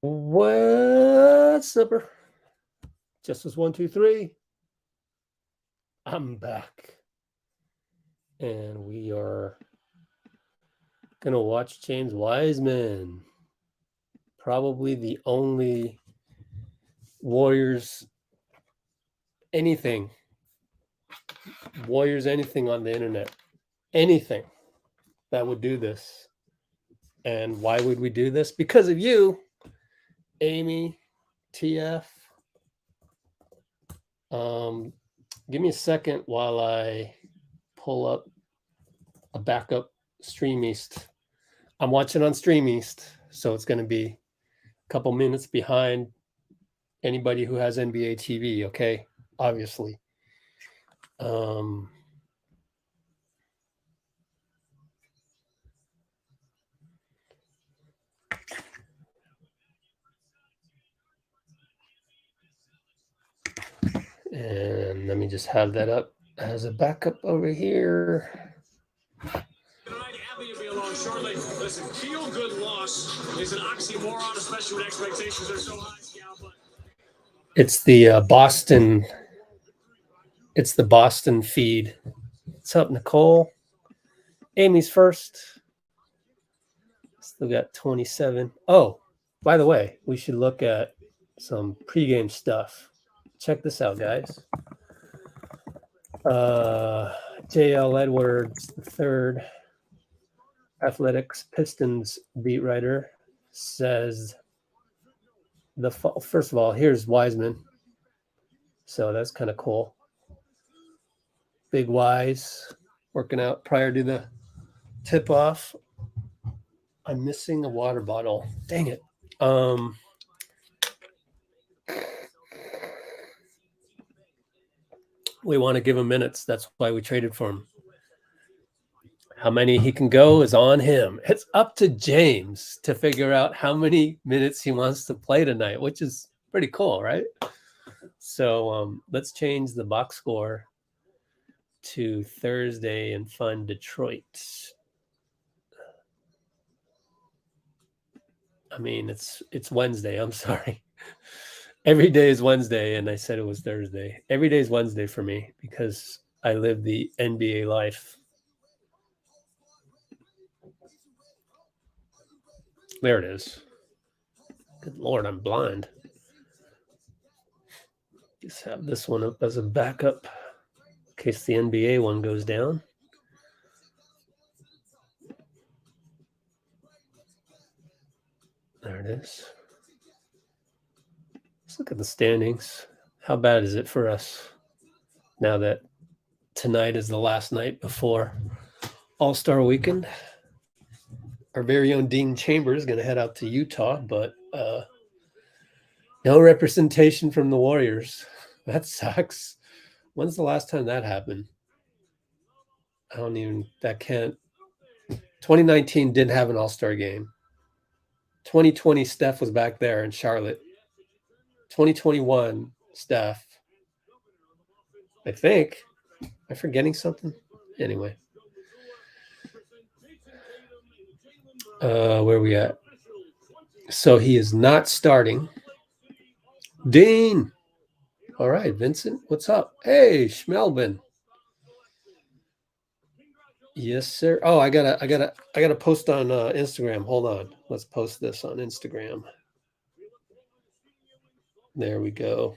What's up? Justice 1, 2, 3. I'm back. And we are going to watch James Wiseman. Probably the only Warriors anything on the internet. Anything that would do this. And why would we do this? Because of you, Amy, TF. Give me a second while I pull up a backup Stream East. I'm watching on Stream East, so it's going to be a couple minutes behind anybody who has NBA TV, okay? Obviously. And let me just have that up as a backup over here. Shortly. Listen, feel good loss is an oxymoron, especially when expectations are so high, Scal, but... It's the Boston. It's the Boston feed. What's up, Nicole? Amy's first. Still got 27. Oh, by the way, we should look at some pregame stuff. Check this out, guys. J.L. Edwards III, Athletics Pistons beat writer, says first of all, here's Wiseman. So that's kind of cool. Big Wise working out prior to the tip-off. I'm missing a water bottle. Dang it. We want to give him minutes. That's why we traded for him. How many he can go is on him. It's up to James to figure out how many minutes he wants to play tonight, which is pretty cool, right? So let's change the box score to Thursday and Fun Detroit. I mean, it's Wednesday. I'm sorry. Every day is Wednesday, and I said it was Thursday. Every day is Wednesday for me because I live the NBA life. There it is. Good Lord, I'm blind. Just have this one up as a backup in case the NBA one goes down. There it is. Let's look at the standings. How bad is it for us now that tonight is the last night before All-Star Weekend? Our very own Dean Chambers is going to head out to Utah, but no representation from the Warriors. That sucks. When's the last time that happened? 2019 didn't have an All-Star game. 2020, Steph was back there in Charlotte. 2021, Steph. I think. Am I forgetting something? Anyway. Where are we at? So he is not starting. Dean. All right, Vincent, what's up? Hey, Schmelbin. Yes, sir. Oh, I gotta post on Instagram. Hold on. Let's post this on Instagram. There we go.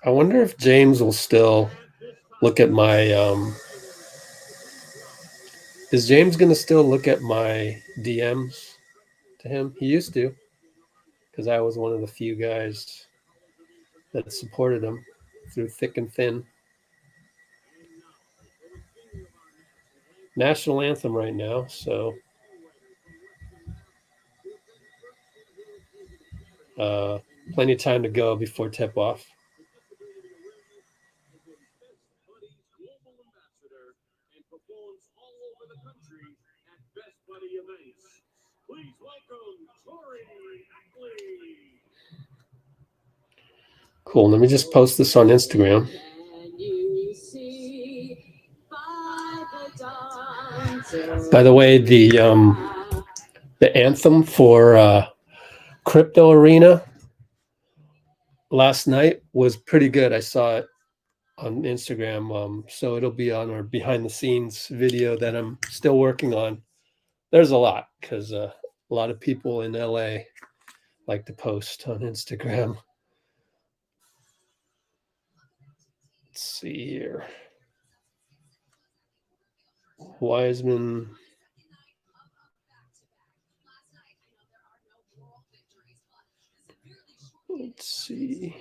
I wonder if James will still look at my is James going to still look at my DMs to him? He used to, because I was one of the few guys that supported him through thick and thin. National anthem right now, so plenty of time to go before tip-off. Cool. Let me just post this on Instagram. By the way, the anthem for Crypto Arena last night was pretty good. I saw it on Instagram. So it'll be on our behind the scenes video that I'm still working on. There's a lot because a lot of people in LA like to post on Instagram. Let's see here. Wiseman. Let's see.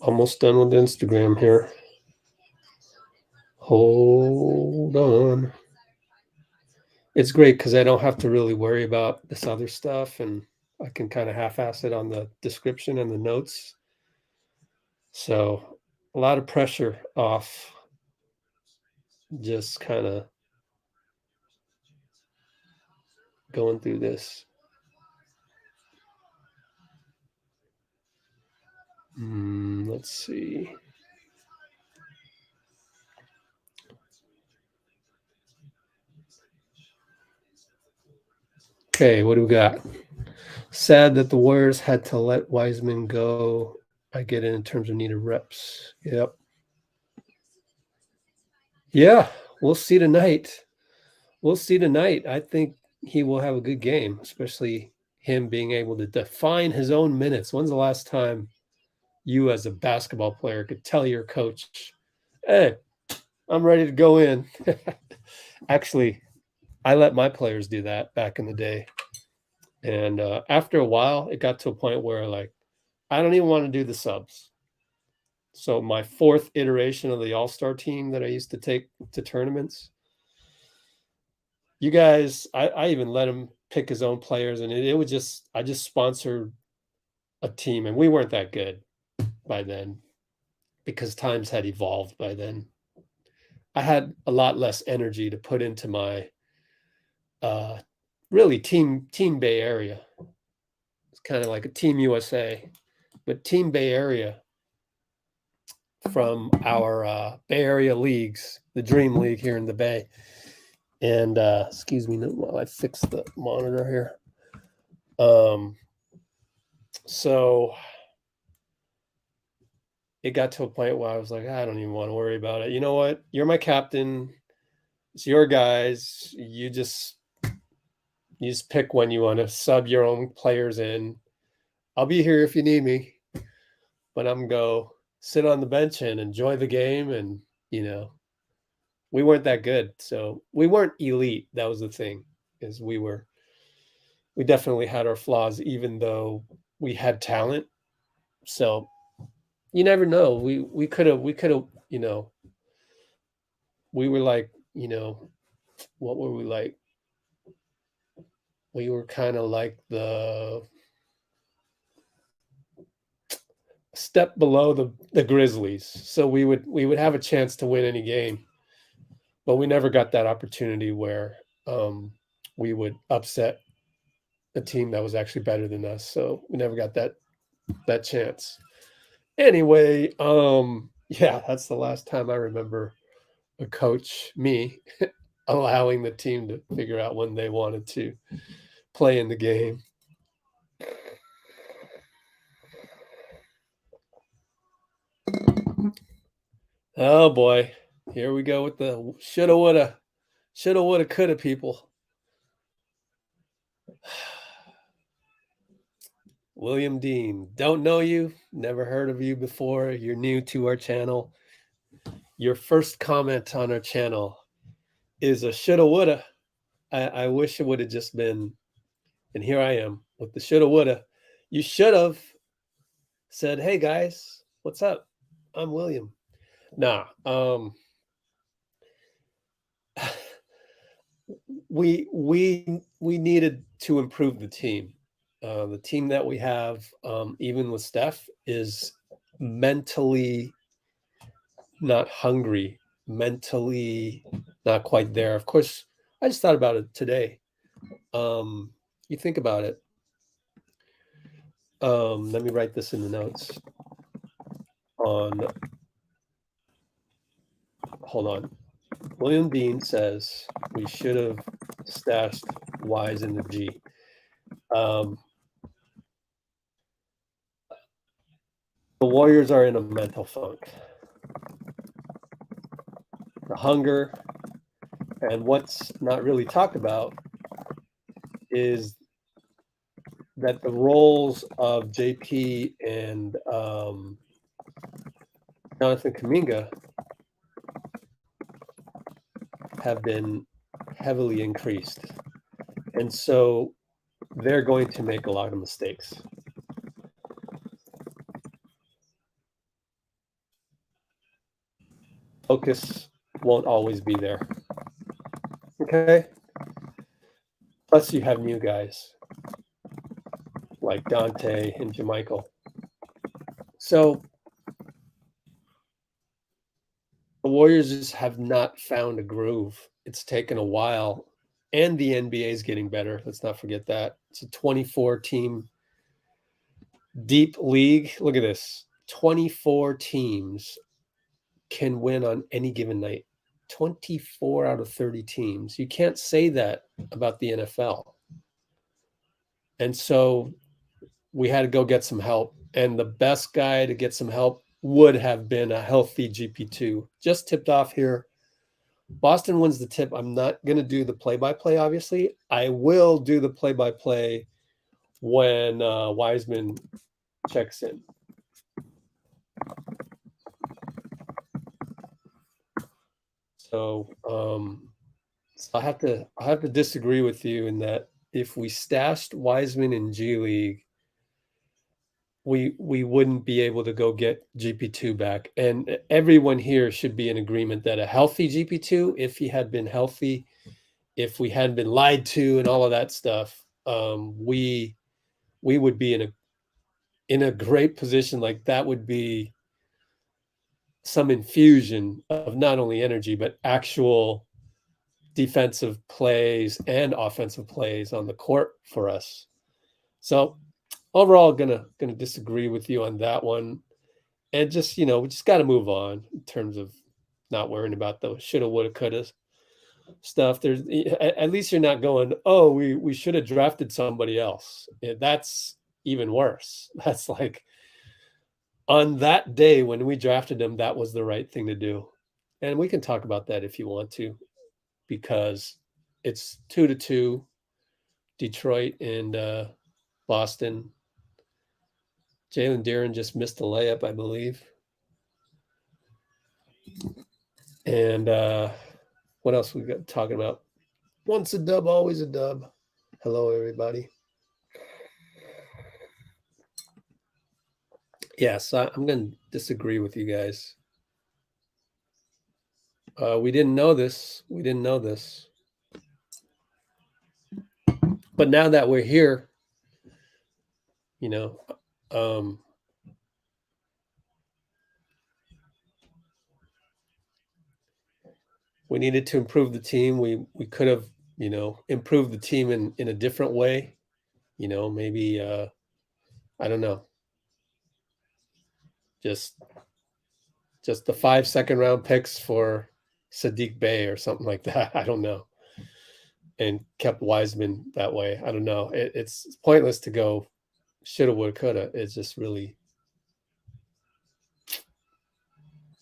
Almost done with Instagram here. Hold on. It's great because I don't have to really worry about this other stuff, and I can kind of half-ass it on the description and the notes. So a lot of pressure off. Just kind of going through this. Let's see. Okay, what do we got? Sad that the Warriors had to let Wiseman go. I get it in terms of needed reps. Yep. Yeah, we'll see tonight. We'll see tonight. I think he will have a good game, especially him being able to define his own minutes. When's the last time you as a basketball player could tell your coach, hey, I'm ready to go in? Actually, I let my players do that back in the day. And after a while, it got to a point where, like, I don't even want to do the subs. So my fourth iteration of the all-star team that I used to take to tournaments, you guys, I even let him pick his own players. And it would just, I just sponsored a team. And we weren't that good by then because times had evolved by then. I had a lot less energy to put into my really team Bay Area. It's kind of like a Team USA, but Team Bay Area from our Bay Area leagues, the Dream League here in the Bay. And excuse me while I fix the monitor here. So it got to a point where I was like, I don't even want to worry about it. You know what? You're my captain. It's your guys. You just pick when you want to sub your own players in. I'll be here if you need me, but I'm going to go sit on the bench and enjoy the game. And, you know, we weren't that good. So we weren't elite. That was the thing, is we definitely had our flaws, even though we had talent. So you never know. We could have, you know, we were like, you know, what were we like? We were kind of like the step below the Grizzlies. So we would have a chance to win any game, but we never got that opportunity where we would upset a team that was actually better than us. So we never got that chance. Anyway, yeah, that's the last time I remember a coach, me, allowing the team to figure out when they wanted to play in the game. Oh boy, here we go with the shoulda, woulda, coulda people. William Dean, don't know you, never heard of you before. You're new to our channel. Your first comment on our channel is a shoulda, woulda. I wish it would have just been, and here I am with the shoulda, woulda. You should have said, hey guys, what's up? I'm William. Nah, we needed to improve the team. The team that we have, even with Steph, is mentally not hungry, mentally not quite there. Of course, I just thought about it today. You think about it. Let me write this in the notes. Hold on. William Bean says we should have stashed Wise in the G. The Warriors are in a mental funk. The hunger, and what's not really talked about is that the roles of JP and Jonathan Kuminga have been heavily increased. And so they're going to make a lot of mistakes. Focus won't always be there. Okay? Plus you have new guys like Donte and JaMychal. So the Warriors just have not found a groove. It's taken a while, and the NBA is getting better. Let's not forget that. It's a 24-team deep league. Look at this. 24 teams can win on any given night. 24 out of 30 teams. You can't say that about the NFL. And so we had to go get some help. And the best guy to get some help would have been a healthy GP2. Just tipped off here. Boston wins the tip. I'm not going to do the play-by-play, obviously. I will do the play-by-play when Wiseman checks in. So I have to disagree with you in that if we stashed Wiseman in G League, we wouldn't be able to go get GP2 back. And everyone here should be in agreement that a healthy GP2, if he had been healthy, if we hadn't been lied to and all of that stuff, we would be in a great position. Like that would be some infusion of not only energy, but actual defensive plays and offensive plays on the court for us. So overall, gonna disagree with you on that one. And just, we just got to move on in terms of not worrying about the shoulda, woulda, coulda stuff. There's at least you're not going, oh, we should have drafted somebody else. That's even worse. That's like on that day when we drafted him, that was the right thing to do. And we can talk about that if you want to, because it's 2-2, Detroit and Boston. Jalen Duren just missed a layup, I believe. And what else we got talking about? Once a dub, always a dub. Hello, everybody. Yes, I'm going to disagree with you guys. We didn't know this. But now that we're here, we needed to improve the team. We could have, improved the team in a different way. Maybe I don't know. Just the 5 second-round picks for Sadiq Bey or something like that. I don't know. And kept Wiseman that way. I don't know. It's pointless to go shoulda, woulda, coulda. It's just really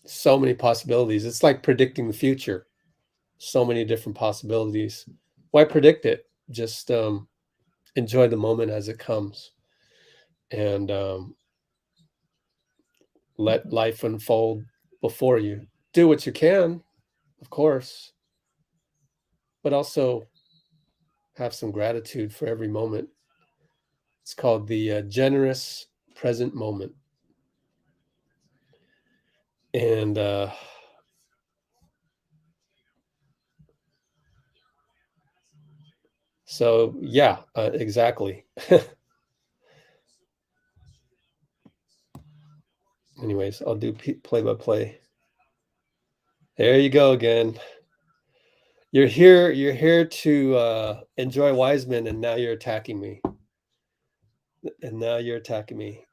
so many possibilities. It's like predicting the future. So many different possibilities. Why predict it? Just enjoy the moment as it comes. And let life unfold before you. Do what you can, of course, but also have some gratitude for every moment. It's called the generous present moment. And so, yeah, exactly. Anyways, I'll do play-by-play. There you go again. You're here to enjoy Wiseman, and now you're attacking me. And now you're attacking me.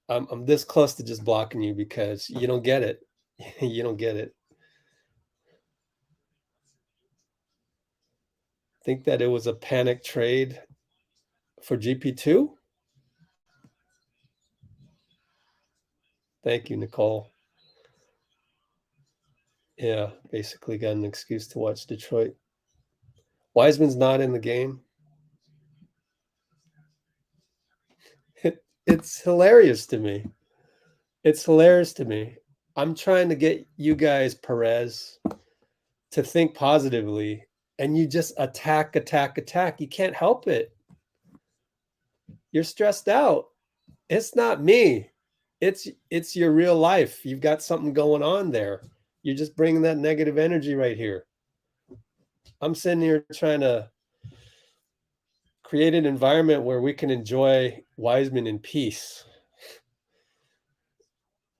I'm this close to just blocking you because you don't get it. You don't get it. Think that it was a panic trade for GP2? Thank you, Nicole. Yeah, basically got an excuse to watch Detroit. Wiseman's not in the game. It's hilarious to me. It's hilarious to me. I'm trying to get you guys, Perez, to think positively, and you just attack. You can't help it. You're stressed out. It's not me. It's your real life. You've got something going on there. You're just bringing that negative energy right here. I'm sitting here trying to create an environment where we can enjoy Wiseman in peace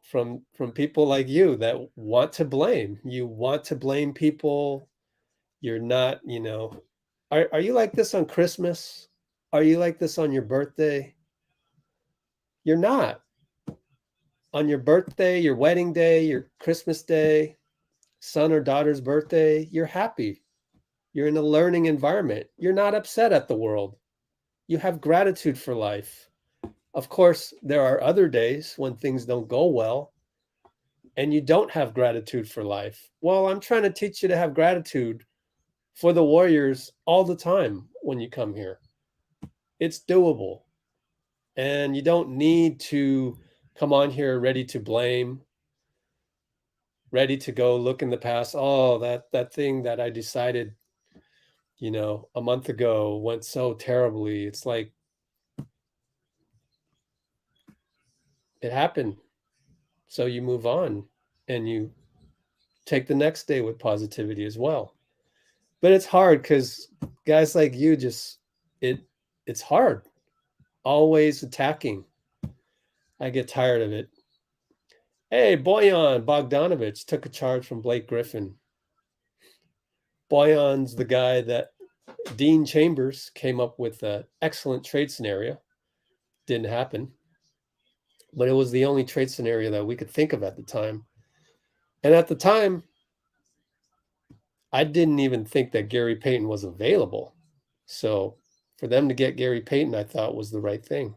from people like you that want to blame. You want to blame people. You're not, are you like this on Christmas? Are you like this on your birthday? You're not. On your birthday, your wedding day, your Christmas day, son or daughter's birthday, you're happy. You're in a learning environment. You're not upset at the world. You have gratitude for life. Of course, there are other days when things don't go well and you don't have gratitude for life. Well, I'm trying to teach you to have gratitude for the Warriors all the time when you come here. It's doable. And you don't need to come on here ready to blame, ready to go look in the past. Oh, that thing that I decided, a month ago went so terribly. It's like it happened. So you move on and you take the next day with positivity as well. But it's hard because guys like you it's hard. Always attacking. I get tired of it. Hey, Boyan Bogdanovich took a charge from Blake Griffin. Boyan's the guy that Dean Chambers came up with an excellent trade scenario. Didn't happen. But it was the only trade scenario that we could think of at the time. And at the time, I didn't even think that Gary Payton was available. So for them to get Gary Payton, I thought was the right thing.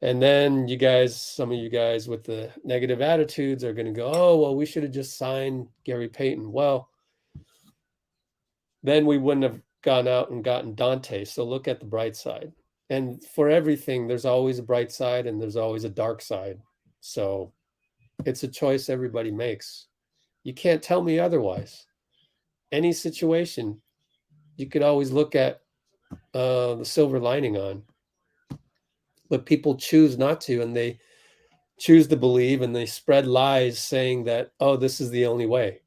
And then some of you guys with the negative attitudes are going to go, oh, well, we should have just signed Gary Payton. Well, then we wouldn't have gone out and gotten Donte. So look at the bright side. And for everything, there's always a bright side and there's always a dark side. So it's a choice everybody makes. You can't tell me otherwise. Any situation, you could always look at the silver lining on. But people choose not to, and they choose to believe, and they spread lies saying that, oh, this is the only way.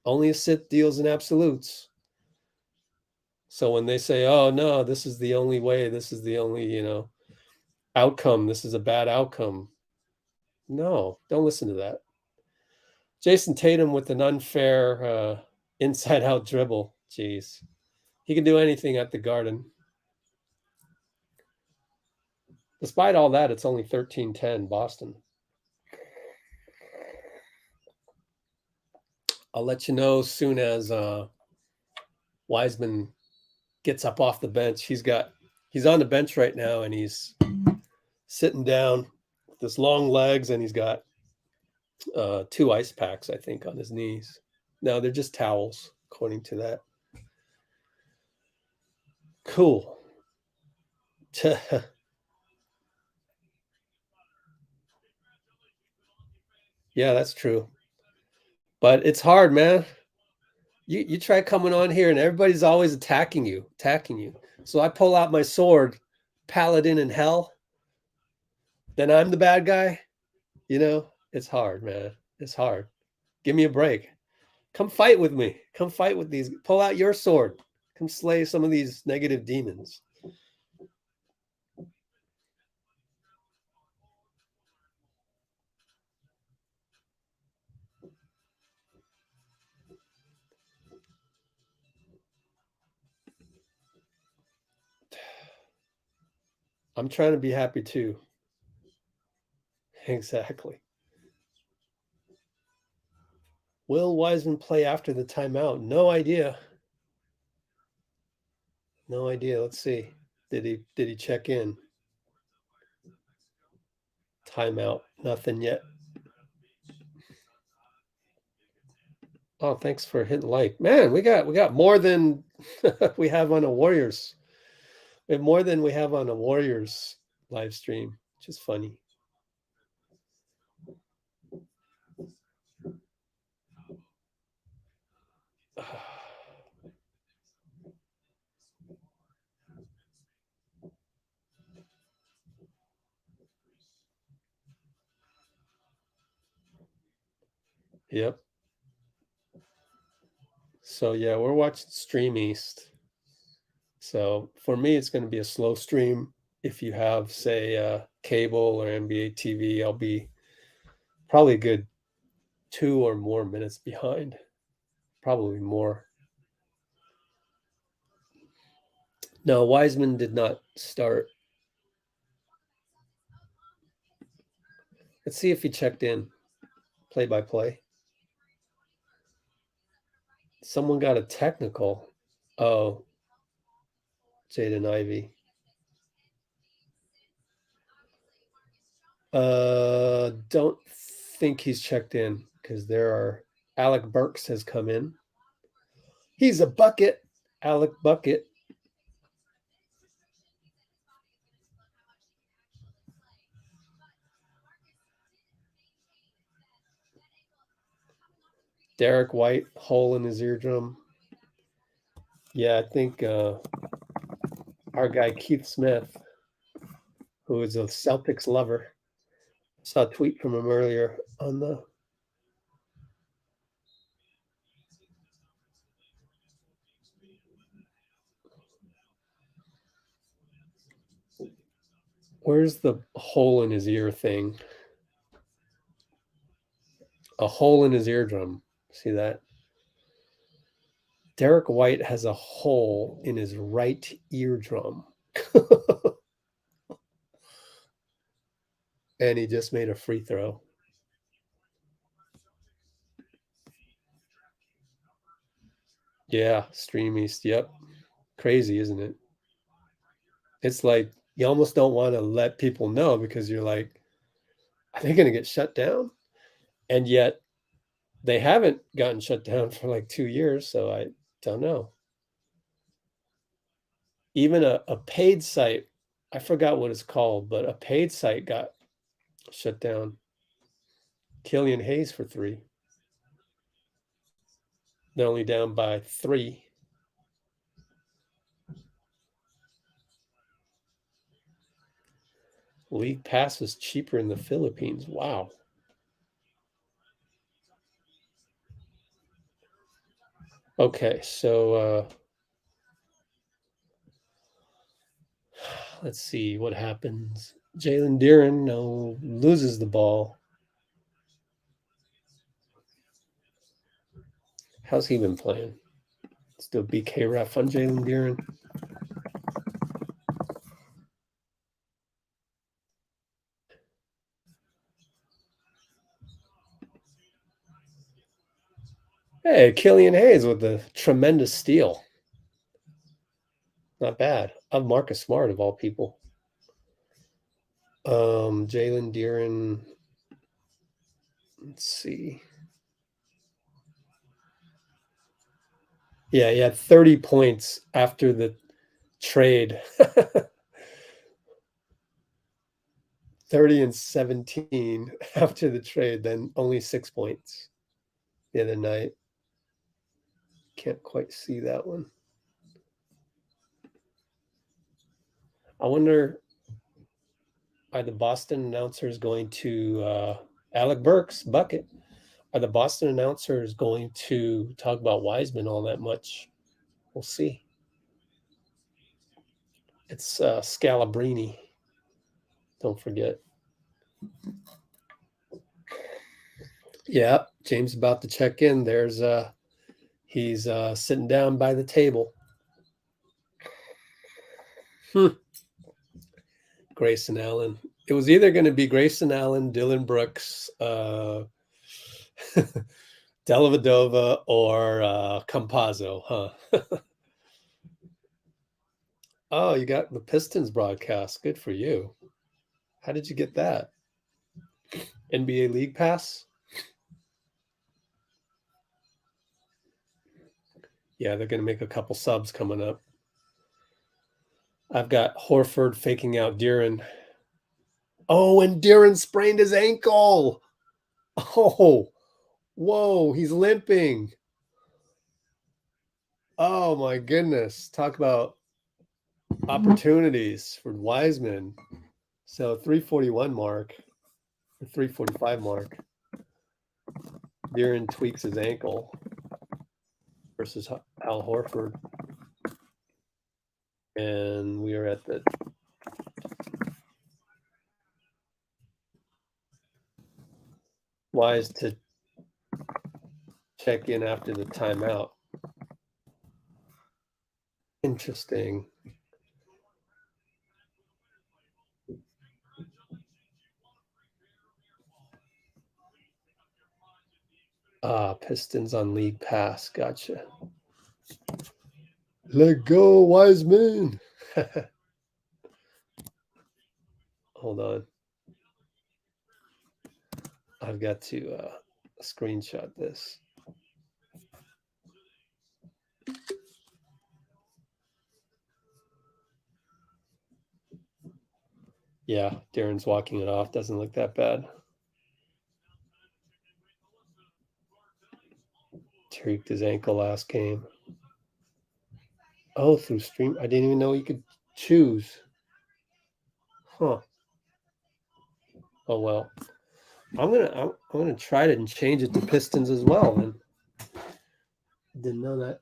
Only a Sith deals in absolutes. So when they say, oh, no, this is the only way, this is the only, outcome, this is a bad outcome. No, don't listen to that. Jason Tatum with an unfair inside-out dribble. Jeez. He can do anything at the Garden. Despite all that, it's only 13-10 Boston. I'll let you know as soon as Wiseman gets up off the bench. He's on the bench right now, and he's sitting down with his long legs, and he's got 2 ice packs, I think, on his knees. No, they're just towels, according to that. Cool. Yeah, that's true. But it's hard, man. You try coming on here and everybody's always attacking you. So I pull out my sword, Paladin in Hell. Then I'm the bad guy. It's hard, man. It's hard. Give me a break. Come fight with me. Come fight with these. Pull out your sword. Come slay some of these negative demons. I'm trying to be happy too. Exactly. Will Wiseman play after the timeout? No idea. No idea. Let's see. Did he check in? Timeout. Nothing yet. Oh, thanks for hitting like. Man, we got more than we have on a Warriors. We have more than we have on a Warriors live stream, which is funny. Yep. So yeah, we're watching Stream East. So for me, it's going to be a slow stream. If you have, say, cable or NBA TV, I'll be probably a good 2 or more minutes behind. Probably more. No, Wiseman did not start. Let's see if he checked in. Play by play. Someone got a technical. Oh, Jaden Ivey. Don't think he's checked in because there are Alec Burks has come in. He's a bucket. Alec Bucket. Derek White, hole in his eardrum. Yeah, I think our guy Keith Smith, who is a Celtics lover, saw a tweet from him earlier on the. Where's the hole in his ear thing? A hole in his eardrum. See that? Derek White has a hole in his right eardrum. And he just made a free throw. Yeah, Stream East. Yep. Crazy, isn't it? It's like you almost don't want to let people know because you're like, are they going to get shut down? And yet they haven't gotten shut down for like 2 years. So I don't know. Even a paid site, I forgot what it's called, but a paid site got shut down. Killian Hayes for 3. They're only down by 3. League pass is cheaper in the Philippines. Wow. Okay, so let's see what happens. Jalen Duren loses the ball. How's he been playing? Let's do a bkref on Jalen Duren. Hey, Killian Hayes with a tremendous steal. Not bad. Of Marcus Smart, of all people. Jalen Duren. Let's see. Yeah, he had 30 points after the trade. 30 and 17 after the trade, then only 6 points the other night. Can't quite see that one. I wonder, are the Boston announcers going to Alec Burks bucket? Are the Boston announcers going to talk about Wiseman all that much? We'll see. It's Scalabrini. Don't forget. Yeah, James about to check in. There's he's sitting down by the table. Grayson Allen. It was either going to be Grayson Allen, Dylan Brooks, Dellavedova, or Campazzo, huh? Oh, you got the Pistons broadcast. Good for you. How did you get that? NBA League Pass? Yeah, they're going to make a couple subs coming up. I've got Horford faking out Duren. Oh, and Duren sprained his ankle. Oh, whoa, he's limping. Oh, my goodness. Talk about opportunities for Wiseman. So 341 mark, or 345 mark. Duren tweaks his ankle versus Al Horford. And we are at the Wise to check in after the timeout. Interesting. Pistons on League Pass. Gotcha. Let go, Wiseman. Hold on. I've got to screenshot this. Yeah, Darren's walking it off. Doesn't look that bad. Tweaked his ankle last game. Oh, through stream. I didn't even know you could choose. Huh. Oh well. I'm gonna try it and change it to Pistons as well. And didn't know that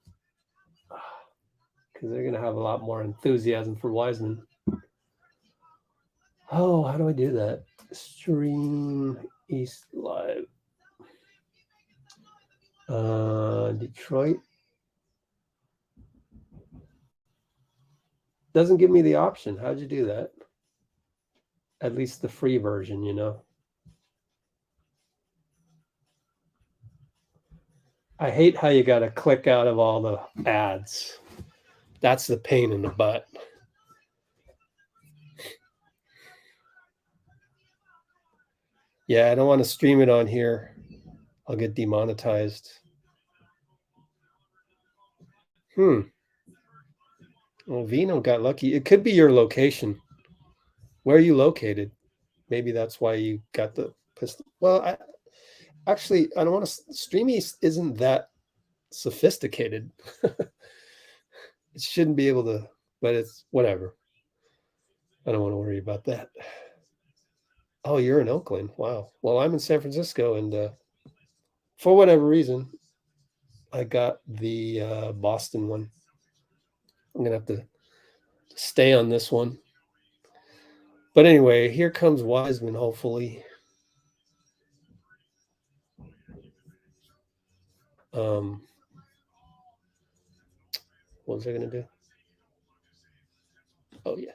because they're gonna have a lot more enthusiasm for Wiseman. Oh, how do I do that? Stream East Live. Detroit doesn't give me the option. How'd you do that? At least the free version, you know. I hate how you got to click out of all the ads. That's the pain in the butt. Yeah, I don't want to stream it on here. I'll get demonetized. Well, Vino got lucky. It could be your location. Where are you located? Maybe that's why you got the pistol. Well, I don't want to. Streamy isn't that sophisticated. It shouldn't be able to, but it's whatever. I don't want to worry about that. Oh, you're in Oakland. Wow. Well, I'm in San Francisco, and for whatever reason, I got the Boston one. I'm going to have to stay on this one. But anyway, here comes Wiseman, hopefully. What was I going to do? Oh, yeah.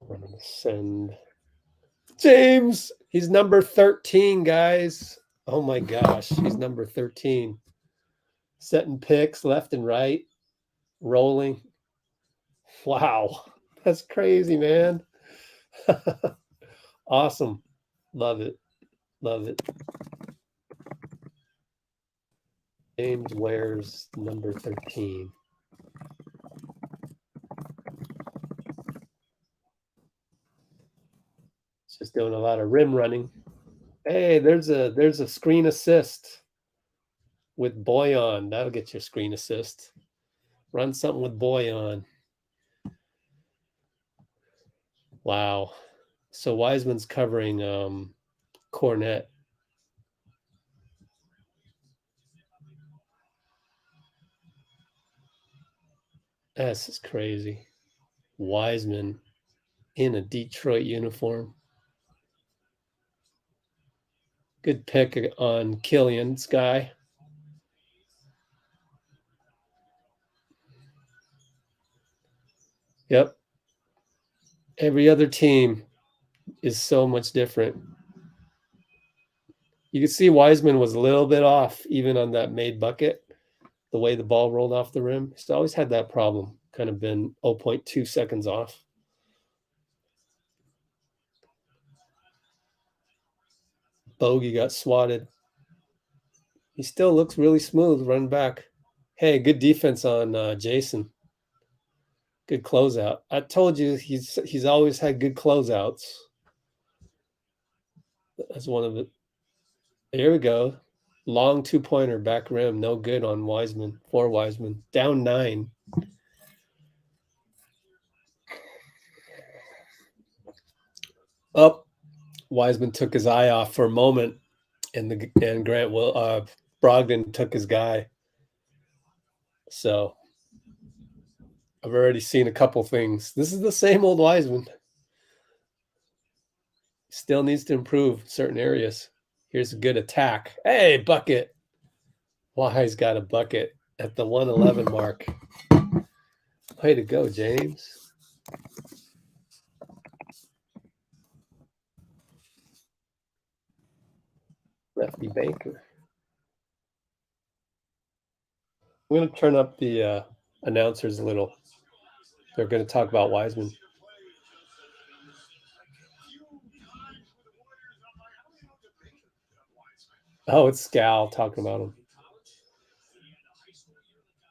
I'm going to send James. He's number 13, guys. Oh, my gosh. He's number 13. Setting picks left and right. Rolling. Wow. That's crazy, man. Awesome. Love it. Love it. James wears number 13. It's just doing a lot of rim running. Hey, there's a screen assist with Boyan. That'll get your screen assist. Run something with Boyan. Wow. So Wiseman's covering Cornet. This is crazy. Wiseman in a Detroit uniform. Good pick on Killian's guy. Yep. Every other team is so much different. You can see Wiseman was a little bit off even on that made bucket, the way the ball rolled off the rim. He's always had that problem, kind of been 0.2 seconds off. Bogey got swatted. He still looks really smooth running back. Hey, good defense on Jason. Good closeout. I told you he's always had good closeouts. That's one of it. Here we go. Long 2-pointer back rim. No good on Wiseman. For Wiseman. Down 9. Up. Wiseman took his eye off for a moment, and Brogdon took his guy. So I've already seen a couple things. This is the same old Wiseman. Still needs to improve certain areas. Here's a good attack. Hey, bucket. Wise got a bucket at the 111 mark. Way to go, James. Lefty Banker. I'm going to turn up the announcers a little. They're going to talk about Wiseman. Oh, it's Scal talking about him.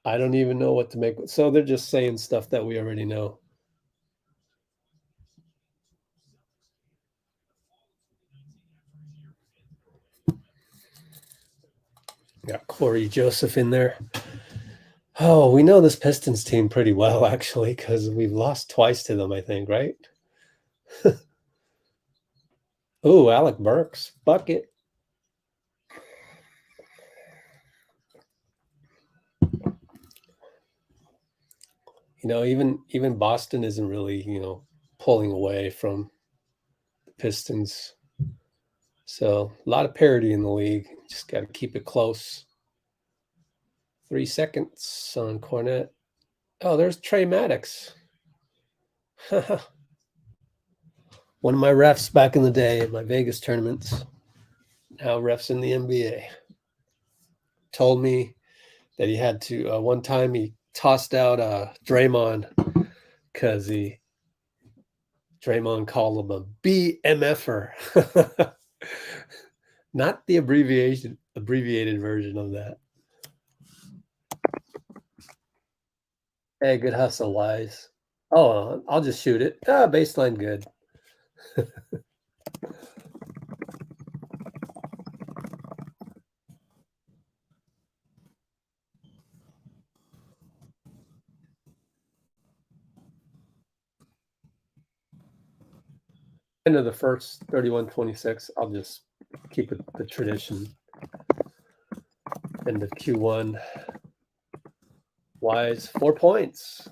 I don't even know what to make. So they're just saying stuff that we already know. Got Corey Joseph in there. Oh, we know this Pistons team pretty well, actually, because we've lost twice to them, I think, right? Oh, Alec Burks. Bucket. Even Boston isn't really, pulling away from the Pistons. So a lot of parity in the league. Just got to keep it close. 3 seconds on Cornet. Oh, there's Tre Maddox. One of my refs back in the day at my Vegas tournaments. Now refs in the NBA. Told me that he had to, one time he tossed out Draymond because Draymond called him a BMFer. Not the abbreviated version of that. Hey, good hustle, Wise. Oh, I'll just shoot it. Baseline good. End of the first, 31-26. I'll just keep it the tradition. End of Q1. Wise, 4 points.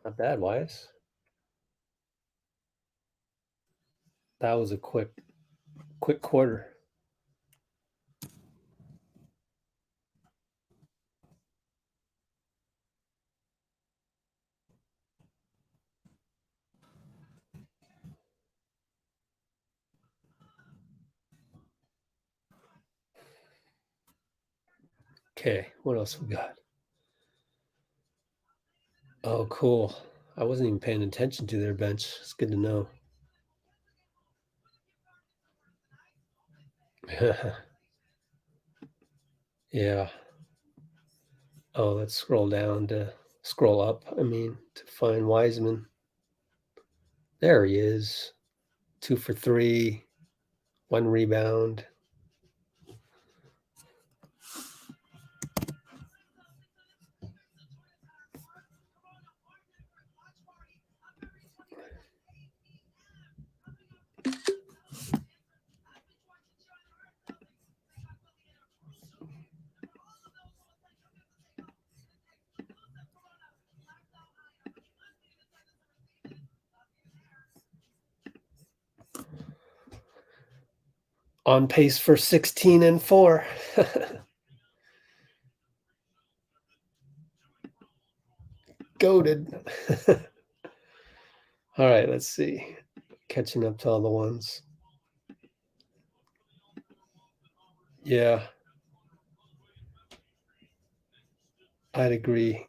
Not bad, Wise. That was a quick quarter. Okay, what else we got? Oh, cool. I wasn't even paying attention to their bench. It's good to know. Yeah. Oh, let's scroll up, to find Wiseman. There he is. 2 for 3, 1 rebound. On pace for 16 and 4. Goated. All right, let's see. Catching up to all the ones. Yeah. I'd agree.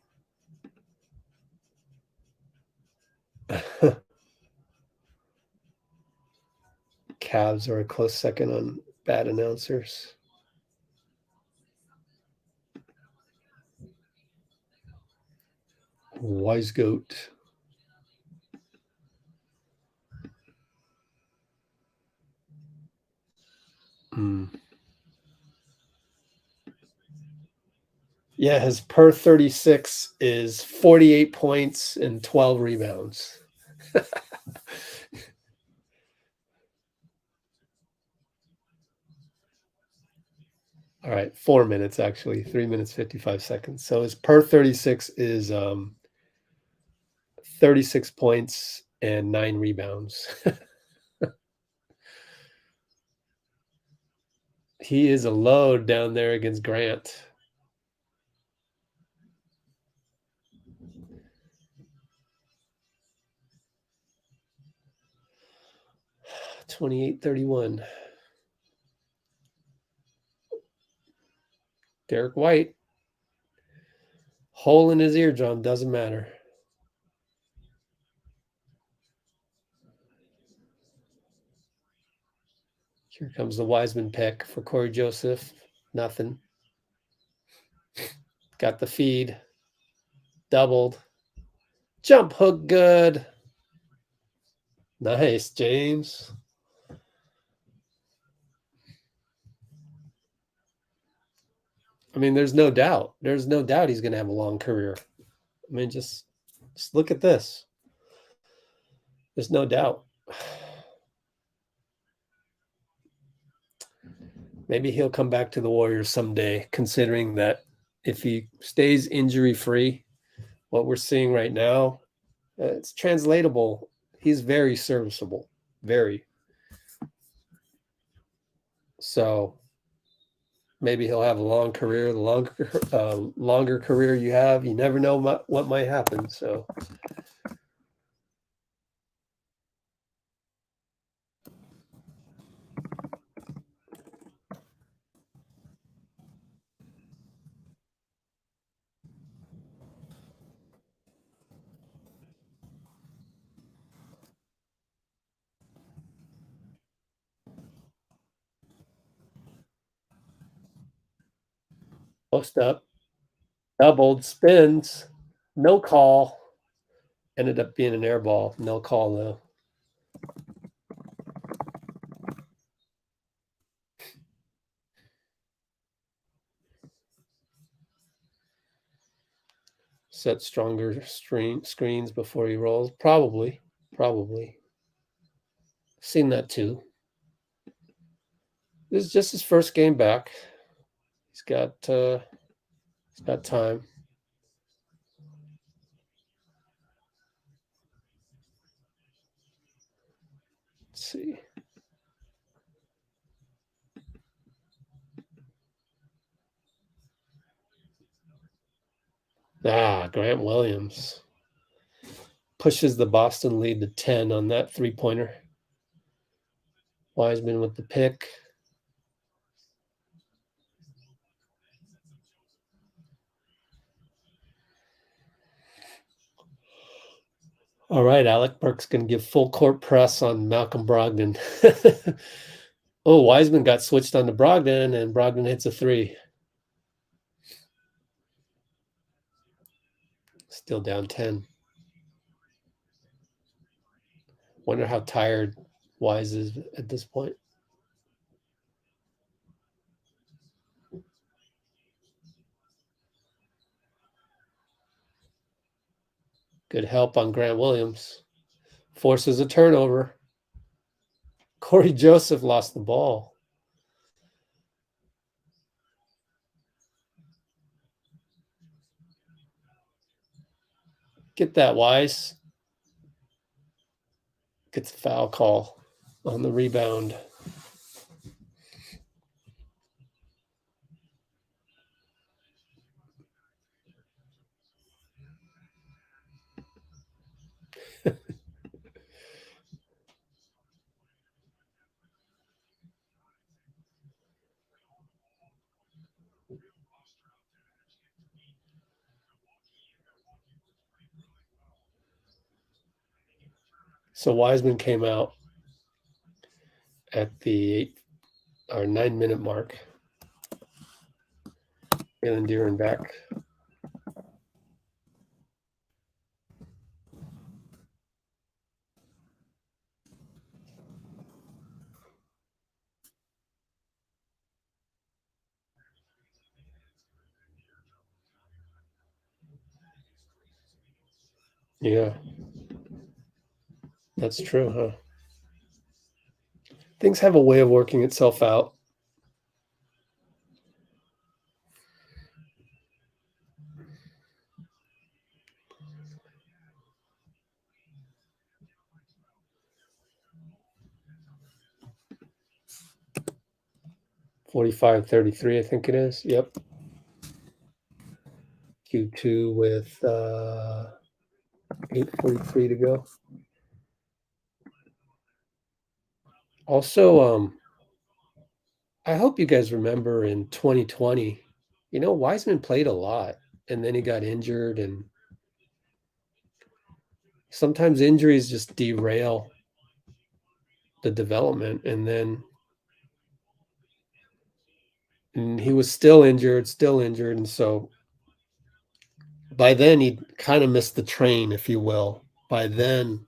Cavs are a close second on bad announcers. Wise goat. Yeah, his per 36 is 48 points and 12 rebounds. All right, 4 minutes actually, 3 minutes 55 seconds. So his per 36 is 36 points and 9 rebounds. He is a load down there against Grant. $28-31. Derek White. Hole in his eardrum, doesn't matter. Here comes the Wiseman pick for Corey Joseph. Nothing. Got the feed. Doubled. Jump hook good. Nice, James. I mean, there's no doubt. There's no doubt he's going to have a long career. I mean, just look at this. There's no doubt. Maybe he'll come back to the Warriors someday, considering that if he stays injury-free, what we're seeing right now, it's translatable. He's very serviceable. Very. So maybe he'll have a long career. The longer career you have, you never know what might happen. So post up, doubled, spins, no call. Ended up being an air ball. No call, though. Set stronger screens before he rolls. Probably. Seen that too. This is just his first game back. He's got time. Let's see. Grant Williams pushes the Boston lead to 10 on that three-pointer. Wiseman with the pick. All right, Alec Burks going to give full court press on Malcolm Brogdon. Oh, Wiseman got switched on to Brogdon, and Brogdon hits a three. Still down 10. Wonder how tired Wise is at this point. Good help on Grant Williams. Forces a turnover. Corey Joseph lost the ball. Get that, Wise. Gets a foul call on the rebound. So Wiseman came out at the 9-minute mark. And Duren back. Yeah. That's true, huh? Things have a way of working itself out. $45-33, I think it is. Yep. Q2 with 8:43 to go. Also, I hope you guys remember in 2020, Wiseman played a lot and then he got injured, and sometimes injuries just derail the development. And he was still injured. And so by then he kind of missed the train, if you will. By then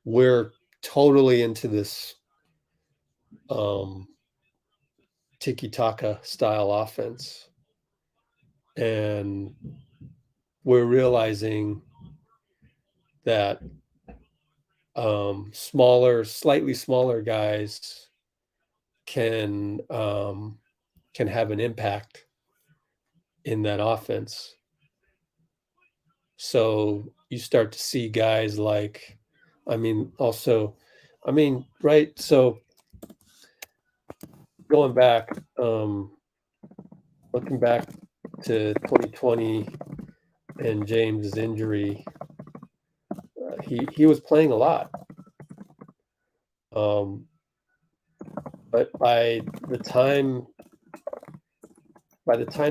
we're totally into this Tiki-taka style offense. And we're realizing that slightly smaller guys can have an impact in that offense. So you start to see guys like, right? So going back, looking back to 2020 and James' injury, he was playing a lot. But by the time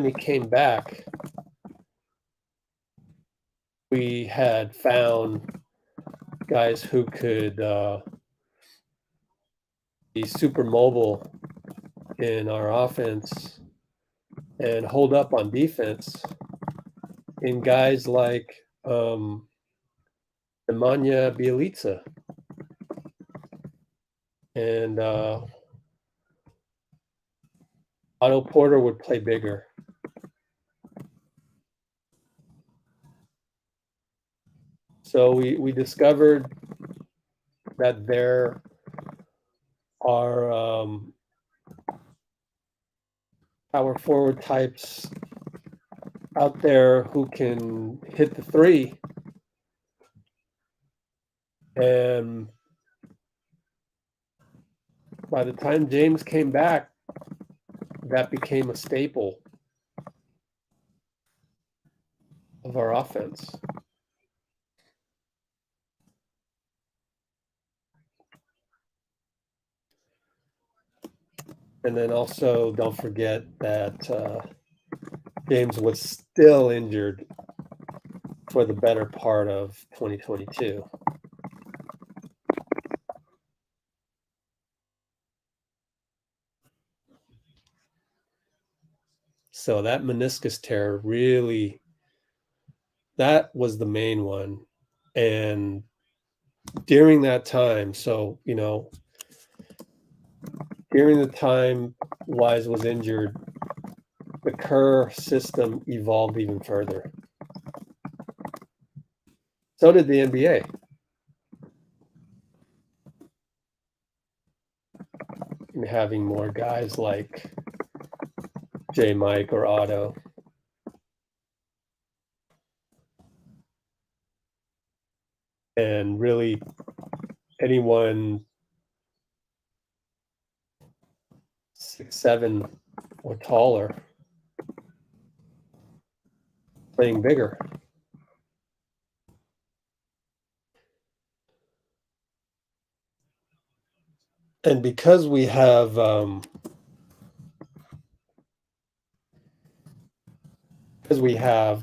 he came back, we had found guys who could be super mobile in our offense and hold up on defense in guys like Nemanja Bjelica and Otto Porter would play bigger. So we discovered that there are power forward types out there who can hit the three, and by the time James came back, that became a staple of our offense. And then also don't forget that James was still injured for the better part of 2022. So that meniscus tear really, that was the main one. And during that time, during the time Wise was injured, the Kerr system evolved even further. So did the NBA. And having more guys like JaMychal or Otto. And really anyone 6'7" or taller playing bigger. And because we have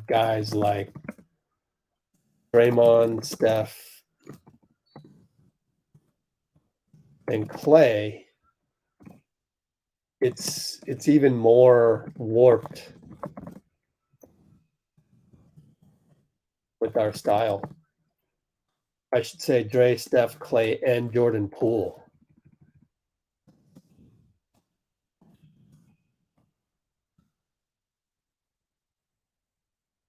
guys like Draymond, Steph, and Klay, it's even more warped with our style. I should say Dre, Steph, Klay, and Jordan Poole.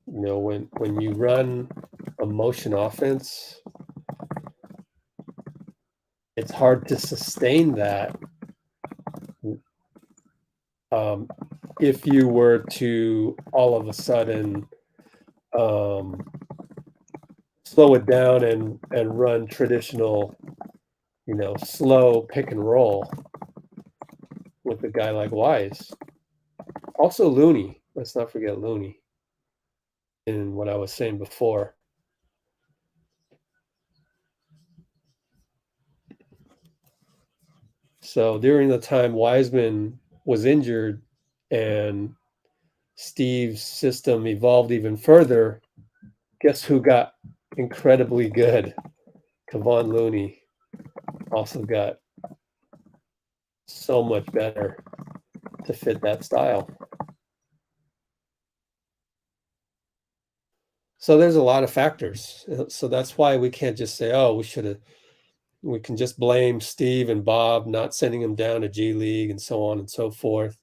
You know, when you run a motion offense, it's hard to sustain that if you were to all of a sudden slow it down and run traditional, you know, slow pick and roll with a guy like Wise. Also Looney. Let's not forget Looney in what I was saying before. So during the time Wiseman was injured and Steve's system evolved even further, guess who got incredibly good? Kevon Looney also got so much better to fit that style. So there's a lot of factors. So that's why we can't just say, oh, we can just blame Steve and Bob not sending him down to G League and so on and so forth.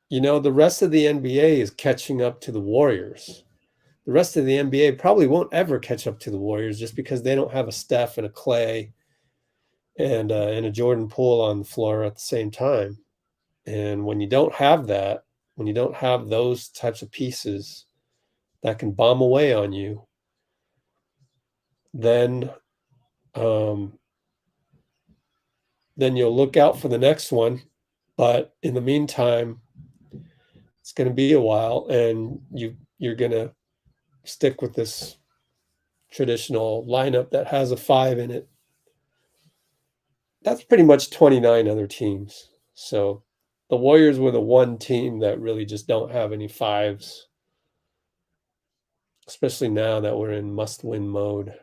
You know, the rest of the NBA is catching up to the Warriors. The rest of the NBA probably won't ever catch up to the Warriors just because they don't have a Steph and a Klay and a Jordan Poole on the floor at the same time. And when you don't have that, when you don't have those types of pieces that can bomb away on you, then you'll look out for the next one. But in the meantime, it's going to be a while, and you're going to stick with this traditional lineup that has a 5 in it. That's pretty much 29 other teams. So the Warriors were the one team that really just don't have any 5s, especially now that we're in must-win mode.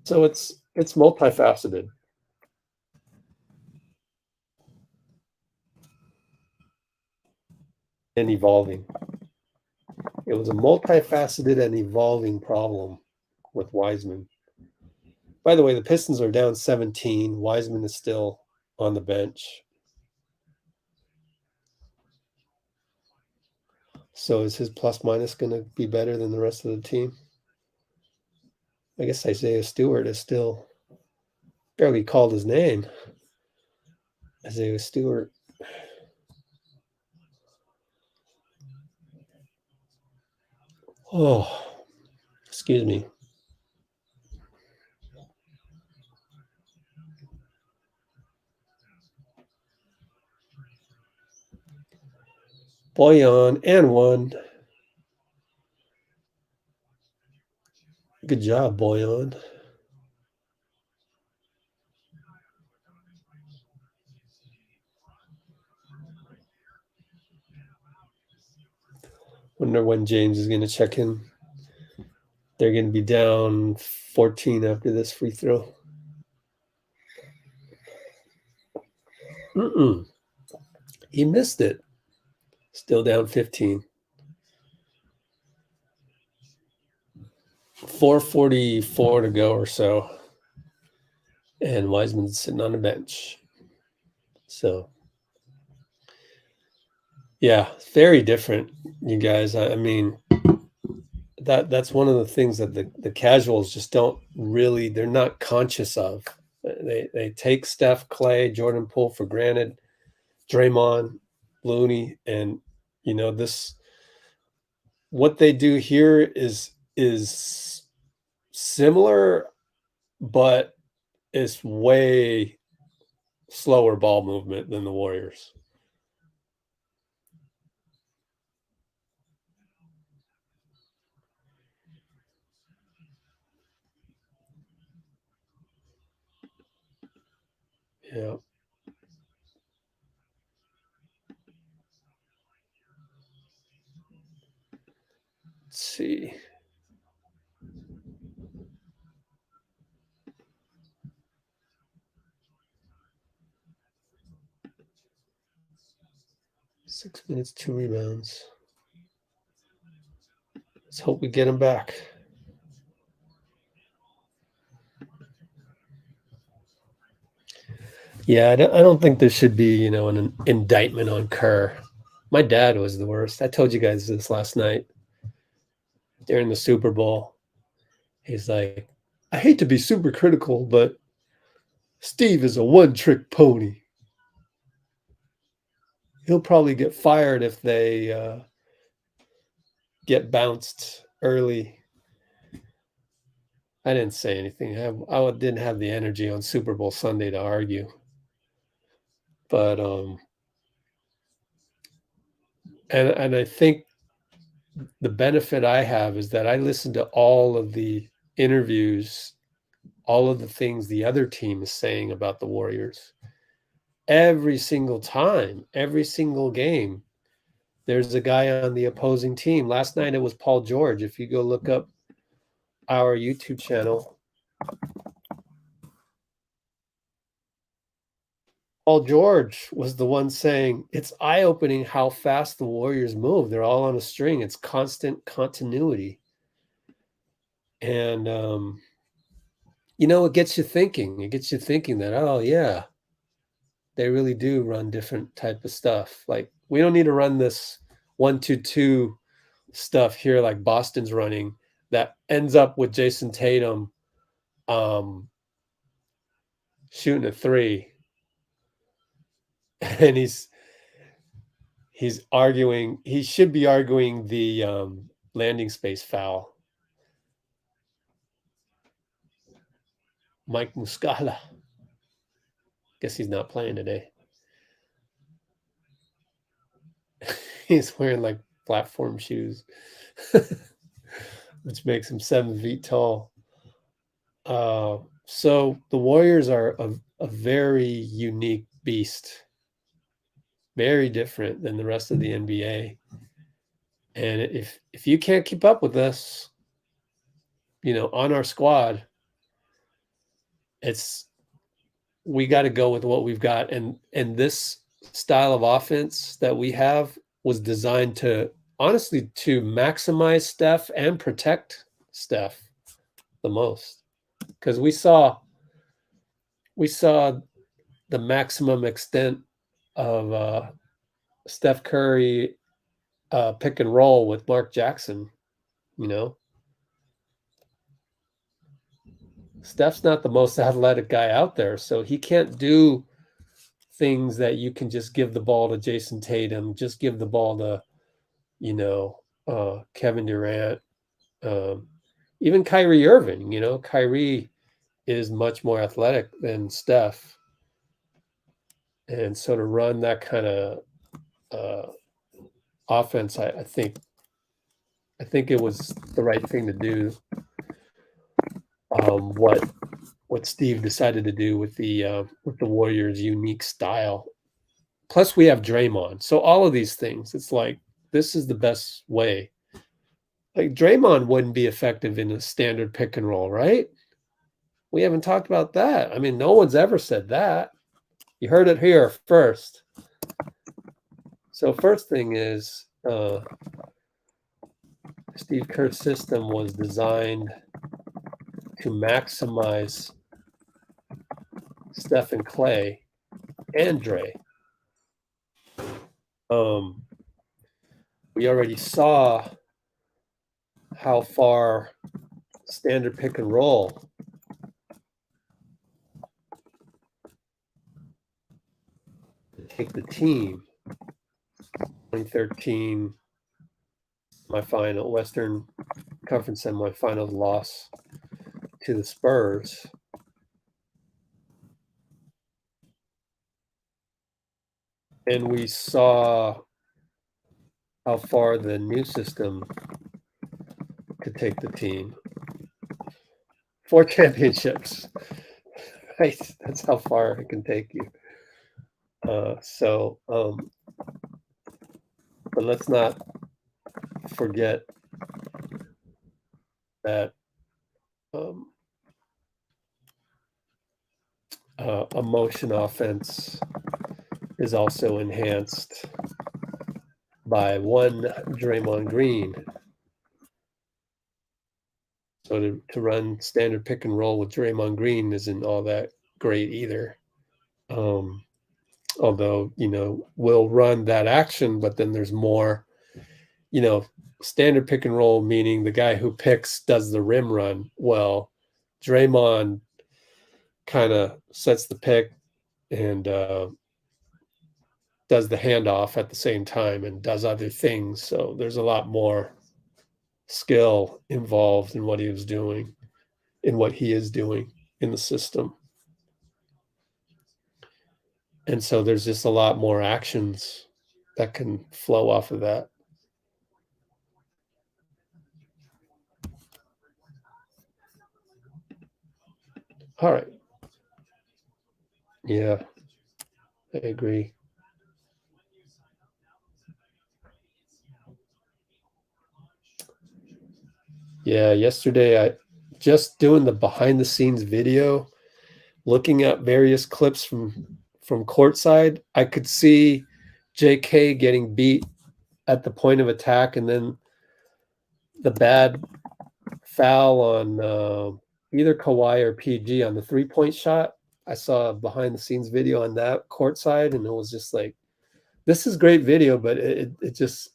So it's multifaceted and evolving. It was a multifaceted and evolving problem with Wiseman. By the way, the Pistons are down 17. Wiseman is still on the bench. So is his plus minus going to be better than the rest of the team? I guess Isaiah Stewart is still barely called his name. Isaiah Stewart. Oh, excuse me. Boyan and one. Good job, Boyan. Wonder when James is going to check in. They're going to be down 14 after this free throw. He missed it. Still down 15. 4:44 to go or so. And Wiseman's sitting on the bench. So, yeah, very different, you guys. I mean, that's one of the things that the casuals just don't really, they're not conscious of. They take Steph, Klay, Jordan Poole for granted, Draymond, Looney, and you know this. What they do here is similar, but it's way slower ball movement than the Warriors. Yeah. Let's see. Six minutes, 2 rebounds. Let's hope we get him back. Yeah, I don't think there should be, an indictment on Kerr. My dad was the worst. I told you guys this last night during the Super Bowl. He's like, I hate to be super critical, but Steve is a one-trick pony. He'll probably get fired if they get bounced early. I didn't say anything. I didn't have the energy on Super Bowl Sunday to argue. But and I think the benefit I have is that I listen to all of the interviews, all of the things the other team is saying about the Warriors. Every single time, every single game, there's a guy on the opposing team. Last night it was Paul George. If you go look up our YouTube channel, Paul George was the one saying, it's eye-opening how fast the Warriors move. They're all on a string. It's constant continuity. And, it gets you thinking. It gets you thinking that, oh, yeah, they really do run different type of stuff. Like, we don't need to run this 1-2-2 stuff here like Boston's running that ends up with Jason Tatum shooting a three. And he's arguing, he should be arguing the landing space foul. Mike Muscala. Guess he's not playing today. He's wearing like platform shoes, which makes him 7 feet tall. So the Warriors are a very unique beast. Very different than the rest of the NBA. And if you can't keep up with us, on our squad, we got to go with what we've got. And this style of offense that we have was designed to maximize Steph and protect Steph the most. Because we saw the maximum extent of Steph Curry pick and roll with Mark Jackson. Steph's not the most athletic guy out there, so he can't do things that you can just give the ball to Jason Tatum, just give the ball to, Kevin Durant, even Kyrie Irving. Kyrie is much more athletic than Steph. And so to run that kind of offense, I think it was the right thing to do. What Steve decided to do with the Warriors' unique style. Plus, we have Draymond. So all of these things, it's like this is the best way. Like Draymond wouldn't be effective in a standard pick and roll, right? We haven't talked about that. I mean, no one's ever said that. You heard it here first. So first thing is Steve Kerr's system was designed to maximize Steph and Klay and Dre. We already saw how far standard pick and roll take the team. 2013, my final Western Conference semifinals loss to the Spurs. And we saw how far the new system could take the team. 4 championships, right? That's how far it can take you. But let's not forget that a motion offense is also enhanced by one Draymond Green. So to run standard pick and roll with Draymond Green isn't all that great either. Although, we'll run that action, but then there's more, standard pick and roll, meaning the guy who picks does the rim run. Well, Draymond kind of sets the pick and does the handoff at the same time and does other things. So there's a lot more skill involved in what he was doing, in what he is doing in the system. And so there's just a lot more actions that can flow off of that. All right. Yeah, I agree. Yeah, yesterday I just doing the behind the scenes video, looking at various clips from courtside. I could see JK getting beat at the point of attack, and then the bad foul on either Kawhi or PG on the 3-point shot. I saw a behind the scenes video on that courtside, and it was just like, this is great video, but it's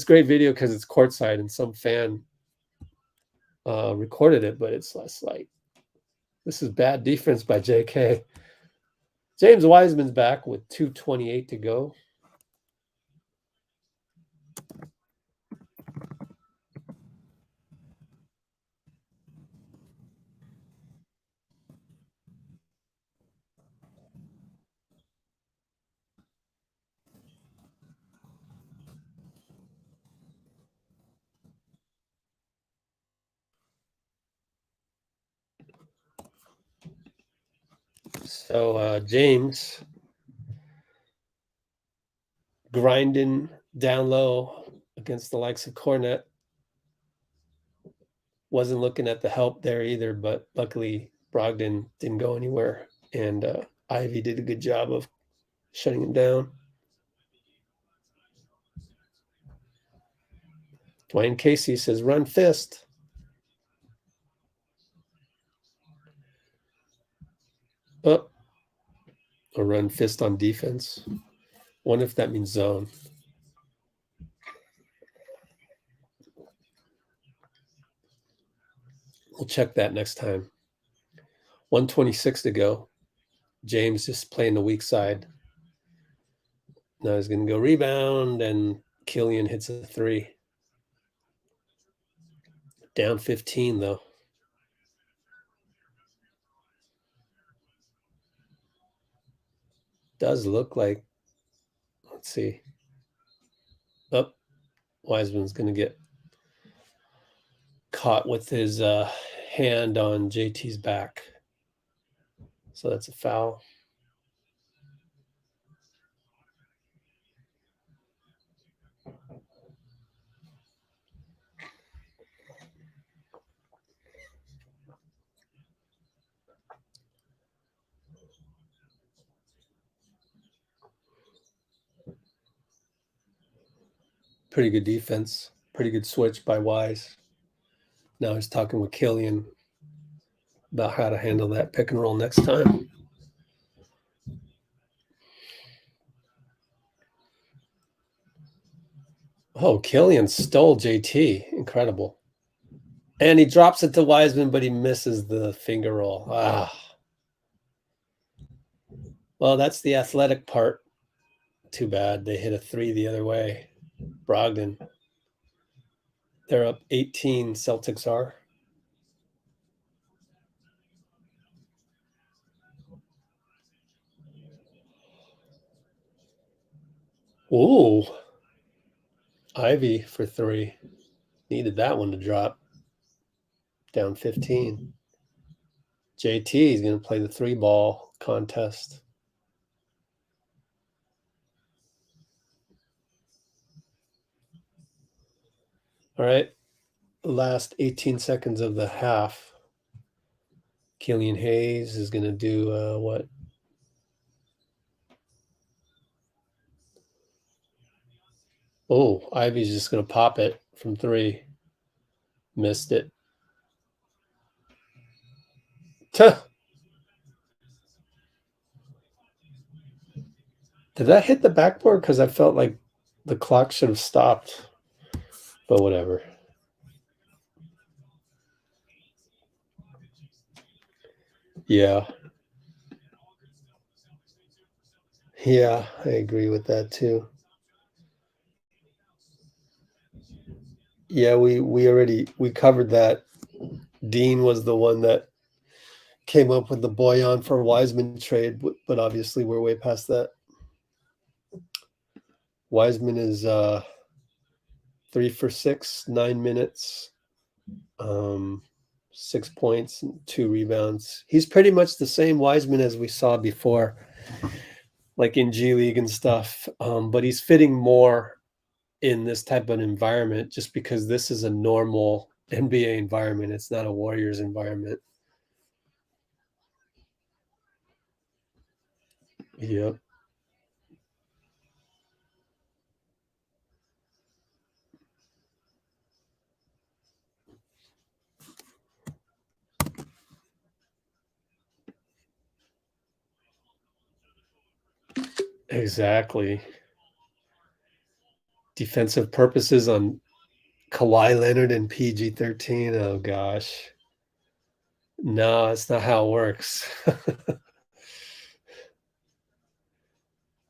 great video because it's courtside and some fan recorded it, but it's less like, this is bad defense by JK. James Wiseman's back with 2:28 to go. So James grinding down low against the likes of Cornet. Wasn't looking at the help there either, but luckily Brogdon didn't go anywhere, and Ivy did a good job of shutting him down. Dwayne Casey says, run fist. Oh, or run fist on defense. Wonder if that means zone. We'll check that next time. 1:26 to go. James just playing the weak side. Now he's going to go rebound, and Killian hits a 3. Down 15, though. Does look like, let's see. Oh, Wiseman's going to get caught with his hand on JT's back. So that's a foul. Pretty good defense. Pretty good switch by Wise. Now he's talking with Killian about how to handle that pick and roll next time. Oh, Killian stole JT. Incredible. And he drops it to Wiseman, but he misses the finger roll. Well, that's the athletic part. Too bad they hit a 3 the other way. Brogdon. They're up 18, Celtics are. Ooh. Ivy for 3. Needed that one to drop. Down 15. JT is going to play the 3-ball contest. All right. last 18 seconds of the half. Killian Hayes is going to do what? Oh, Ivy's just going to pop it from 3. Missed it. Tuh. Did that hit the backboard? Because I felt like the clock should have stopped. But whatever. Yeah. Yeah, I agree with that too. Yeah, we covered that. Dean was the one that came up with the Boyan for Wiseman trade, but obviously we're way past that. Wiseman is 3 for 6, 9 minutes, 6 points, and 2 rebounds. He's pretty much the same Wiseman as we saw before, like in G League and stuff. But he's fitting more in this type of environment just because this is a normal NBA environment. It's not a Warriors environment. Yep. Exactly. Defensive purposes on Kawhi Leonard and PG-13. Oh gosh. No, it's not how it works.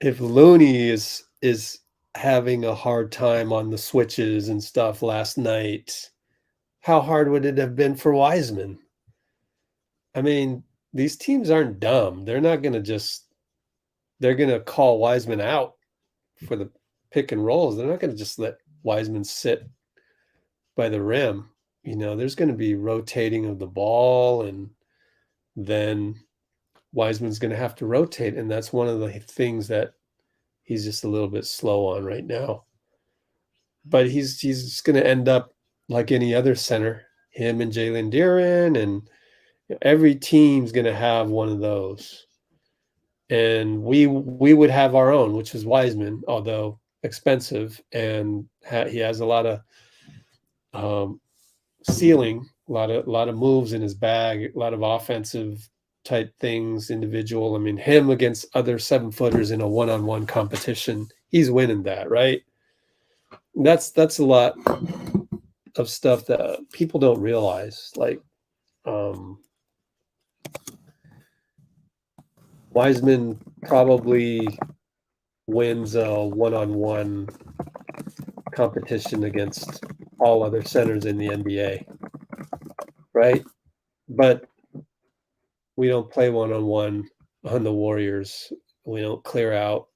If Looney is having a hard time on the switches and stuff last night, how hard would it have been for Wiseman? I mean, these teams aren't dumb. They're going to call Wiseman out for the pick and rolls. They're not going to just let Wiseman sit by the rim. There's going to be rotating of the ball, and then Wiseman's going to have to rotate. And that's one of the things that he's just a little bit slow on right now. But he's going to end up like any other center, him and Jalen Duren, and every team's going to have one of those. And we would have our own, which is Wiseman, although expensive, and he has a lot of ceiling, a lot of moves in his bag, a lot of offensive type things, individual. I mean, him against other 7-footers in a one-on-one competition, he's winning that, right? That's a lot of stuff that people don't realize. Like, Wiseman probably wins a one-on-one competition against all other centers in the NBA, right? But we don't play one-on-one on the Warriors. We don't clear out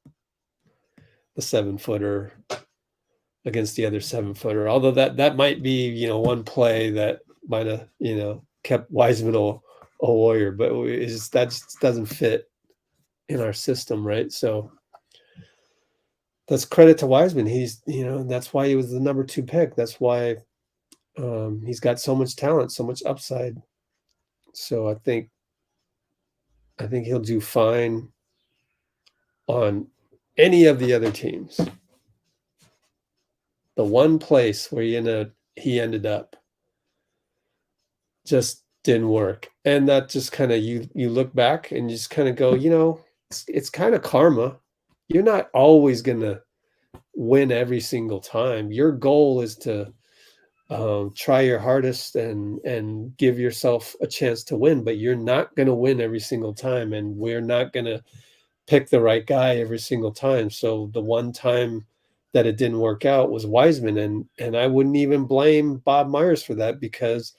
the 7-footer against the other 7-footer. Although that might be, one play that might have, kept Wiseman a Warrior, but that just doesn't fit in our system, right? So that's credit to Wiseman. He's, that's why he was the number 2 pick. That's why he's got so much talent, so much upside. So I think he'll do fine on any of the other teams. The one place where he ended up just didn't work. And that just kind of, you look back and you just kind of go, it's kind of karma. You're not always going to win every single time. Your goal is to try your hardest and give yourself a chance to win, but you're not going to win every single time. And we're not going to pick the right guy every single time. So the one time that it didn't work out was Wiseman. And I wouldn't even blame Bob Myers for that, because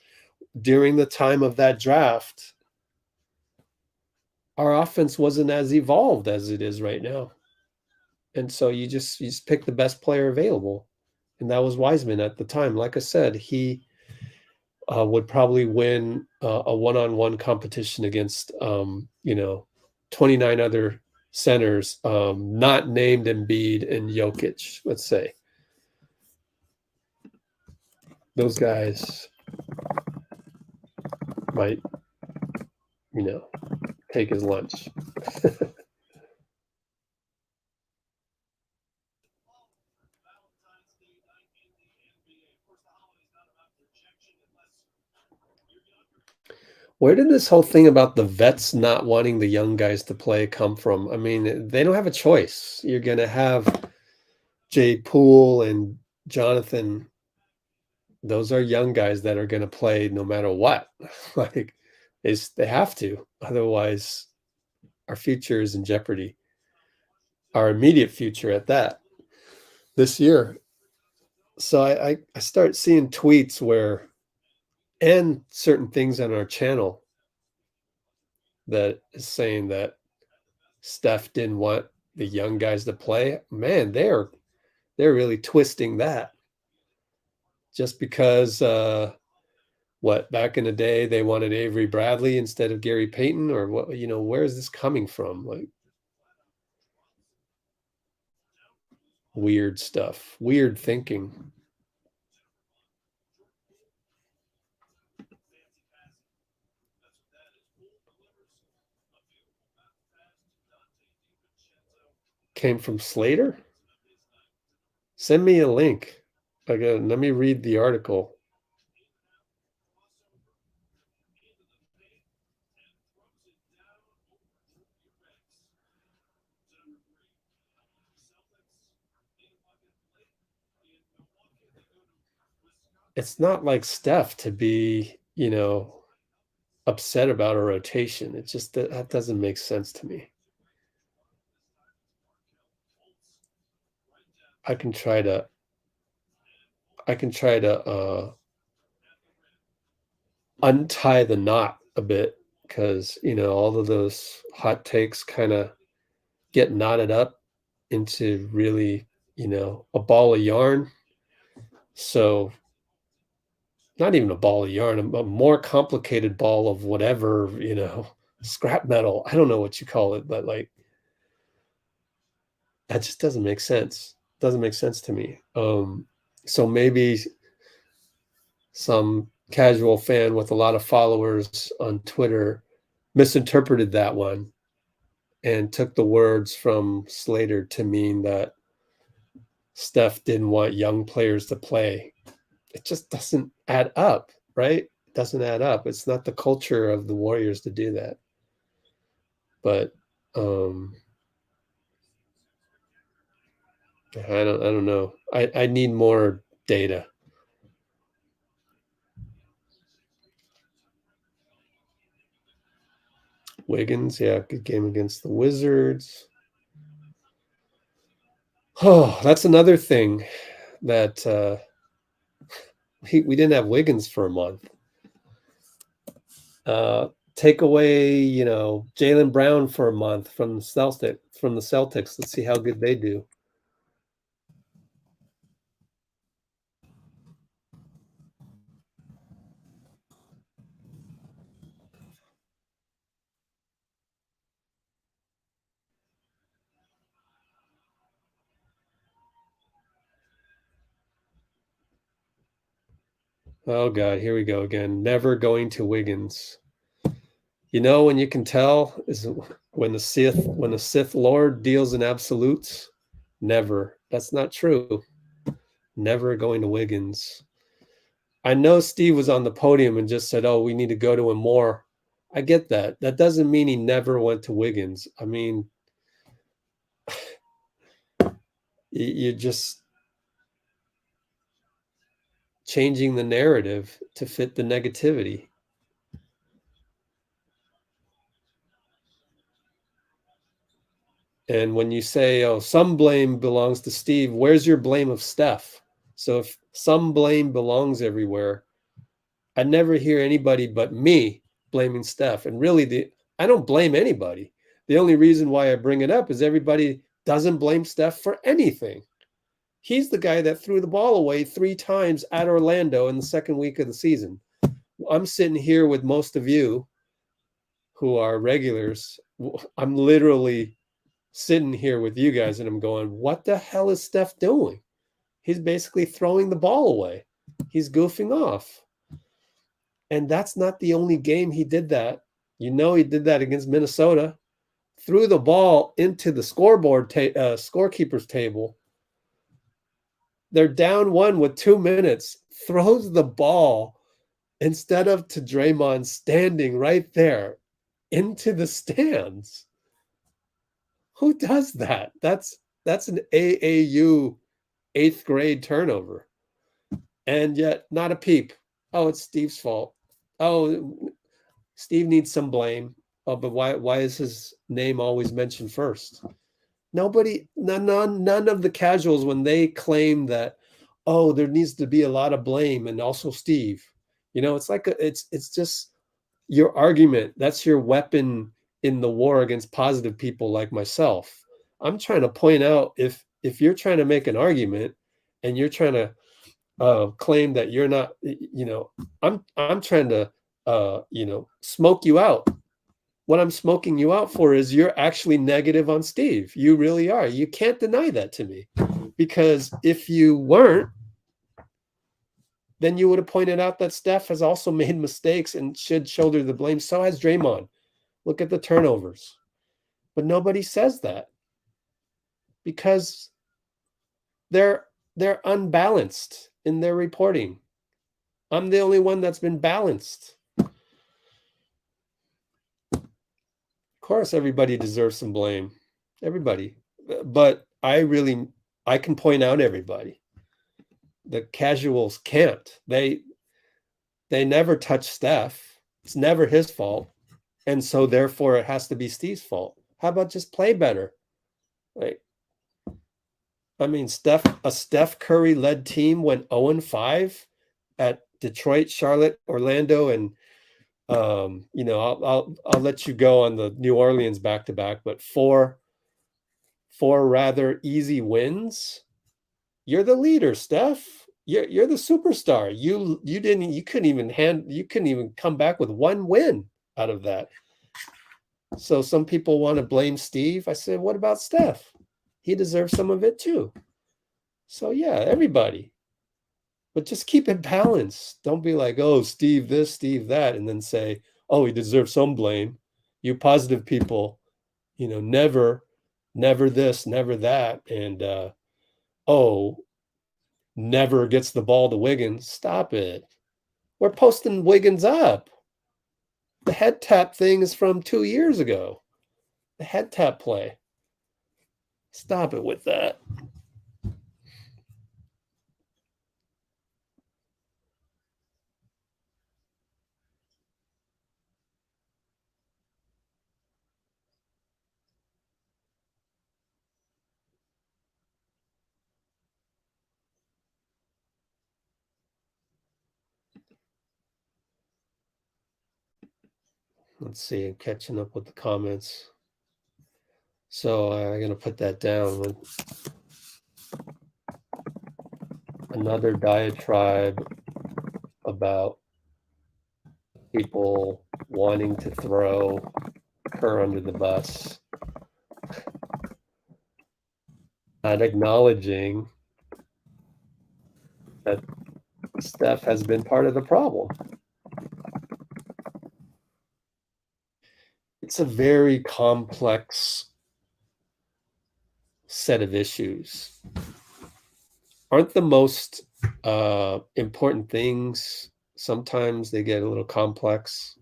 during the time of that draft, our offense wasn't as evolved as it is right now. And so you just pick the best player available. And that was Wiseman at the time. Like I said, he would probably win a one-on-one competition against, 29 other centers, not named Embiid and Jokic, let's say. those guys might, take his lunch. Where did this whole thing about the vets not wanting the young guys to play come from? I mean, they don't have a choice. You're going to have Poole and Jonathan. Those are young guys that are going to play no matter what. Like, they have to. Otherwise, our future is in jeopardy. Our immediate future at that this year. So I start seeing tweets and certain things on our channel that is saying that Steph didn't want the young guys to play. Man, they're really twisting that. Just because back in the day they wanted Avery Bradley instead of Gary Payton, or what, where is this coming from? Like, weird stuff, weird thinking. Came from Slater? Send me a link. Again, let me read the article. It's not like Steph to be, upset about a rotation. It just, that doesn't make sense to me. I can try to untie the knot a bit, because all of those hot takes kind of get knotted up into really a ball of yarn. So not even a ball of yarn, a more complicated ball of whatever, scrap metal. I don't know what you call it, but like, that just doesn't make sense. Doesn't make sense to me. So maybe some casual fan with a lot of followers on Twitter misinterpreted that one and took the words from Slater to mean that Steph didn't want young players to play. It just doesn't add up, right? It doesn't add up. It's not the culture of the Warriors to do that. But I don't know. I need more data. Wiggins, yeah, good game against the Wizards. Oh, that's another thing that we didn't have Wiggins for a month. Take away, Jaylen Brown for a month from the Celtics. Let's see how good they do. Oh God, here we go again. Never going to Wiggins. When you can tell is when the Sith Lord deals in absolutes. Never. That's not true. Never going to Wiggins. I know Steve was on the podium and just said, "Oh, we need to go to him more." I get that. That doesn't mean he never went to Wiggins. I mean, you're just changing the narrative to fit the negativity. And when you say, "Oh, some blame belongs to Steve," where's your blame of Steph? So if some blame belongs everywhere, I never hear anybody but me blaming Steph. And really, I don't blame anybody. The only reason why I bring it up is everybody doesn't blame Steph for anything. He's the guy that threw the ball away 3 times at Orlando in the second week of the season. I'm sitting here with most of you who are regulars. I'm literally sitting here with you guys and I'm going, what the hell is Steph doing? He's basically throwing the ball away. He's goofing off. And that's not the only game he did that. He did that against Minnesota. Threw the ball into the scorekeeper's table. They're down 1 with 2 minutes. Throws the ball instead of to Draymond standing right there into the stands. Who does that? That's an AAU 8th grade turnover. And yet not a peep. Oh, it's Steve's fault. Oh, Steve needs some blame. Oh, but why is his name always mentioned first? None of the casuals, when they claim that, oh, there needs to be a lot of blame and also Steve. It's like it's just your argument. That's your weapon in the war against positive people like myself. I'm trying to point out if you're trying to make an argument and you're trying to claim that you're not, I'm trying to smoke you out. What I'm smoking you out for is you're actually negative on Steve. You really are. You can't deny that to me, because if you weren't, then you would have pointed out that Steph has also made mistakes and should shoulder the blame. So has Draymond. Look at the turnovers. But nobody says that because they're unbalanced in their reporting. I'm the only one that's been balanced. Of course, everybody deserves some blame. Everybody. But I can point out everybody. The casuals can't. They never touch Steph. It's never his fault. And so therefore it has to be Steve's fault. How about just play better? Like, I mean, a Steph Curry led team went 0-5 at Detroit, Charlotte, Orlando, and I'll let you go on the New Orleans back-to-back, but four rather easy wins. You're the leader, Steph. You're the superstar. You couldn't even come back with one win out of that. So some people want to blame Steve. I said, what about Steph? He deserves some of it too. So yeah, everybody. But just keep it balanced. Don't be like, oh, Steve this, Steve that, and then say, oh, he deserves some blame. You positive people, never this, never that, and never gets the ball to Wiggins. Stop it. We're posting Wiggins up. The head tap thing is from 2 years ago. The head tap play. Stop it with that. Let's see, I'm catching up with the comments. So I'm going to put that down. Another diatribe about people wanting to throw Kerr under the bus. Not acknowledging that Steph has been part of the problem. It's a very complex set of issues. Aren't the most important things, sometimes they get a little complex?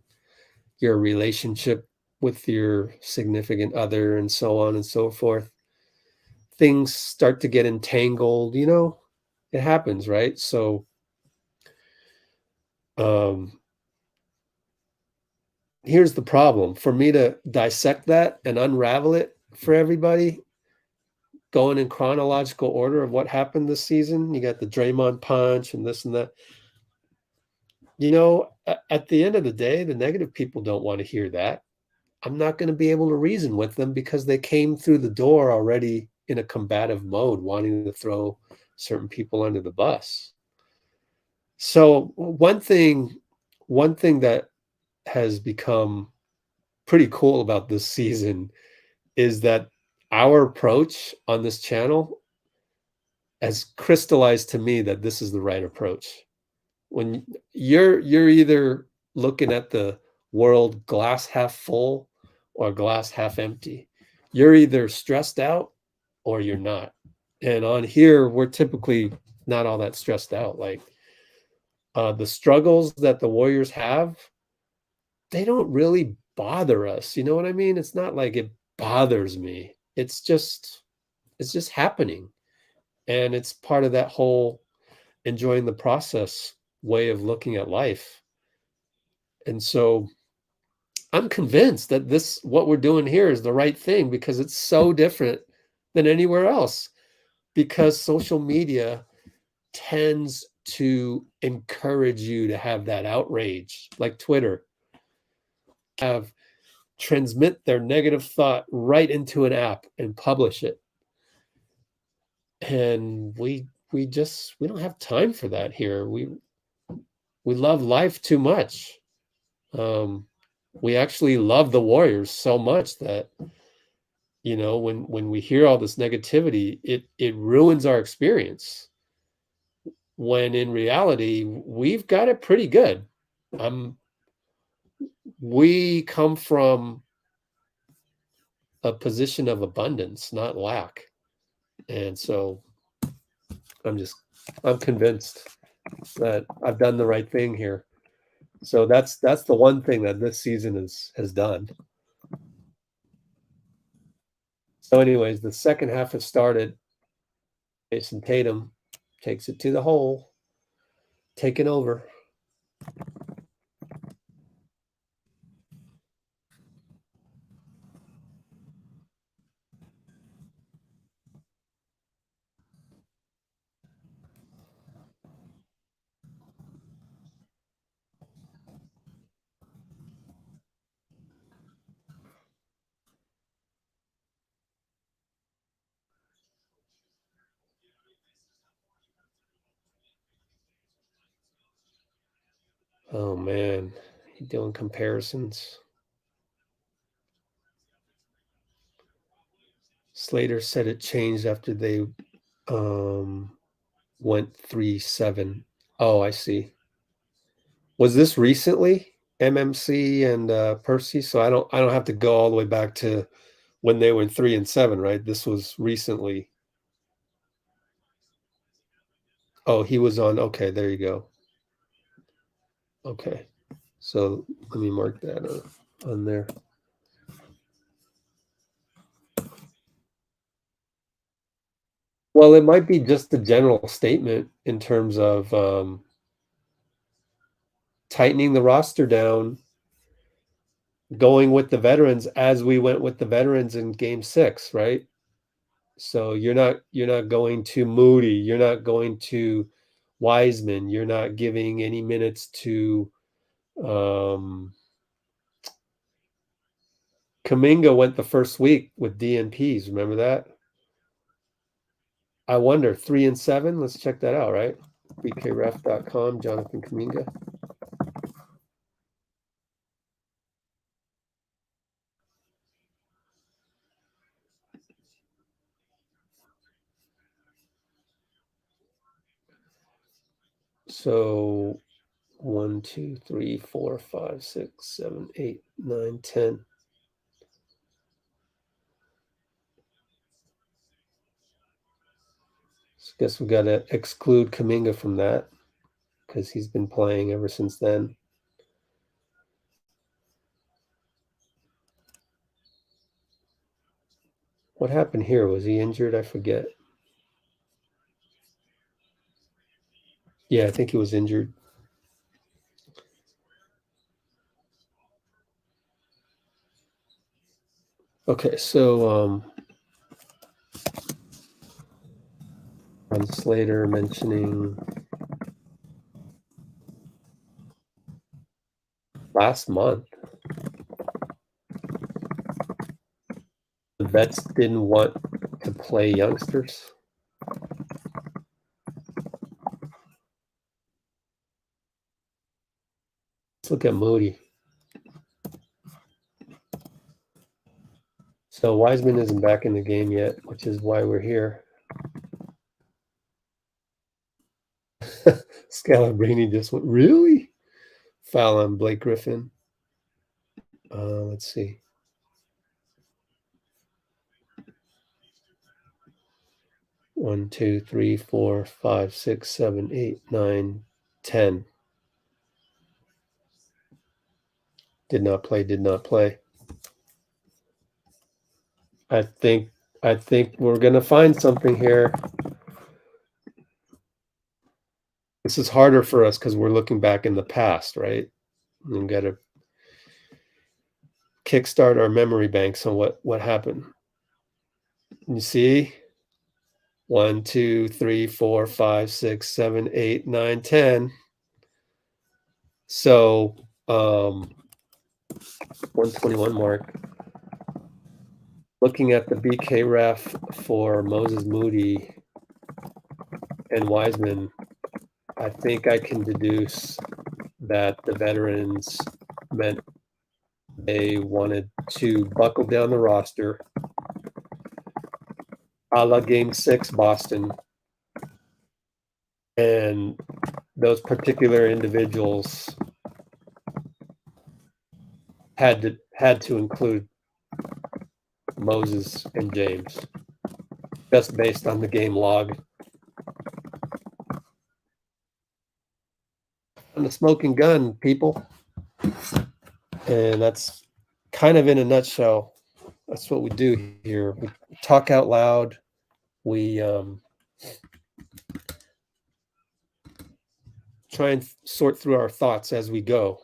Your relationship with your significant other and so on and so forth. Things start to get entangled, it happens, right? So here's the problem. For me to dissect that and unravel it for everybody, going in chronological order of what happened this season, you got the Draymond punch and this and that. At the end of the day, the negative people don't want to hear that. I'm not going to be able to reason with them because they came through the door already in a combative mode, wanting to throw certain people under the bus. So one thing that has become pretty cool about this season is that our approach on this channel has crystallized to me that this is the right approach. when you're either looking at the world glass half full or glass half empty. You're either stressed out or you're not. And on here, we're typically not all that stressed out. Like the struggles that the Warriors have, they don't really bother us. You know what I mean? It's not like it bothers me. It's just happening. And it's part of that whole enjoying the process way of looking at life. And so I'm convinced that what we're doing here is the right thing because it's so different than anywhere else. Because social media tends to encourage you to have that outrage, like Twitter, transmit their negative thought right into an app and publish it. And we don't have time for that here. We love life too much. We actually love the Warriors so much that, you know, when we hear all this negativity, it ruins our experience. When in reality, we've got it pretty good. We come from a position of abundance, not lack. And so I'm convinced that I've done the right thing here. So that's the one thing that this season has done. So anyways, the second half has started. Jason Tatum takes it to the hole, taking over. Oh man, you doing comparisons. Slater said it changed after they went 3-7. Oh, I see. Was this recently? MMC and Percy? So I don't have to go all the way back to when they went 3-7, right? This was recently. Oh, he was on. Okay, there you go. Okay. So let me mark that on there. Well, it might be just a general statement in terms of tightening the roster down, going with the veterans as we went with the veterans in Game 6, right? So you're not going to Moody, you're not going to Wiseman, you're not giving any minutes to Kuminga went the first week with DNPs. Remember that? I wonder, 3-7. Let's check that out, right? bkref.com, Jonathan Kuminga. So 1, 2, 3, 4, 5, 6, 7, 8, 9, 10. So I guess we got to exclude Kuminga from that because he's been playing ever since then. What happened here? Was he injured? I forget. Yeah, I think he was injured. Okay, so on Slater mentioning last month, the vets didn't want to play youngsters. Let's look at Moody. So Wiseman isn't back in the game yet, which is why we're here. Scalabrini just went, really? Foul on Blake Griffin. Let's see. One, two, three, 4, 5, 6, 7, 8, 9, 10. Did not play. I think we're gonna find something here. This is harder for us because we're looking back in the past, right? We've got to kickstart our memory banks on what happened. You see? 1, 2, 3, 4, 5, 6, 7, 8, 9, 10. So 121 mark. Looking at the bkref for Moses Moody and Wiseman, I think I can deduce that the veterans meant they wanted to buckle down the roster, a la Game 6 Boston, and those particular individuals had to include Moses and James, just based on the game log. I'm the smoking gun, people. And that's kind of in a nutshell. That's what we do here. We talk out loud. We try and sort through our thoughts as we go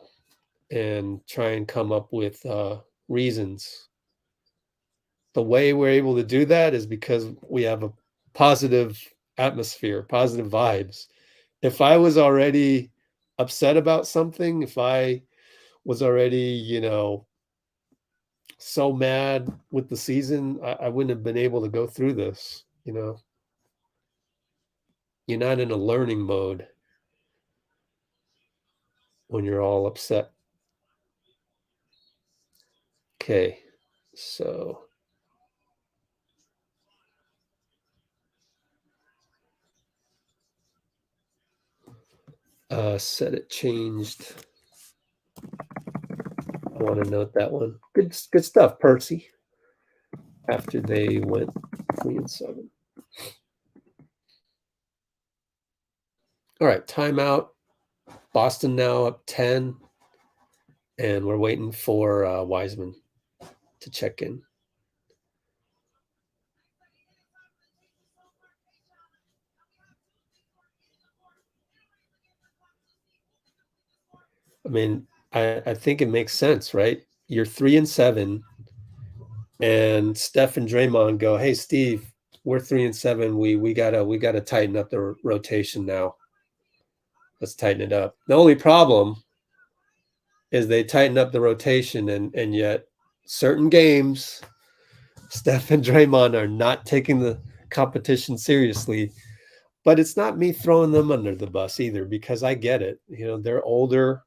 and try and come up with reasons. The way we're able to do that is because we have a positive atmosphere, positive vibes. If I was already upset about something, if I was already, so mad with the season, I wouldn't have been able to go through this, You're not in a learning mode when you're all upset. Okay, so set it changed. I want to note that one. Good stuff, Percy. After they went 3-7. All right, timeout. Boston now up 10, and we're waiting for Wiseman to check in. I mean, I think it makes sense, right? You're 3-7, and Steph and Draymond go, "Hey, Steve, we're 3-7. We gotta tighten up the rotation now. Let's tighten it up." The only problem is they tighten up the rotation, and yet certain games, Steph and Draymond are not taking the competition seriously. But it's not me throwing them under the bus either, because I get it. They're older.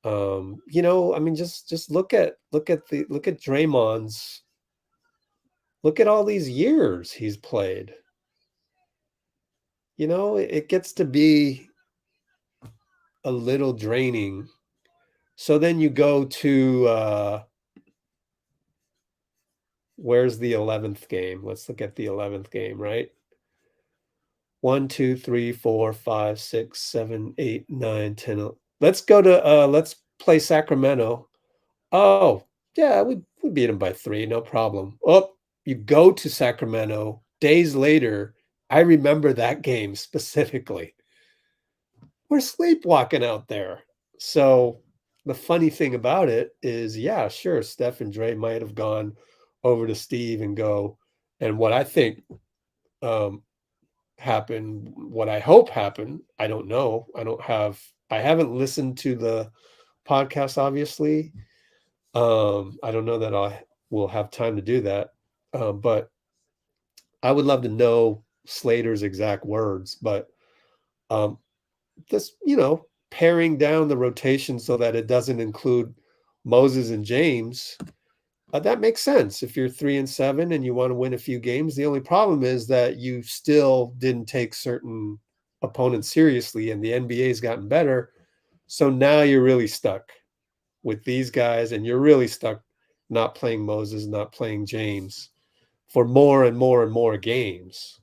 I mean, just look at Draymond's. Look at all these years he's played. It gets to be a little draining. So then you go to where's the 11th game? Let's look at the 11th game, right? 1, 2, 3, 4, 5, 6, 7, 8, 9, 10. Let's go to let's play Sacramento. Oh, yeah, we beat them by 3, no problem. Oh, you go to Sacramento days later. I remember that game specifically. We're sleepwalking out there. So the funny thing about it is, yeah, sure, Steph and Dre might have gone over to Steve and go, and what I think happened, what I hope happened, I don't know. I haven't listened to the podcast, obviously. I don't know that I will have time to do that. But I would love to know Slater's exact words. But this, paring down the rotation so that it doesn't include Moses and James, that makes sense. If you're 3-7 and you want to win a few games, the only problem is that you still didn't take certain opponents seriously, and the NBA's gotten better. So now you're really stuck with these guys, and you're really stuck not playing Moses, not playing James for more and more and more games.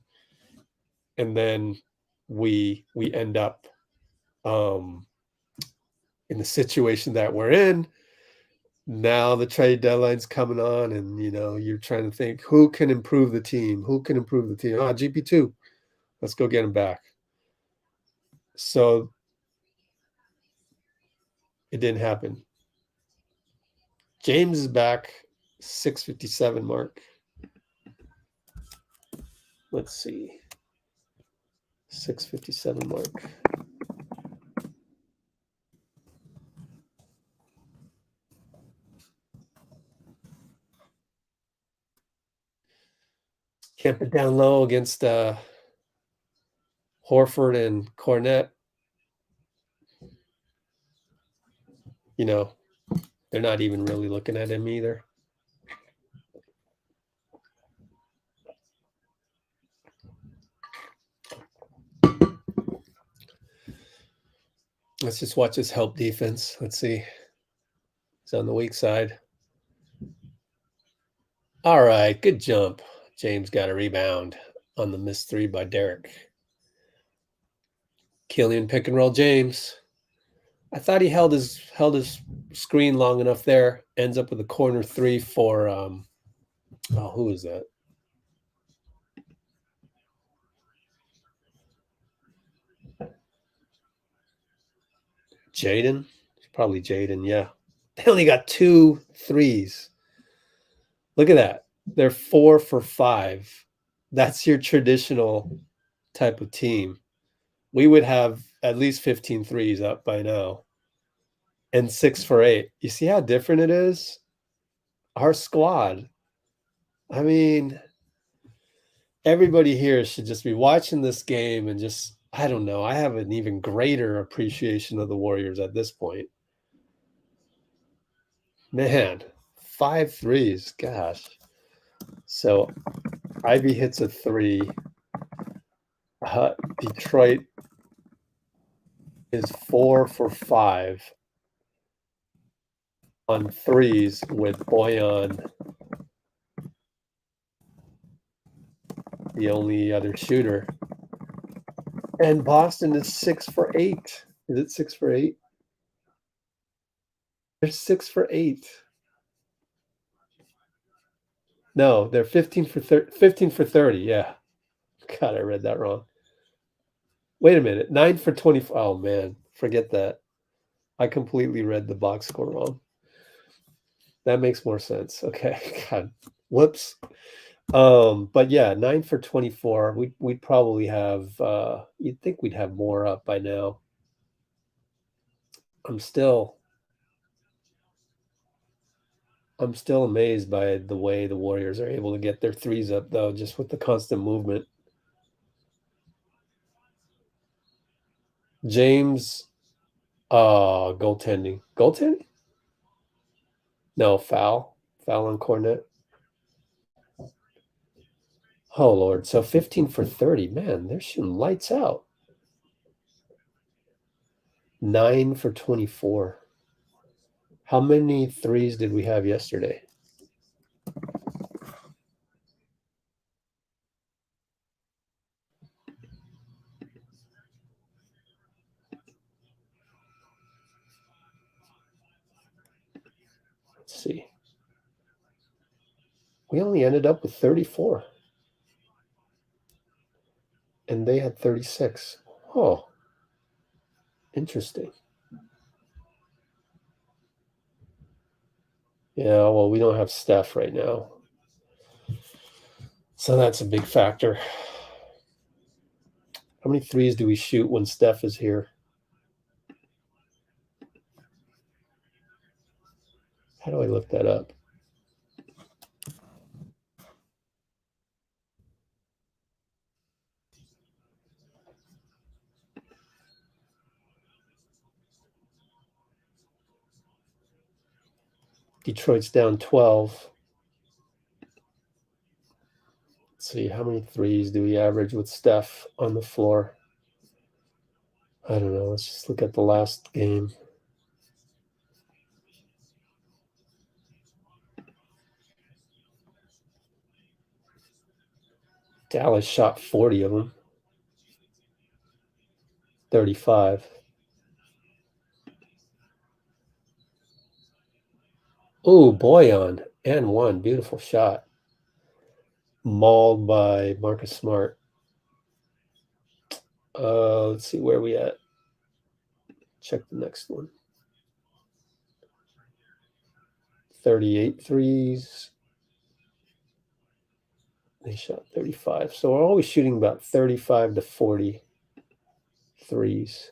And then we end up in the situation that we're in. Now the trade deadline's coming on, and you're trying to think who can improve the team. Who can improve the team? GP2. Let's go get him back. So it didn't happen. James is back, 657 mark. Let's see. 657 mark. Camp it down low against Horford and Cornette. They're not even really looking at him either. Let's just watch his help defense. Let's see. He's on the weak side. All right, good jump. James got a rebound on the missed three by Derek. Killian pick and roll James. I thought he held his screen long enough there. Ends up with a corner three for who is that? Jaden? Probably Jaden, yeah. They only got 2 threes. Look at that. They're 4 for 5. That's your traditional type of team. We would have at least 15 threes up by now. And 6 for 8. You see how different it is? Our squad. I mean, everybody here should just be watching this game and just, I don't know. I have an even greater appreciation of the Warriors at this point. Man, 5 threes. Gosh. So Ivy hits a 3. Detroit is 4 for 5 on threes with Boyan the only other shooter. And Boston is 6 for 8. Is it 6 for 8? They're 6 for 8. No, they're 15 for 30. Yeah. God, I read that wrong. Wait a minute. 9 for 24. Oh, man. Forget that. I completely read the box score wrong. That makes more sense. Okay. God. Whoops. But yeah, 9 for 24. We'd probably have you'd think we'd have more up by now. I'm still amazed by the way the Warriors are able to get their threes up, though, just with the constant movement. James, goaltending. Goaltending? No, foul. Foul on Cornette. Oh, Lord. So 15 for 30. Man, they're shooting lights out. 9 for 24. How many threes did we have yesterday? Let's see. We only ended up with 34. And they had 36. Oh, interesting. Yeah, well, we don't have Steph right now. So that's a big factor. How many threes do we shoot when Steph is here? How do I look that up? Detroit's down 12. Let's see, how many threes do we average with Steph on the floor? I don't know. Let's just look at the last game. Dallas shot 40 of them. 35. Oh, Boyan and one. Beautiful shot. Mauled by Marcus Smart. Let's see where we at. Check the next one. 38 threes. They shot 35. So we're always shooting about 35 to 40 threes.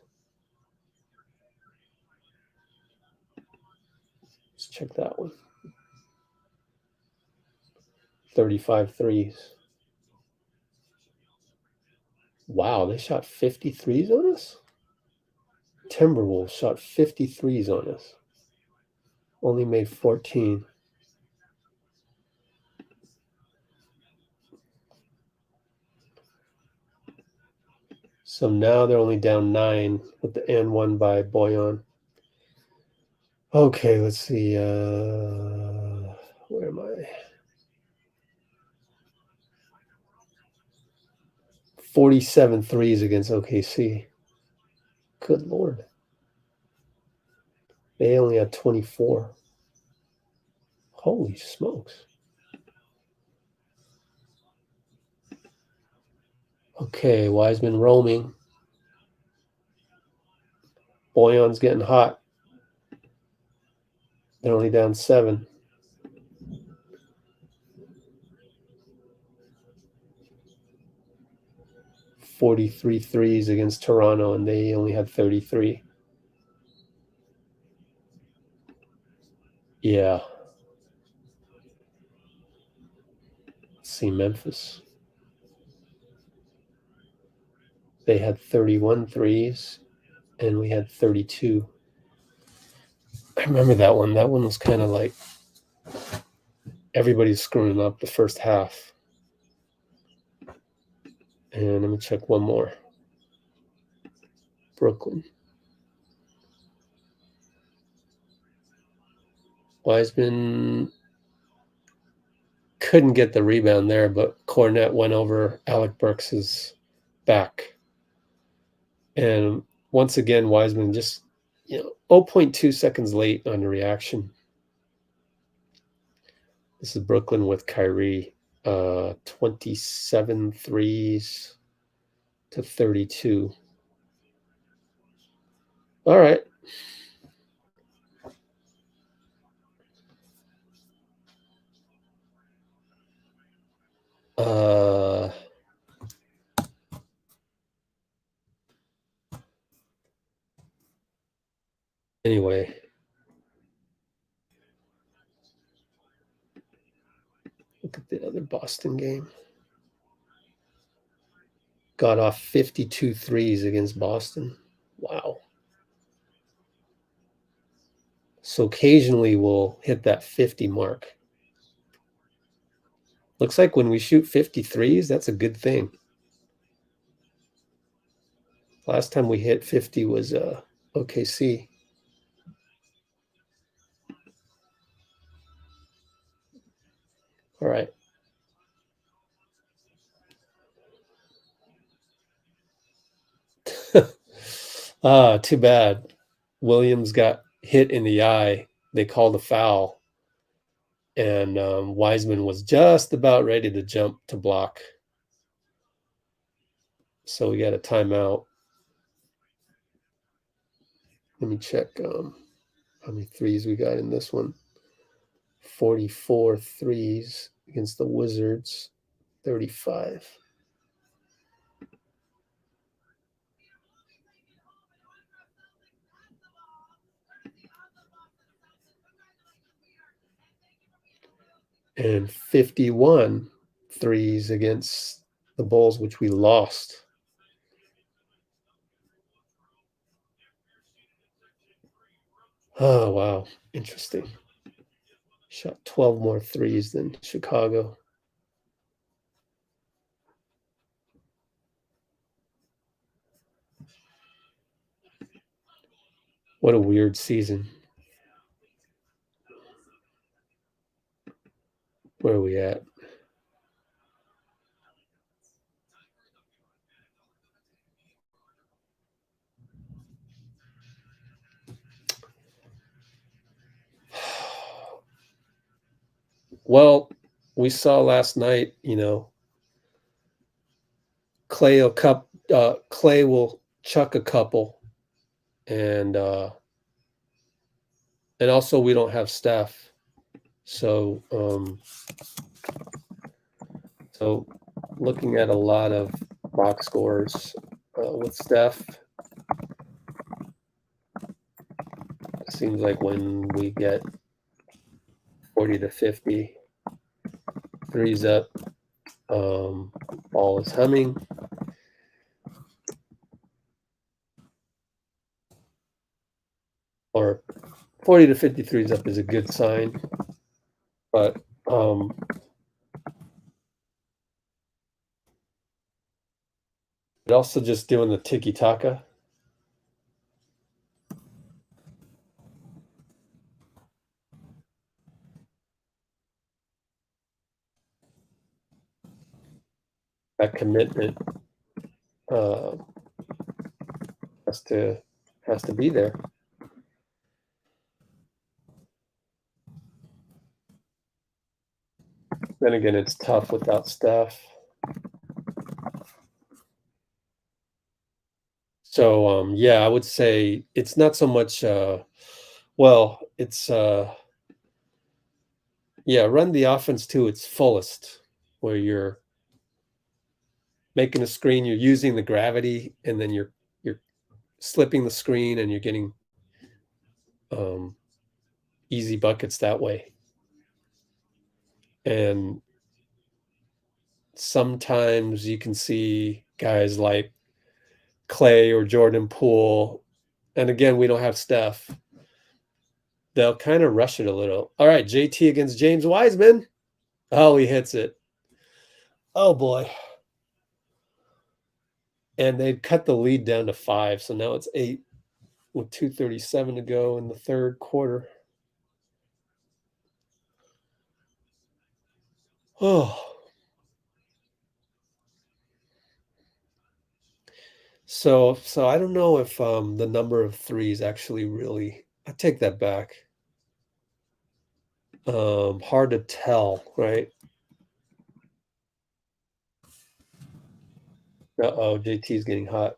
Let's check that one. 35 threes. Wow, they shot 50 threes on us? Timberwolves shot 50 threes on us. Only made 14. So now they're only down 9 with the and one by Boyan. Okay, let's see. Where am I? 47 threes against OKC. Good Lord. They only had 24. Holy smokes. Okay, Wiseman roaming. Boyan's getting hot. They're only down 7. "43 threes against Toronto, and they only had 33. Yeah. Let's see, Memphis. They had 31 threes, and we had 32. I remember that one. That one was kind of like everybody's screwing up the first half. And let me check one more. Brooklyn. Wiseman couldn't get the rebound there, but Cornette went over Alec Burks' back. And once again, Wiseman just, 0.2 seconds late on the reaction. This is Brooklyn with Kyrie. 27 threes to 32. All right. Anyway. Look at the other Boston game. Got off 52 threes against Boston. Wow. So occasionally we'll hit that 50 mark. Looks like when we shoot 53s, that's a good thing. Last time we hit 50 was OKC. All right. Too bad. Williams got hit in the eye. They called a foul. And Wiseman was just about ready to jump to block. So we got a timeout. Let me check how many threes we got in this one. 44 threes against the Wizards. 35. And 51 threes against the Bulls, which we lost. Oh, wow. Interesting. Shot 12 more threes than Chicago. What a weird season. Where are we at? Well, we saw last night, Klay will chuck a couple, and also we don't have Steph, so looking at a lot of box scores with Steph, it seems like when we get 40 to 50 threes up, ball is humming. Or 40 to 50 threes up is a good sign. But also just doing the tiki-taka. That commitment has to be there. Then again, it's tough without Steph. So yeah, I would say it's not so much it's run the offense to its fullest, where you're making a screen, you're using the gravity, and then you're slipping the screen, and you're getting easy buckets that way. And sometimes you can see guys like Klay or Jordan Poole, and again, we don't have Steph. They'll kind of rush it a little. All right, JT against James Wiseman. Oh, he hits it. Oh, boy. And they'd cut the lead down to 5, so now it's 8 with 2:37 to go in the third quarter. Oh. So I don't know if the number of threes actually really, I take that back. Hard to tell, right? Uh-oh, JT's getting hot.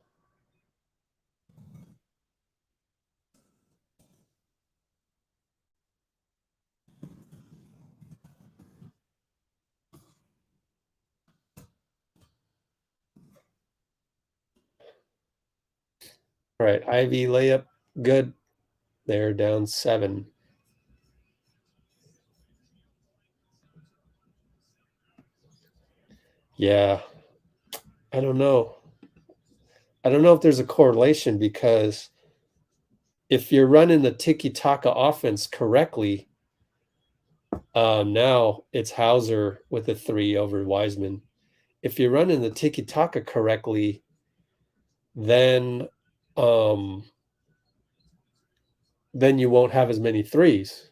All right, Ivy layup, good. They're down 7. Yeah, I don't know. I don't know if there's a correlation, because if you're running the tiki-taka offense correctly, now it's Hauser with a 3 over Wiseman. If you're running the tiki-taka correctly, then you won't have as many threes.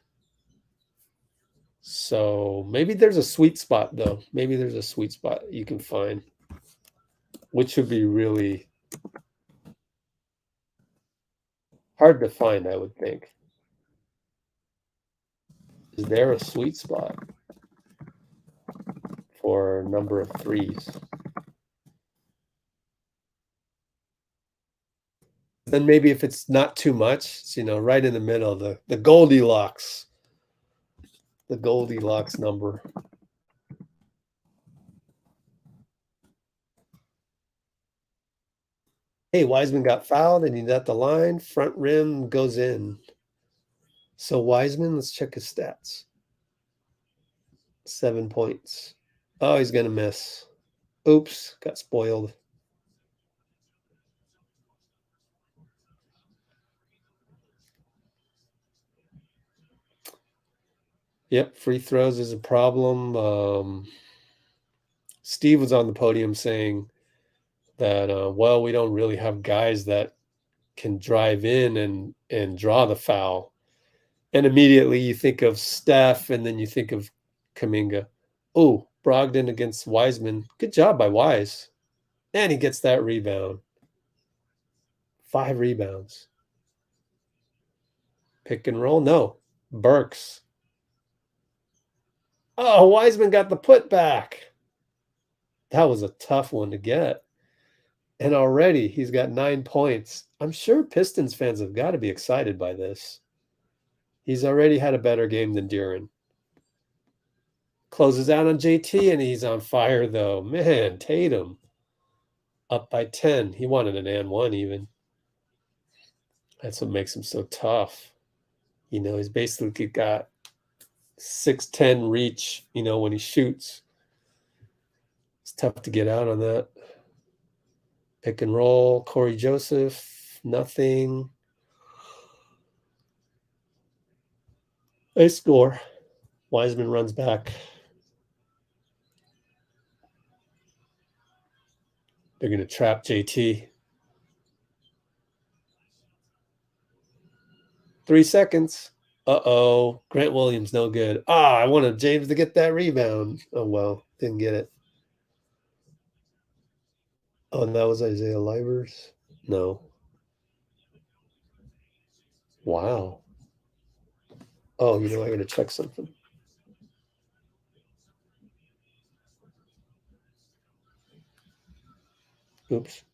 So maybe there's a sweet spot, though. Maybe there's a sweet spot you can find, which would be really hard to find, I would think. Is there a sweet spot for number of threes? Then maybe if it's not too much, it's, right in the middle, the Goldilocks. The Goldilocks number. Hey, Wiseman got fouled and he's at the line. Front rim goes in. So Wiseman, let's check his stats. 7 points. Oh, he's going to miss. Oops, got spoiled. Yep, free throws is a problem. Steve was on the podium saying that, we don't really have guys that can drive in and draw the foul. And immediately you think of Steph, and then you think of Kuminga. Oh, Brogdon against Wiseman. Good job by Wise. And he gets that rebound. 5 rebounds. Pick and roll? No. Burks. Oh, Wiseman got the putback. That was a tough one to get. And already he's got 9 points. I'm sure Pistons fans have got to be excited by this. He's already had a better game than Duren. Closes out on JT, and he's on fire, though. Man, Tatum. Up by 10. He wanted an and one even. That's what makes him so tough. You know, he's basically got 6'10" reach, you know, when he shoots. It's tough to get out on that. Pick and roll. Corey Joseph. Nothing. They score. Wiseman runs back. They're going to trap JT. 3 seconds. Uh-oh. Grant Williams, no good. I wanted James to get that rebound. Oh, well. Didn't get it. Oh, and that was Isaiah Livers? No. Wow. Oh, you know, I got to check something. Oops.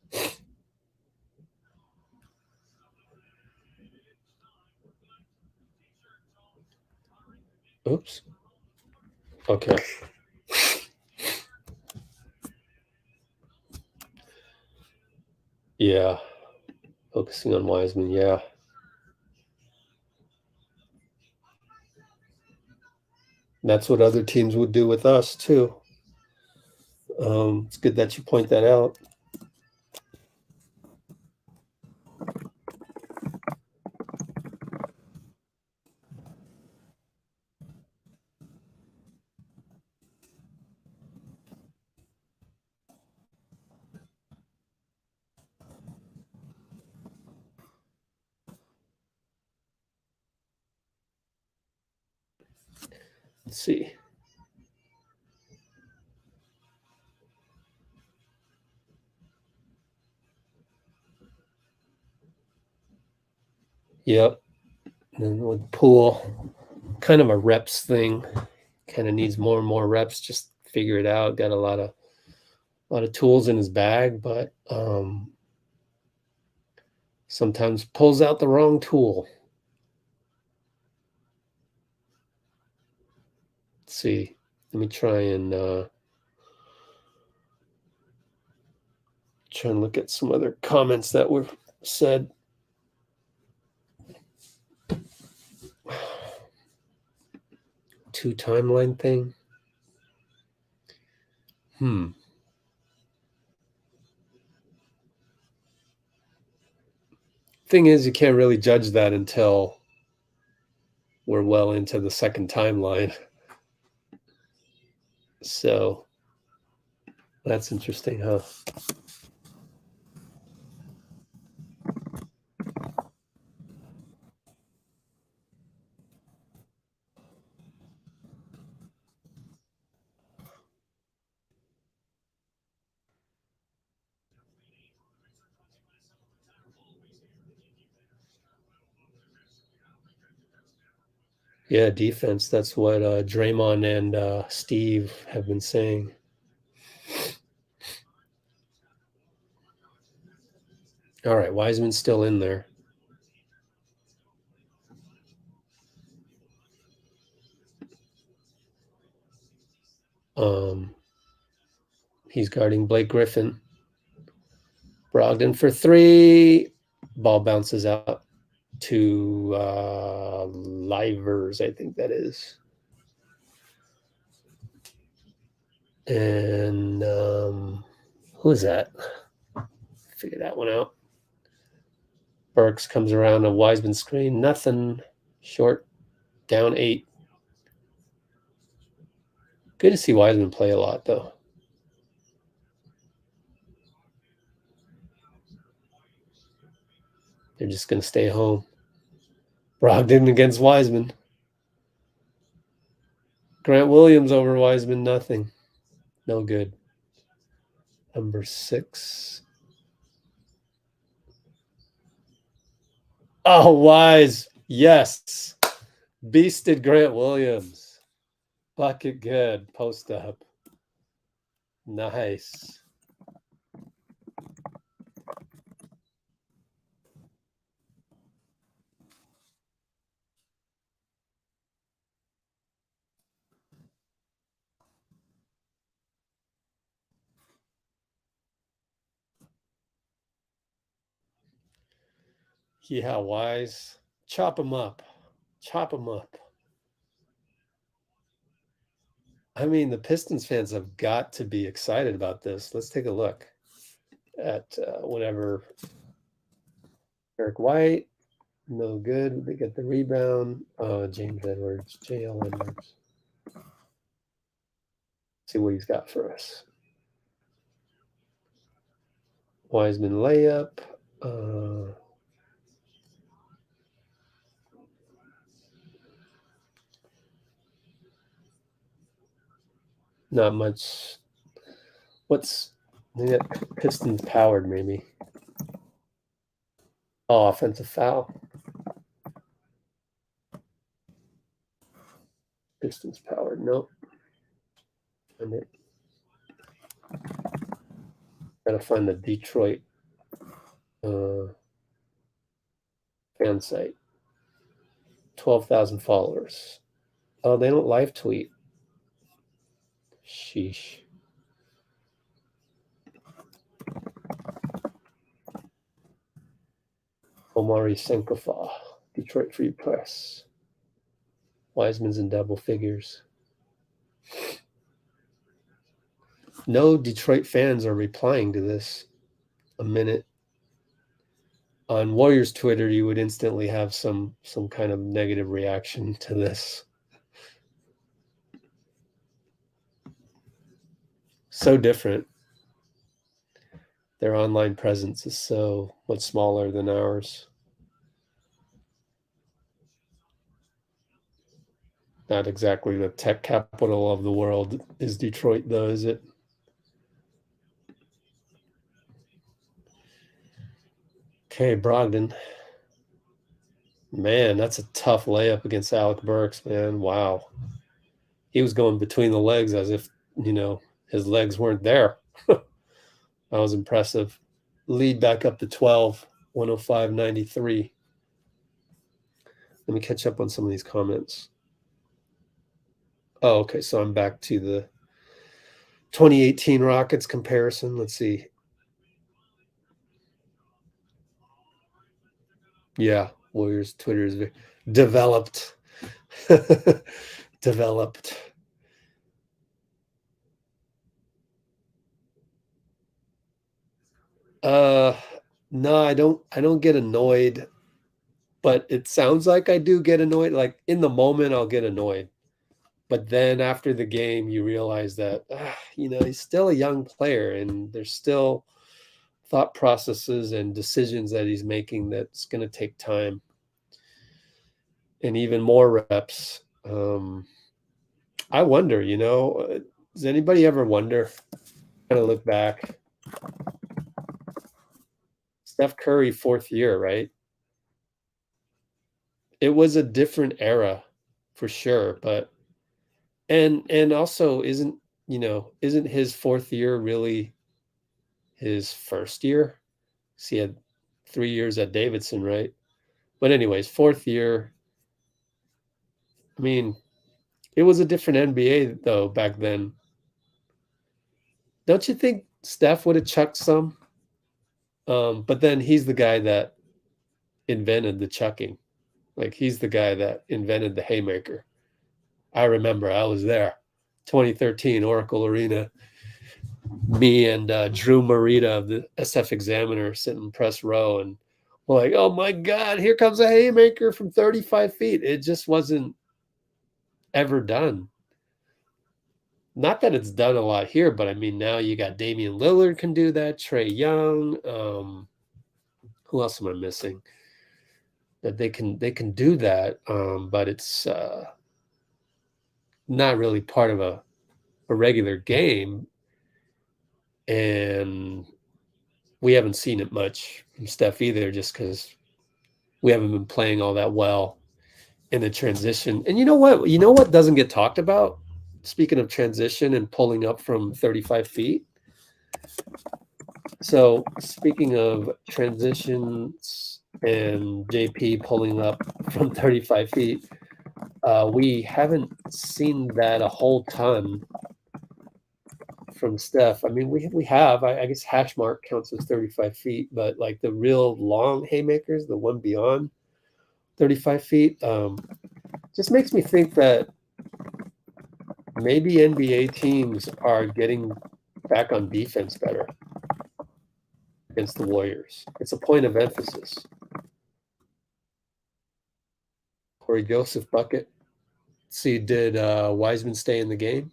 Oops. Okay. Yeah. Focusing on Wiseman, yeah. That's what other teams would do with us, too. It's good that you point that out. Let's see. Yep. And with Poole, kind of a reps thing. Kind of needs more and more reps. Just figure it out. Got a lot of tools in his bag, but sometimes pulls out the wrong tool. Let's see. Let me try and look at some other comments that were said. Two timeline thing. Thing is, you can't really judge that until we're well into the second timeline. So that's interesting, huh? Yeah, defense. That's what Draymond and Steve have been saying. All right, Wiseman's still in there. He's guarding Blake Griffin. Brogdon for 3. Ball bounces out to Livers, I think that is. And who is that? Figure that one out. Burks comes around a Wiseman screen. Nothing. Short. Down 8. Good to see Wiseman play a lot, though. They're just going to stay home. Brogdon against Wiseman. Grant Williams over Wiseman, nothing. No good. Number 6. Oh, Wise. Yes. Beasted Grant Williams. Bucket good. Post up. Nice. Yeah, Wise. Chop him up. Chop him up. I mean, the Pistons fans have got to be excited about this. Let's take a look at whatever. Eric White, no good. They get the rebound. James Edwards, J.L. Edwards. See what he's got for us. Wiseman layup. Not much. They got Pistons powered, maybe. Oh, offensive foul. Pistons powered. Nope. Find it. Gotta find the Detroit fan site. 12,000 followers. Oh, they don't live tweet. Sheesh. Omari Sankofa, Detroit Free Press. Wiseman's in double figures. No Detroit fans are replying to this. A minute. On Warriors Twitter, you would instantly have some kind of negative reaction to this. So different. Their online presence is so much smaller than ours. Not exactly the tech capital of the world is Detroit, though, is it? Okay, Brogdon. Man, that's a tough layup against Alec Burks, man. Wow. He was going between the legs as if, his legs weren't there. That was impressive. Lead back up to 12, 105-93. Let me catch up on some of these comments. Oh, okay, so I'm back to the 2018 Rockets comparison. Let's see. Yeah, Warriors Twitter is very developed. Developed. No, I don't get annoyed, but it sounds like I do get annoyed. Like in the moment, I'll get annoyed. But then after the game, you realize that, he's still a young player and there's still thought processes and decisions that he's making that's going to take time and even more reps. I wonder, does anybody ever wonder, kind of look back? Steph Curry, 4th year, right? It was a different era for sure, but and also isn't his 4th year really his first year? So he had 3 years at Davidson, right? But anyways, 4th year. I mean, it was a different NBA though back then. Don't you think Steph would have chucked some? But then he's the guy that invented the chucking. Like he's the guy that invented the haymaker. I remember I was there, 2013 Oracle Arena. Me and Drew Marita of the SF Examiner sitting press row, and we're like, oh my God, here comes a haymaker from 35 feet. It just wasn't ever done. Not that it's done a lot here, but I mean, now you got Damian Lillard can do that, Trae Young. Who else am I missing? that they can do that, but it's not really part of a regular game, and we haven't seen it much from Steph either, just because we haven't been playing all that well in the transition. And you know what? You know what doesn't get talked about? Speaking of transition and pulling up from 35 feet. So speaking of transitions and JP pulling up from 35 feet, we haven't seen that a whole ton from Steph. I mean, we have. I guess hash mark counts as 35 feet, but like the real long haymakers, the one beyond 35 feet, just makes me think that maybe NBA teams are getting back on defense better against the Warriors. It's a point of emphasis. Corey Joseph bucket. See, did Wiseman stay in the game?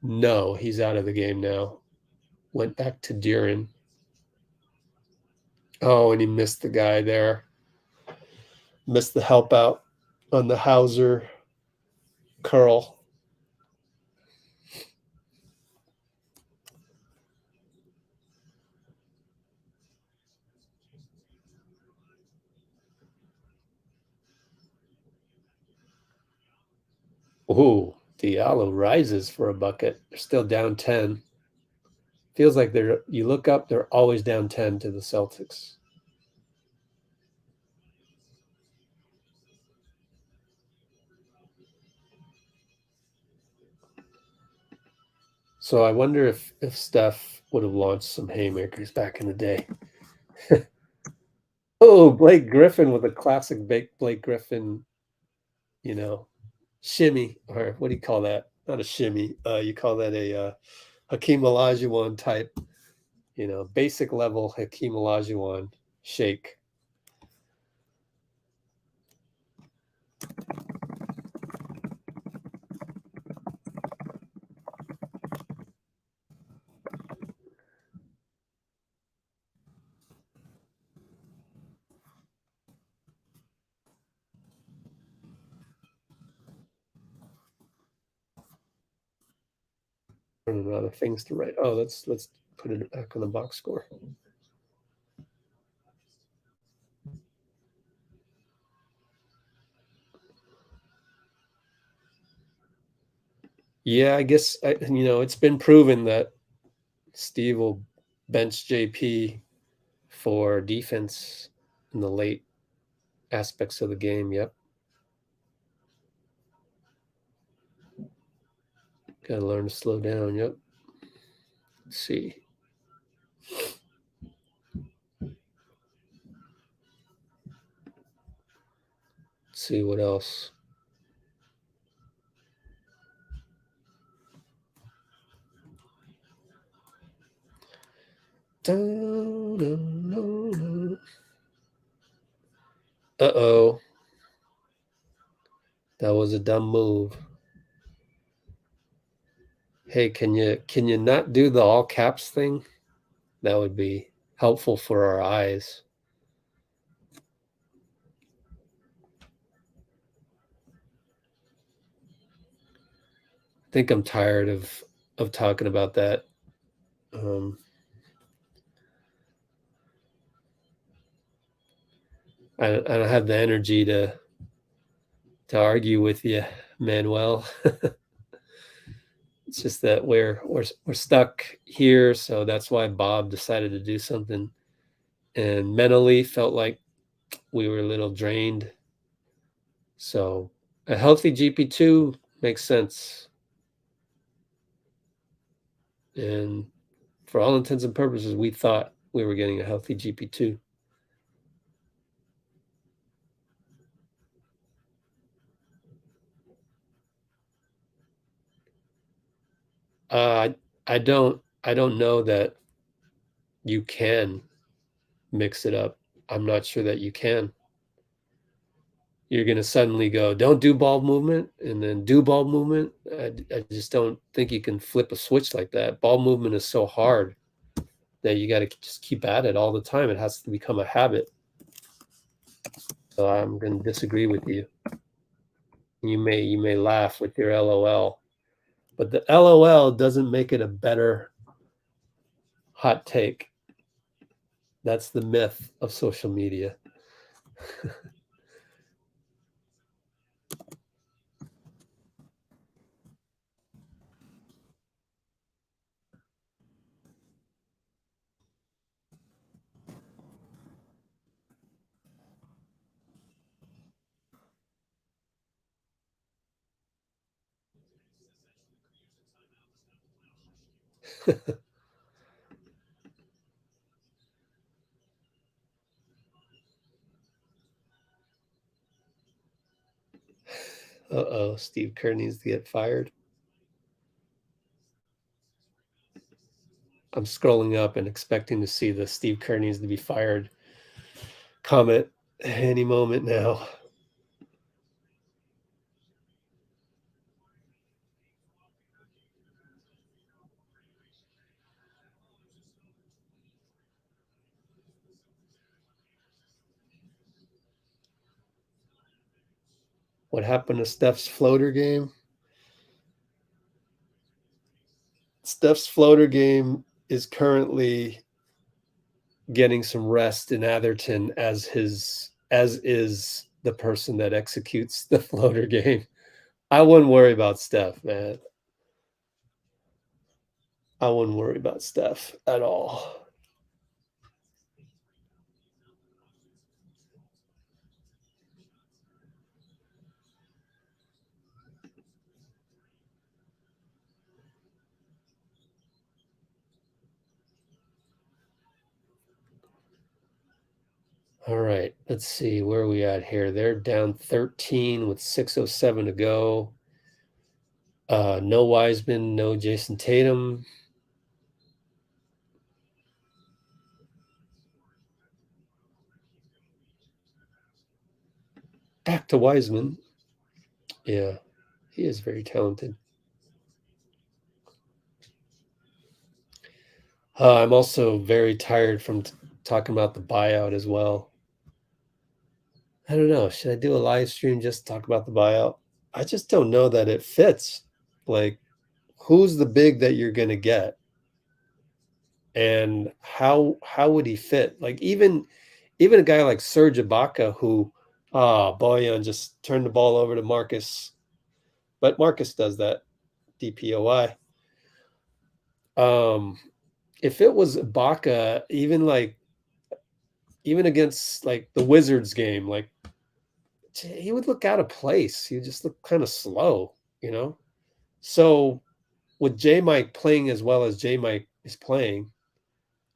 No, he's out of the game now. Went back to Duren. Oh, and he missed the guy there. Missed the help out on the Hauser curl. Ooh, Diallo rises for a bucket. They're still down 10. Feels like you look up, they're always down 10 to the Celtics. So I wonder if Steph would have launched some haymakers back in the day. Oh, Blake Griffin with a classic Blake Griffin, shimmy, or what do you call that? Not a shimmy. You call that a Hakeem Olajuwon type, basic level Hakeem Olajuwon shake. Running out of things to write. Oh, let's put it back on the box score. Yeah, I guess it's been proven that Steve will bench JP for defense in the late aspects of the game. Yep. Got to learn to slow down. Yep. Let's see. Let's see what else. Uh-oh. That was a dumb move. Hey, can you not do the all caps thing? That would be helpful for our eyes. I think I'm tired of talking about that. I don't have the energy to argue with you, Manuel. It's just that we're stuck here, so that's why Bob decided to do something, and mentally felt like we were a little drained. So a healthy GP2 makes sense, and for all intents and purposes, we thought we were getting a healthy GP2. I don't know that you can mix it up. I'm not sure that you can. You're going to suddenly go, don't do ball movement, and then do ball movement. I just don't think you can flip a switch like that. Ball movement is so hard that you got to just keep at it all the time. It has to become a habit. So I'm going to disagree with you. You may laugh with your LOL, but the LOL doesn't make it a better hot take. That's the myth of social media. Uh-oh, Steve Kerr needs to get fired. I'm scrolling up and expecting to see the Steve Kerr needs to be fired comment any moment now. What happened to Steph's floater game? Steph's floater game is currently getting some rest in Atherton as is the person that executes the floater game. I wouldn't worry about Steph, man. I wouldn't worry about Steph at all. All right, let's see where are we at here. They're down 13 with 6:07 to go. No Wiseman, no Jason Tatum. Back to Wiseman. Yeah, he is very talented. I'm also very tired from talking about the buyout as well. I don't know. Should I do a live stream just talk about the buyout? I just don't know that it fits. Like, who's the big that you're going to get? And how would he fit? Like, even a guy like Serge Ibaka, who Boyan just turned the ball over to Marcus, but Marcus does that DPOI. If it was Ibaka, even against like the Wizards game, like he would look out of place. He would just look kind of slow, you know? So with JaMychal playing as well as JaMychal is playing,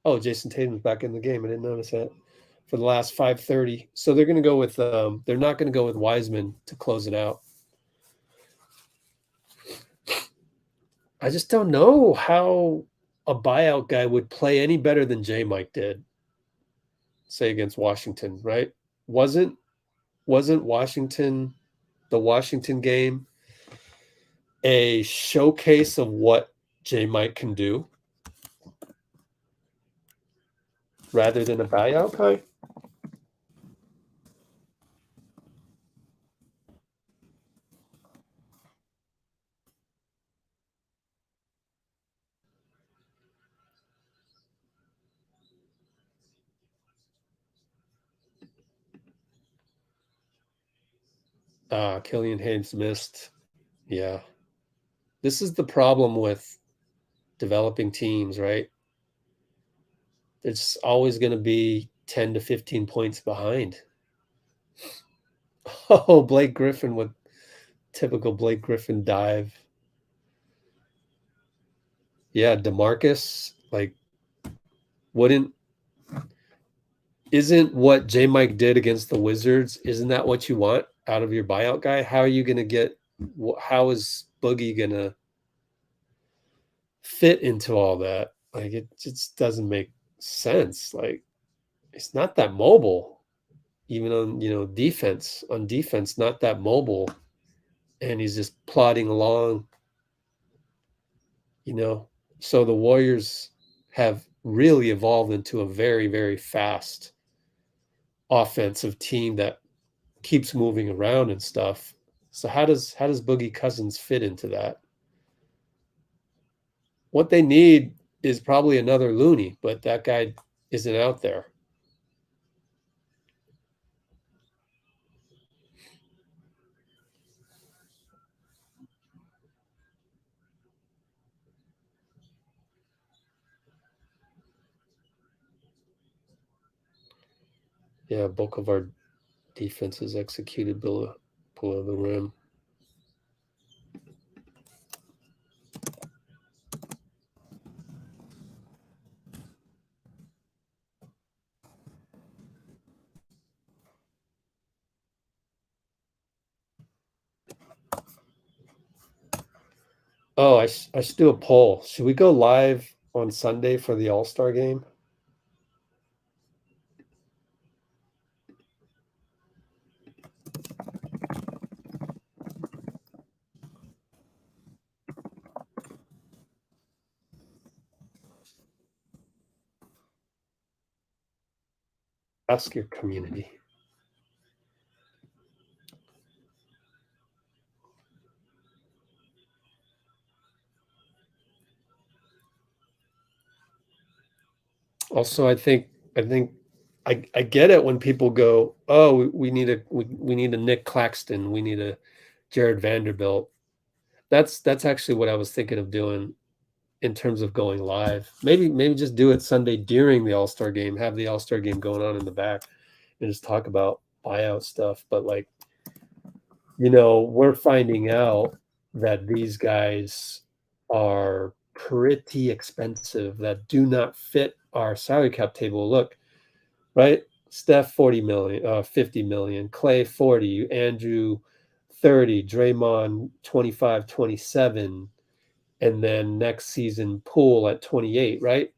oh, Jason Tatum's back in the game. I didn't notice that for the last 5:30. So they're going to go with, they're not going to go with Wiseman to close it out. I just don't know how a buyout guy would play any better than JaMychal did, say against Washington, right? Wasn't Washington, the Washington game, a showcase of what JaMychal can do rather than a buyout guy? Killian Haynes missed. Yeah. This is the problem with developing teams, right? It's always going to be 10 to 15 points behind. Oh, Blake Griffin with typical Blake Griffin dive. Yeah, DeMarcus, like, isn't what JaMychal did against the Wizards, isn't that what you want out of your buyout guy? How are you going to how is Boogie going to fit into all that? Like, it just doesn't make sense. Like, it's not that mobile, even on, defense. On defense, not that mobile. And he's just plodding along, So the Warriors have really evolved into a very, very fast offensive team that keeps moving around and stuff. So how does Boogie Cousins fit into that? What they need is probably another Looney, but that guy isn't out there. Yeah, bulk of our defense is executed below the rim. Oh, I should do a poll. Should we go live on Sunday for the All-Star game? Ask your community. Also, I get it when people go, "Oh, we need a Nick Claxton, we need a Jared Vanderbilt." That's actually what I was thinking of doing in terms of going live. Maybe just do it Sunday during the All-Star game, have the All-Star game going on in the back and just talk about buyout stuff. But like, we're finding out that these guys are pretty expensive that do not fit our salary cap table. Look, right? Steph 40 million, 50 million, Klay 40, Andrew 30, Draymond 25, 27, and then next season Poole at 28, right?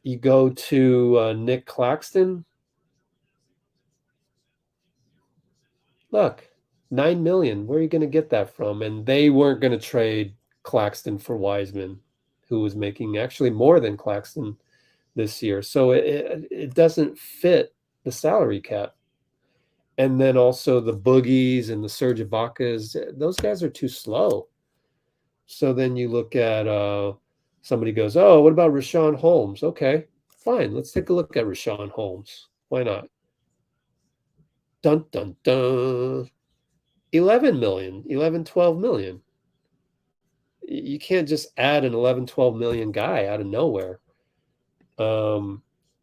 You go to Nick Claxton, look, 9 million. Where are you going to get that from? And they weren't going to trade Claxton for Wiseman, who was making actually more than Claxton this year. So it doesn't fit the salary cap. And then also the Boogies and the Serge Ibakas, those guys are too slow. So then you look at somebody goes, "Oh, what about Rashawn Holmes?" Okay, fine. Let's take a look at Rashawn Holmes. Why not? Dun, dun, dun. 11 million, 11, 12 million. You can't just add an 11, 12 million guy out of nowhere.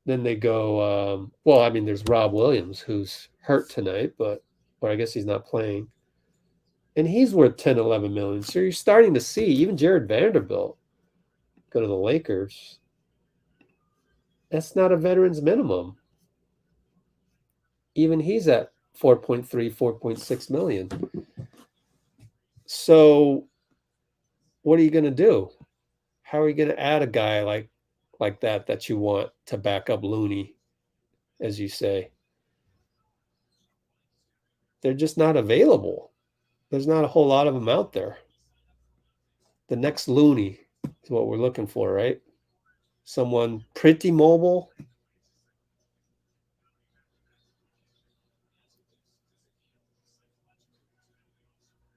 Then they go, well, I mean, there's Rob Williams, who's hurt tonight, or I guess he's not playing. And he's worth 10, 11 million. So you're starting to see even Jared Vanderbilt go to the Lakers. That's not a veteran's minimum. Even he's at 4.3, 4.6 million. So what are you going to do? How are you going to add a guy like that you want to back up Looney, as you say? They're just not available. There's not a whole lot of them out there. The next Looney is what we're looking for, right? Someone pretty mobile.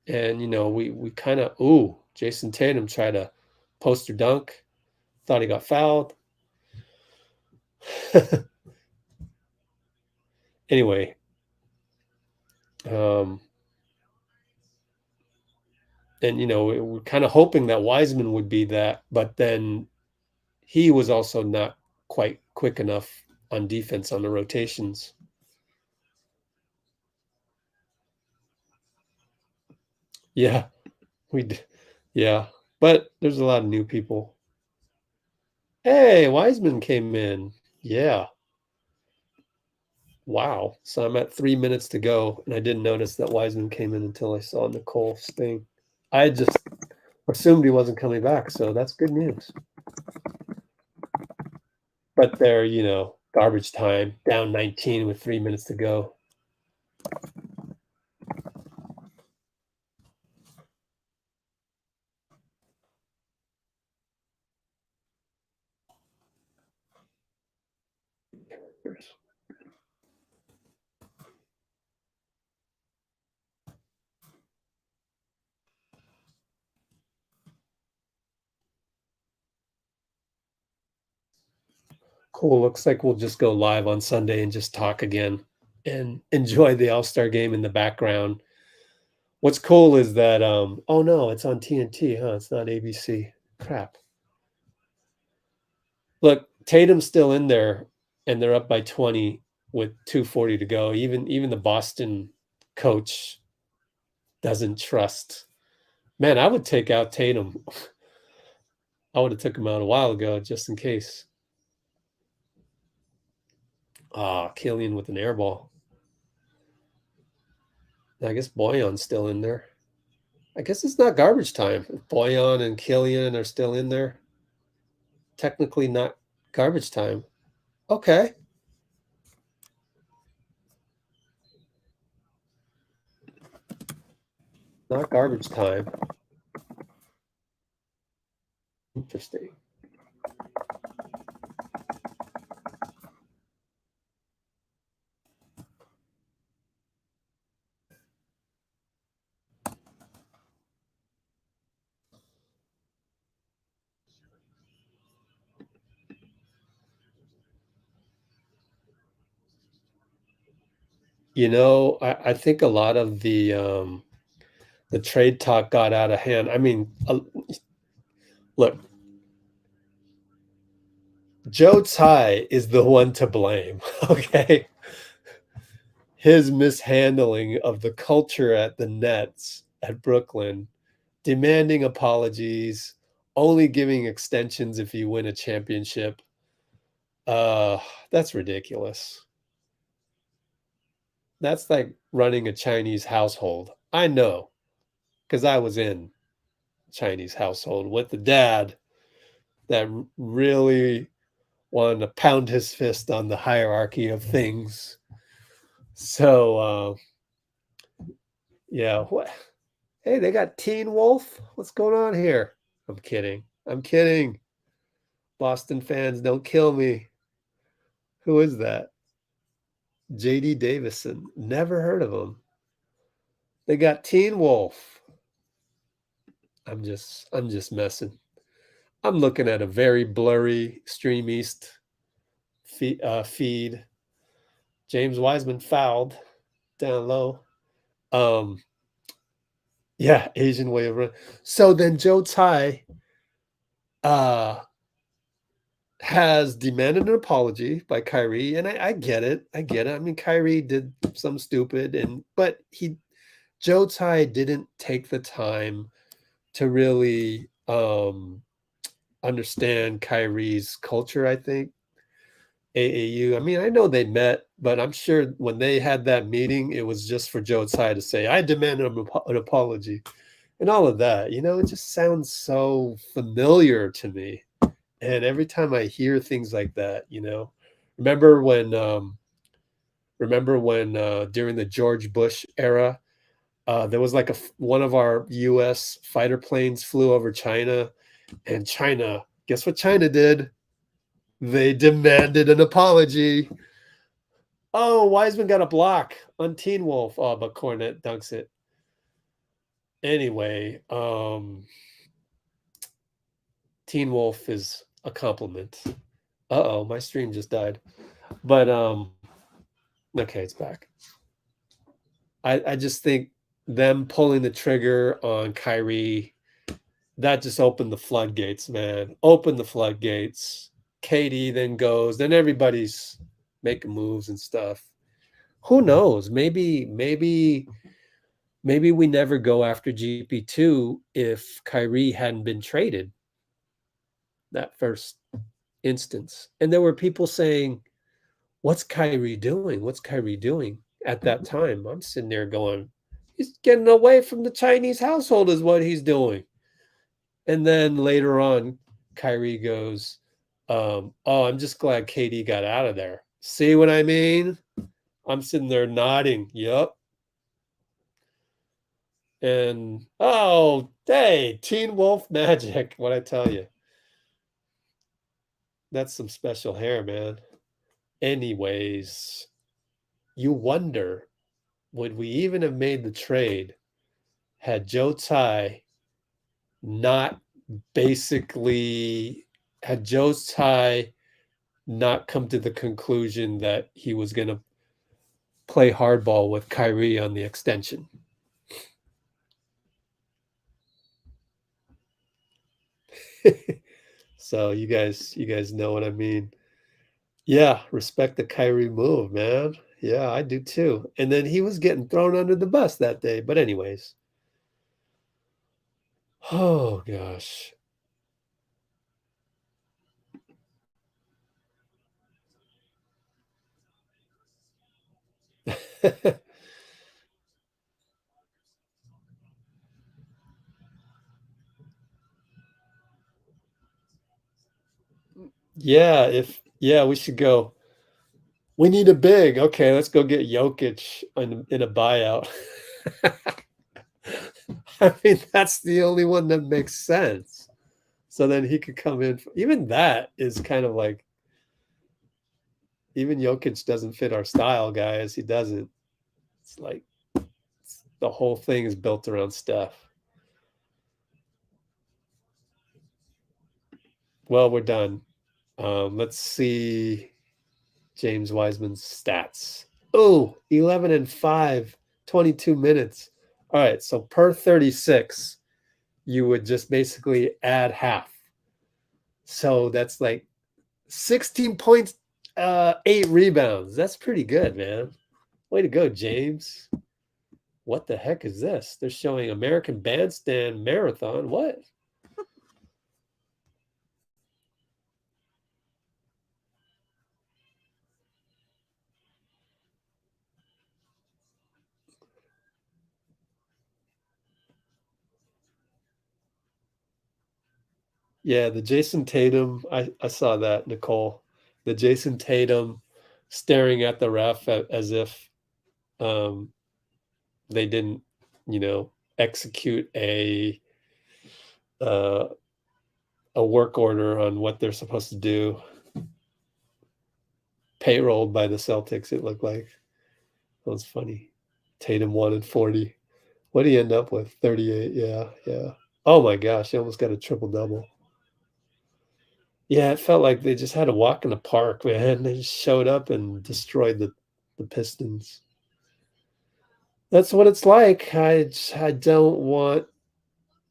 And, we kind of, Jason Tatum tried to poster dunk, thought he got fouled. Anyway, and, we're kind of hoping that Wiseman would be that, but then he was also not quite quick enough on defense on the rotations. Yeah, yeah, but there's a lot of new people. Hey, Wiseman came in. Yeah. Wow. So I'm at 3 minutes to go, and I didn't notice that Wiseman came in until I saw Nicole's thing. I just assumed he wasn't coming back, so that's good news. But they're, garbage time, down 19 with 3 minutes to go. Cool. Looks like we'll just go live on Sunday and just talk again and enjoy the All-Star game in the background. What's cool is that oh no, it's on TNT, huh? It's not ABC. Crap. Look, Tatum's still in there and they're up by 20 with 2:40 to go. Even the Boston coach doesn't trust. Man, I would take out Tatum. I would have took him out a while ago just in case. Killian with an air ball. I guess Boyan's still in there. I guess it's not garbage time. If Boyan and Killian are still in there, technically not garbage time. Okay. Not garbage time. Interesting. I think a lot of the trade talk got out of hand. I mean, look, Joe Tsai is the one to blame, okay? His mishandling of the culture at the Nets at Brooklyn, demanding apologies, only giving extensions if you win a championship. That's ridiculous. That's like running a Chinese household. I know, because I was in Chinese household with the dad that really wanted to pound his fist on the hierarchy of things. So, yeah. What? Hey, they got Teen Wolf. What's going on here? I'm kidding. I'm kidding. Boston fans, don't kill me. Who is that? JD Davison. Never heard of him. They got Teen Wolf. I'm just messing. I'm looking at a very blurry Stream East feed. James Wiseman fouled down low. Yeah, Asian way of running. So then Joe Tsai has demanded an apology by Kyrie, and I get it. I get it. I mean, Kyrie did some stupid, but Joe Tsai didn't take the time to really understand Kyrie's culture, I think. AAU. I mean, I know they met, but I'm sure when they had that meeting, it was just for Joe Tsai to say, I demand an apology and all of that. It just sounds so familiar to me. And every time I hear things like that, remember when during the George Bush era, there was like one of our US fighter planes flew over China, and China, guess what China did? They demanded an apology. Oh, Wiseman got a block on Teen Wolf. Oh, but Cornette dunks it. Anyway, Teen Wolf is a compliment. Uh-oh, my stream just died. But okay, it's back. I just think them pulling the trigger on Kyrie, that just opened the floodgates, man. Opened the floodgates. KD then goes, then everybody's making moves and stuff. Who knows? Maybe we never go after GP2 if Kyrie hadn't been traded that first instance. And there were people saying, what's Kyrie doing? What's Kyrie doing? At that time, I'm sitting there going, he's getting away from the Chinese household is what he's doing. And then later on, Kyrie goes, I'm just glad KD got out of there. See what I mean? I'm sitting there nodding. Yep. And hey, Teen Wolf magic. What I tell you. That's some special hair, man. Anyways, you wonder, would we even have made the trade had Joe Tsai not had Joe Tsai not come to the conclusion that he was going to play hardball with Kyrie on the extension. So you guys know what I mean. Yeah, respect the Kyrie move, man. Yeah, I do too. And then he was getting thrown under the bus that day. But anyways. Oh gosh. Yeah, we should go. We need a big. Okay, let's go get Jokic in a buyout. I mean, that's the only one that makes sense. So then he could come in. Even that is kind of like, even Jokic doesn't fit our style, guys. He doesn't. It's like the whole thing is built around Steph. Well, we're done. Let's see James Wiseman's stats. Oh, 11 and 5, 22 minutes. All right, so per 36, you would just basically add half. So that's like 16 points, 8 rebounds. That's pretty good, man. Way to go, James. What the heck is this? They're showing American Bandstand Marathon. What? Yeah, the Jason Tatum, I saw that, Nicole. The Jason Tatum staring at the ref as if they didn't, execute uh, a work order on what they're supposed to do. Payrolled by the Celtics, it looked like. That was funny. Tatum wanted 40. What did he end up with? 38. Yeah. Oh my gosh, he almost got a triple double. Yeah, it felt like they just had a walk in the park, man. They just showed up and destroyed the Pistons. That's what it's like. I don't want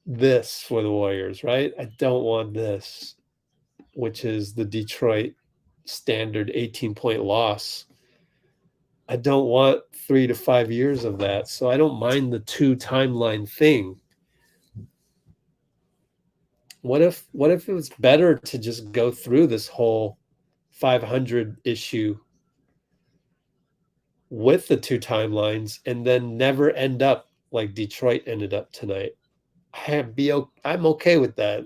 this for the Warriors, right? I don't want this, which is the Detroit standard 18-point loss. I don't want 3 to 5 years of that. So I don't mind the 2 timeline thing. What if it was better to just go through this whole 500 issue with the 2 timelines and then never end up like Detroit ended up tonight? I'm okay with that.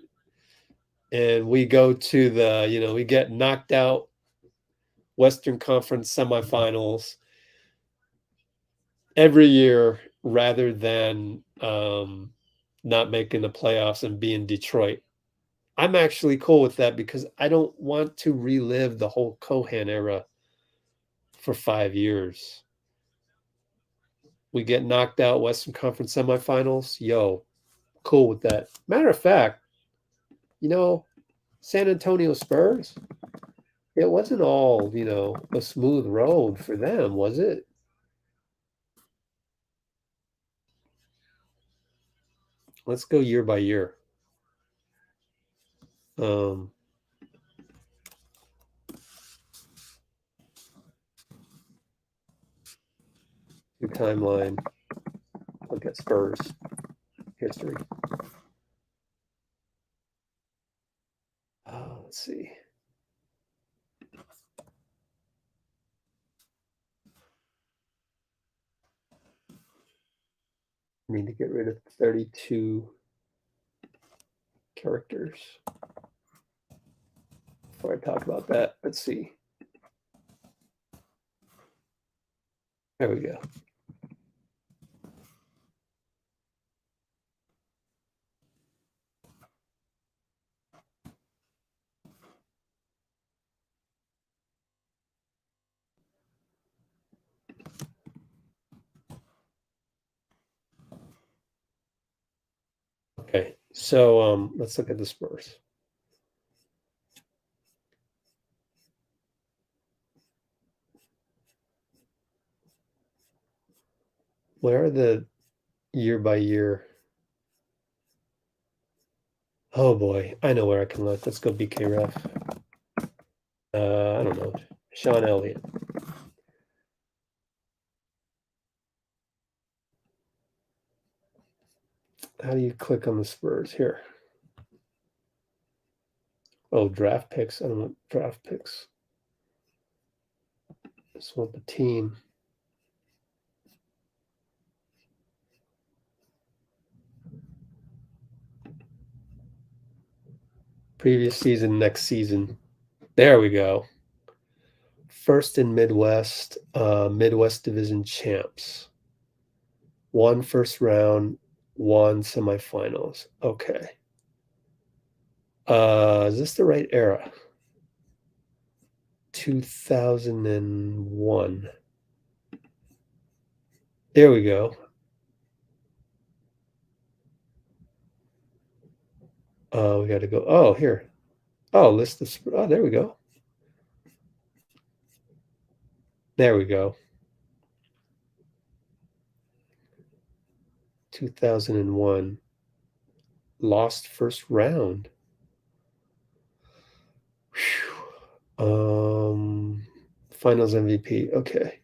And we go to we get knocked out Western Conference semifinals every year rather than not making the playoffs and being Detroit. I'm actually cool with that because I don't want to relive the whole Cohan era for 5 years. We get knocked out Western Conference semifinals. Yo, cool with that. Matter of fact, San Antonio Spurs, it wasn't all, a smooth road for them, was it? Let's go year by year. Um, Your timeline. Look at Spurs history. Let's see. I need to get rid of 32 characters before I talk about that. Let's see. There we go. Okay, so let's look at the Spurs. Where are the year by year? Oh boy, I know where I can look. Let's go bkref. I don't know. Sean Elliott. How do you click on the Spurs here? Oh, draft picks. I don't want draft picks. Just want the team. Previous season, next season. There we go. First in Midwest, Midwest Division champs. 1 first round, 1 semifinals. Okay. Is this the right era? 2001. There we go. We got to go. Oh, here. Oh, list of. Oh, there we go. There we go. 2001. Lost first round. Whew. Finals MVP. Okay.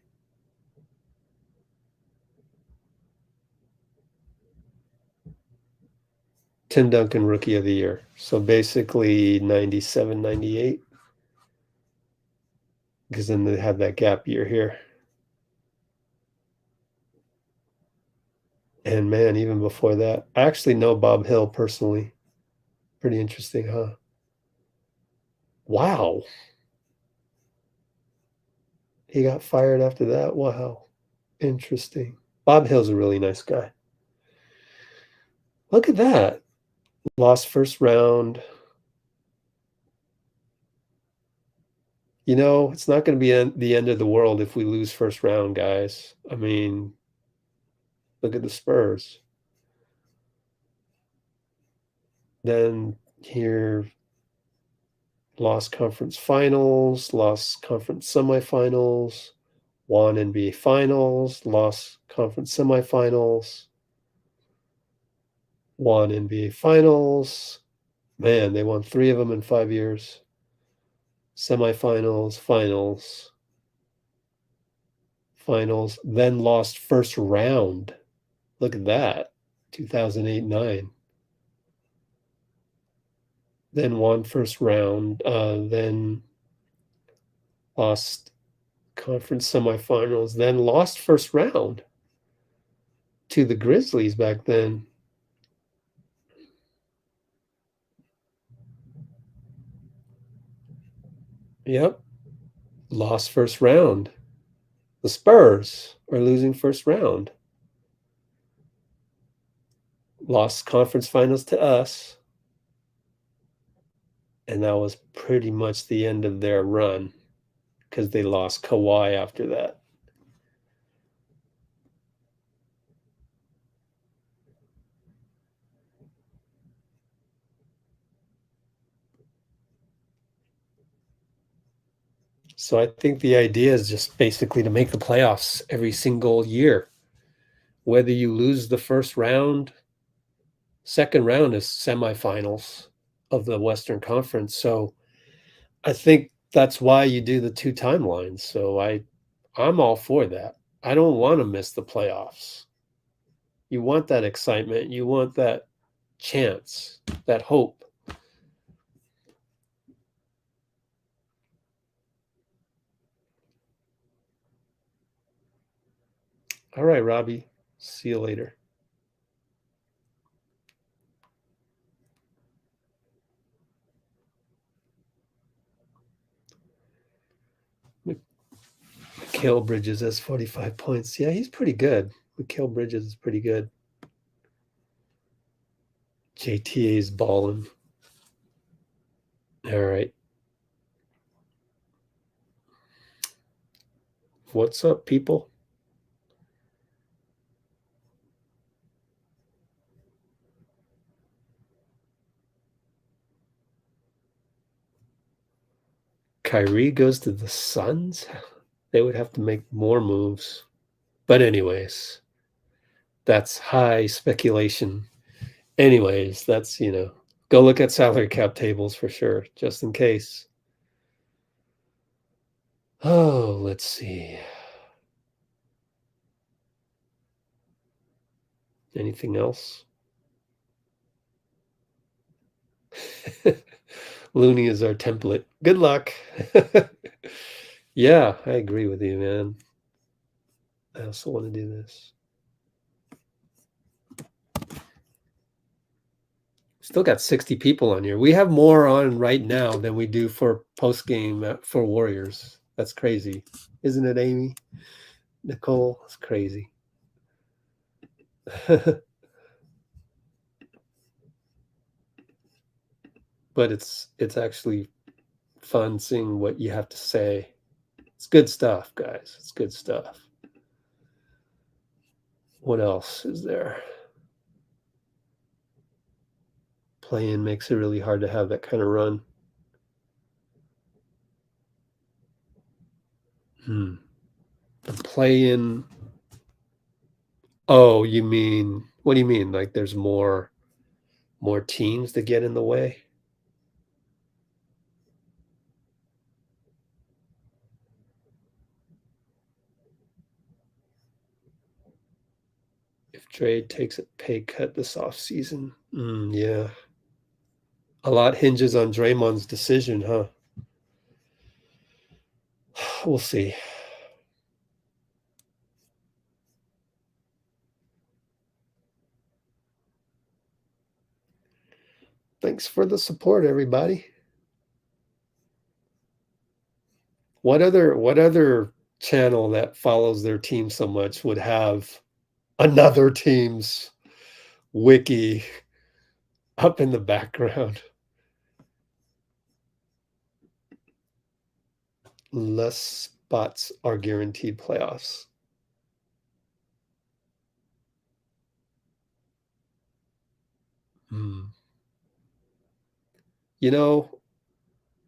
Tim Duncan, Rookie of the Year. So basically 97, 98. Because then they have that gap year here. And man, even before that, I actually know Bob Hill personally. Pretty interesting, huh? Wow. He got fired after that? Wow. Interesting. Bob Hill's a really nice guy. Look at that. Lost first round. You know, it's not going to be the end of the world if we lose first round, guys. I mean, look at the Spurs. Then here, lost conference finals, lost conference semifinals, won NBA finals, lost conference semifinals, won NBA finals. Man, they won 3 of them in 5 years. Semifinals, finals, then lost first round. Look at that. 2008-9. Then won first round, then lost conference semifinals, then lost first round to the Grizzlies back then. Yep. Lost first round. The Spurs are losing first round. Lost conference finals to us. And that was pretty much the end of their run because they lost Kawhi after that. So I think the idea is just basically to make the playoffs every single year. Whether you lose the first round, second round is semifinals of the Western Conference. So I think that's why you do the 2 timelines. So I'm all for that. I don't want to miss the playoffs. You want that excitement. You want that chance, that hope. All right, Robbie. See you later. Mikal Bridges has 45 points. Yeah, he's pretty good. Mikal Bridges is pretty good. JTA's balling. All right. What's up, people? Kyrie goes to the Suns? They would have to make more moves. But anyways, That's high speculation. Anyways, that's, go look at salary cap tables for sure, just in case. Oh, let's see. Anything else? Looney is our template. Good luck. Yeah, I agree with you, man. I also want to do this. Still got 60 people on here. We have more on right now than we do for post game for Warriors. That's crazy, isn't it, Amy? Nicole, it's crazy. But it's actually fun seeing what you have to say. It's good stuff, guys. It's good stuff. What else is there? Play-in makes it really hard to have that kind of run. The play-in. Oh, you mean, what do you mean? Like there's more teams that get in the way? If Dray takes a pay cut this offseason, yeah. A lot hinges on Draymond's decision, huh? We'll see. Thanks for the support, everybody. What other channel that follows their team so much would have another team's wiki up in the background? Less spots are guaranteed playoffs.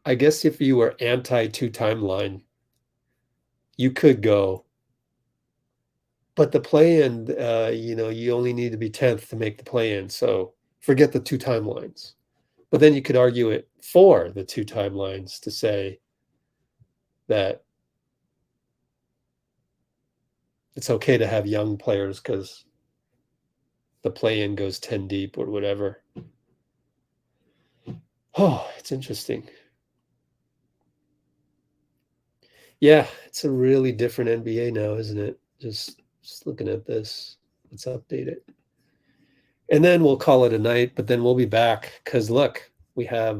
I guess if you were anti two timeline, you could go. But the play-in, you only need to be 10th to make the play-in. So forget the two timelines. But then you could argue it for the two timelines to say that it's okay to have young players because the play-in goes 10 deep or whatever. Oh, it's interesting. Yeah, it's a really different NBA now, isn't it? Just looking at this. Let's update it. And then we'll call it a night, but then we'll be back because look, we have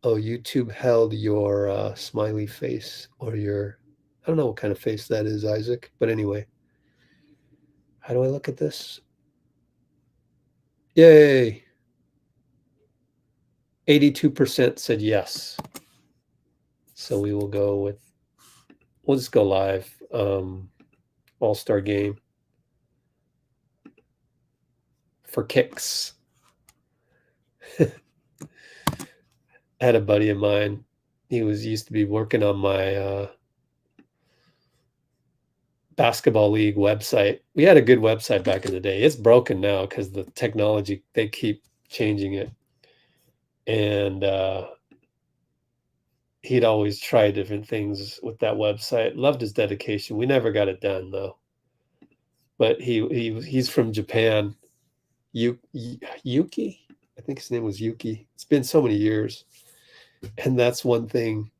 YouTube held your smiley face or your, I don't know what kind of face that is, Isaac, but anyway. How do I look at this? Yay. 82% said yes. So we will go with, we'll just go live. All-Star game for kicks. I had a buddy of mine. He used to be working on my basketball league website. We had a good website back in the day. It's broken now because the technology, they keep changing it. And he'd always try different things with that website. Loved his dedication. We never got it done though. But he's from Japan. Yuki? I think his name was Yuki. It's been so many years. And that's one thing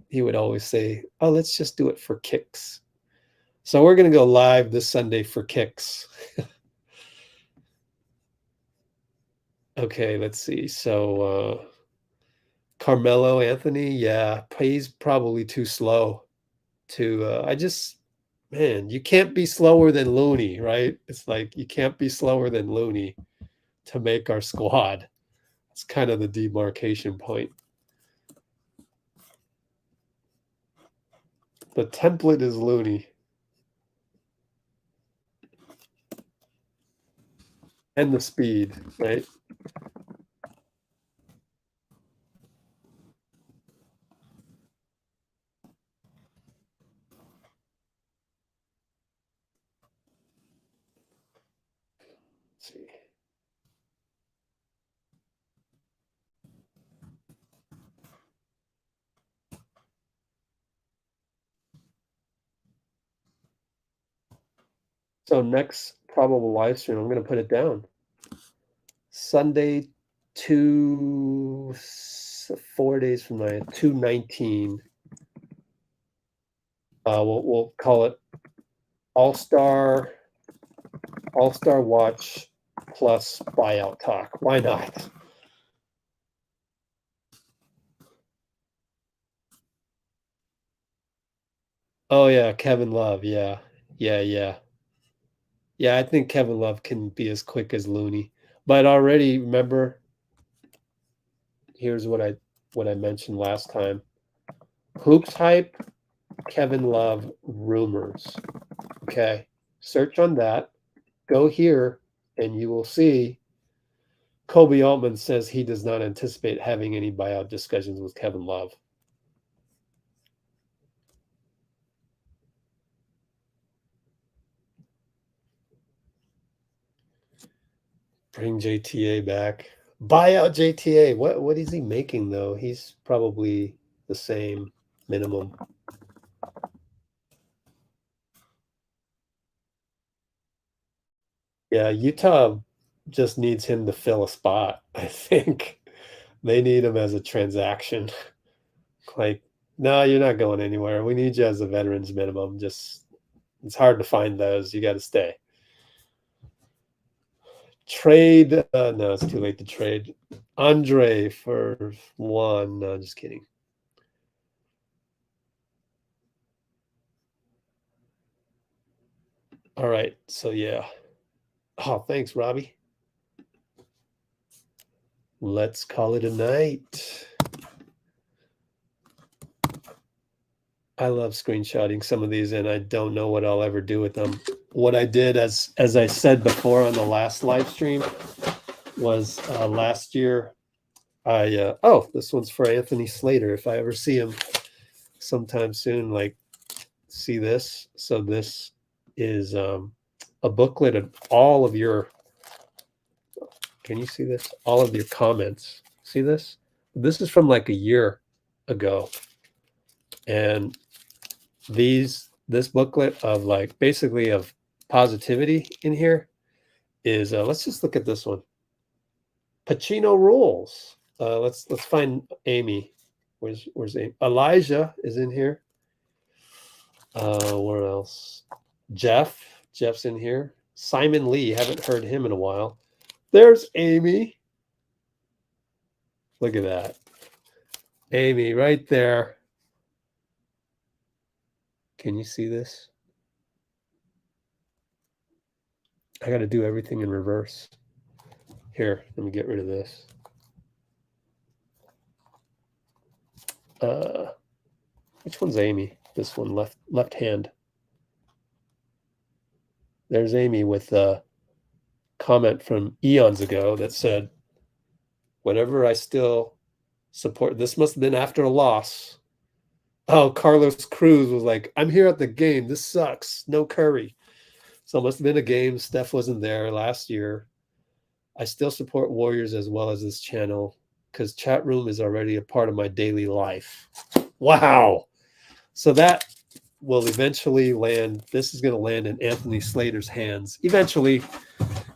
he would always say, oh, let's just do it for kicks. So we're going to go live this Sunday for kicks. Okay, let's see. So Carmelo Anthony, yeah, he's probably too slow to man, you can't be slower than Looney, right? It's like you can't be slower than Looney to make our squad. It's kind of the demarcation point. The template is Looney. And the speed, right? So next probable live stream, I'm going to put it down. Sunday, 4 days from now, 2/19. We'll call it All-Star Watch plus buyout talk. Why not? Oh yeah, Kevin Love. Yeah. Yeah, I think Kevin Love can be as quick as Looney. But already remember, here's what I mentioned last time. Hoops hype, Kevin Love rumors. Okay. Search on that. Go here and you will see Kobe Altman says he does not anticipate having any buyout discussions with Kevin Love. Bring JTA back. Buyout JTA. What is he making though? He's probably the same minimum. Yeah, Utah just needs him to fill a spot. I think they need him as a transaction. Like, no, you're not going anywhere. We need you as a veterans minimum. Just it's hard to find those. You got to stay. Trade. No, it's too late to trade. Andre for 1. No, just kidding. All right. So, yeah. Oh, thanks, Robbie. Let's call it a night. I love screenshotting some of these, and I don't know what I'll ever do with them. What I did, as I said before on the last live stream, was last year. This one's for Anthony Slater. If I ever see him sometime soon, like, see this. So this is a booklet of all of your. Can you see this? All of your comments. See this? This is from like a year ago, and this booklet of like basically of positivity in here is let's just look at this one. Pacino rules. Let's find Amy. Where's Amy? Elijah is in here. Where else? Jeff's in here. Simon Lee, haven't heard him in a while. There's Amy. Look at that. Amy right there. Can you see this? I got to do everything in reverse. Here, let me get rid of this. Which one's Amy? This one, left hand. There's Amy with a comment from eons ago that said, whatever I still support. This must have been after a loss. Oh, Carlos Cruz was like, I'm here at the game. This sucks. No Curry. So it must have been a game. Steph wasn't there last year. I still support Warriors as well as this channel because chat room is already a part of my daily life. Wow. So that will eventually land. This is going to land in Anthony Slater's hands. Eventually,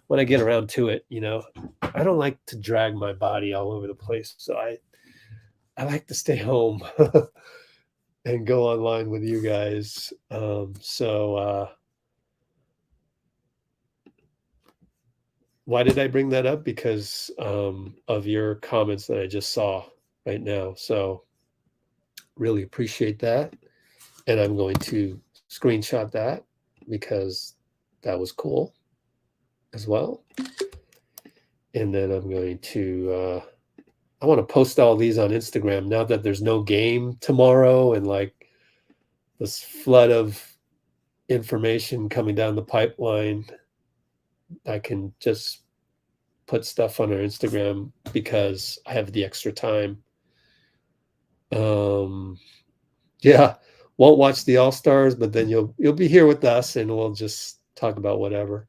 when I get around to it, you know, I don't like to drag my body all over the place. So I like to stay home and go online with you guys. Why did I bring that up? Because of your comments that I just saw right now. So really appreciate that. And I'm going to screenshot that because that was cool as well. And then I'm going to, I want to post all these on Instagram now that there's no game tomorrow and like this flood of information coming down the pipeline. I can just put stuff on our Instagram because I have the extra time. Yeah, won't watch the All-Stars, but then you'll be here with us and we'll just talk about whatever.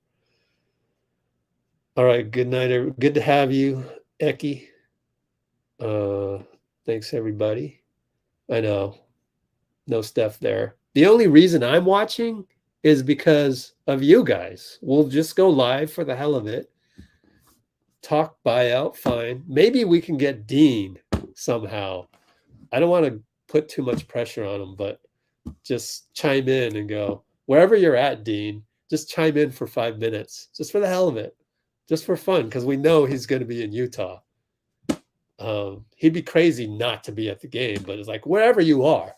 All right, good night. Good to have you, Eki. Thanks everybody. I know, no Steph there. The only reason I'm watching is because of you guys. We'll just go live for the hell of it. Talk buyout, fine. Maybe we can get Dean somehow. I don't want to put too much pressure on him, but just chime in and go, wherever you're at, Dean, just chime in for 5 minutes, just for the hell of it, just for fun, because we know he's going to be in Utah. He'd be crazy not to be at the game, but it's like wherever you are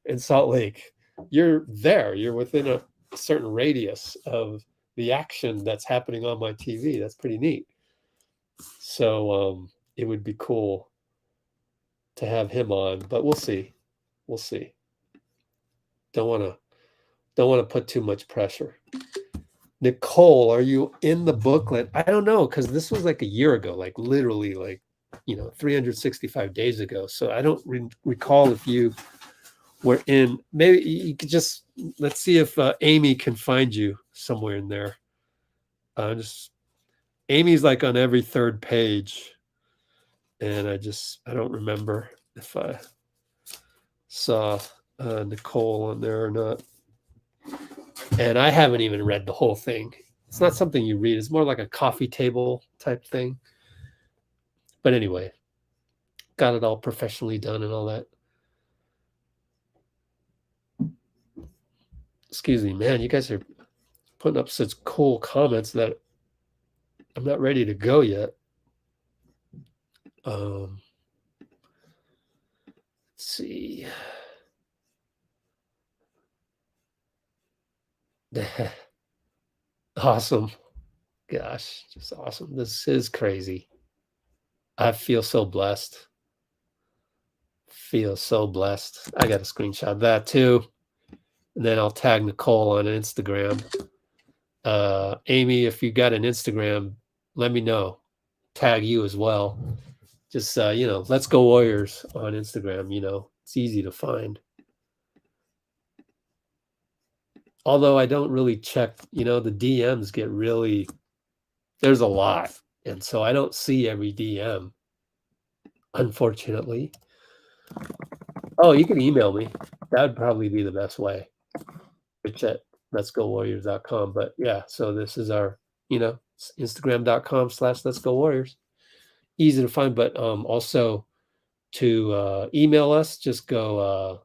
in Salt Lake, you're there. You're within a certain radius of the action that's happening on my TV. That's pretty neat. So it would be cool to have him on, but we'll see. We'll see. Don't want to put too much pressure. Nicole, are you in the booklet? I don't know, because this was like a year ago, like literally like 365 days ago. So I don't recall if you were in. Maybe you could just, let's see if Amy can find you somewhere in there. Amy's like on every third page. And I don't remember if I saw Nicole on there or not. And I haven't even read the whole thing. It's not something you read. It's more like a coffee table type thing. But anyway, got it all professionally done and all that. Excuse me, man. You guys are putting up such cool comments that I'm not ready to go yet. Let's see. Awesome. Gosh, just awesome. This is crazy. I feel so blessed. I got to screenshot that too. And then I'll tag Nicole on Instagram. Amy, if you got an Instagram, let me know. Tag you as well. Just, let's go Warriors on Instagram. It's easy to find. Although I don't really check, the DMs get really, there's a lot. And so I don't see every DM, unfortunately. Oh, you can email me. That would probably be the best way. Rich at letsgowarriors.com. But yeah, so this is our, Instagram.com/letsgowarriors. Easy to find, but also to email us, just go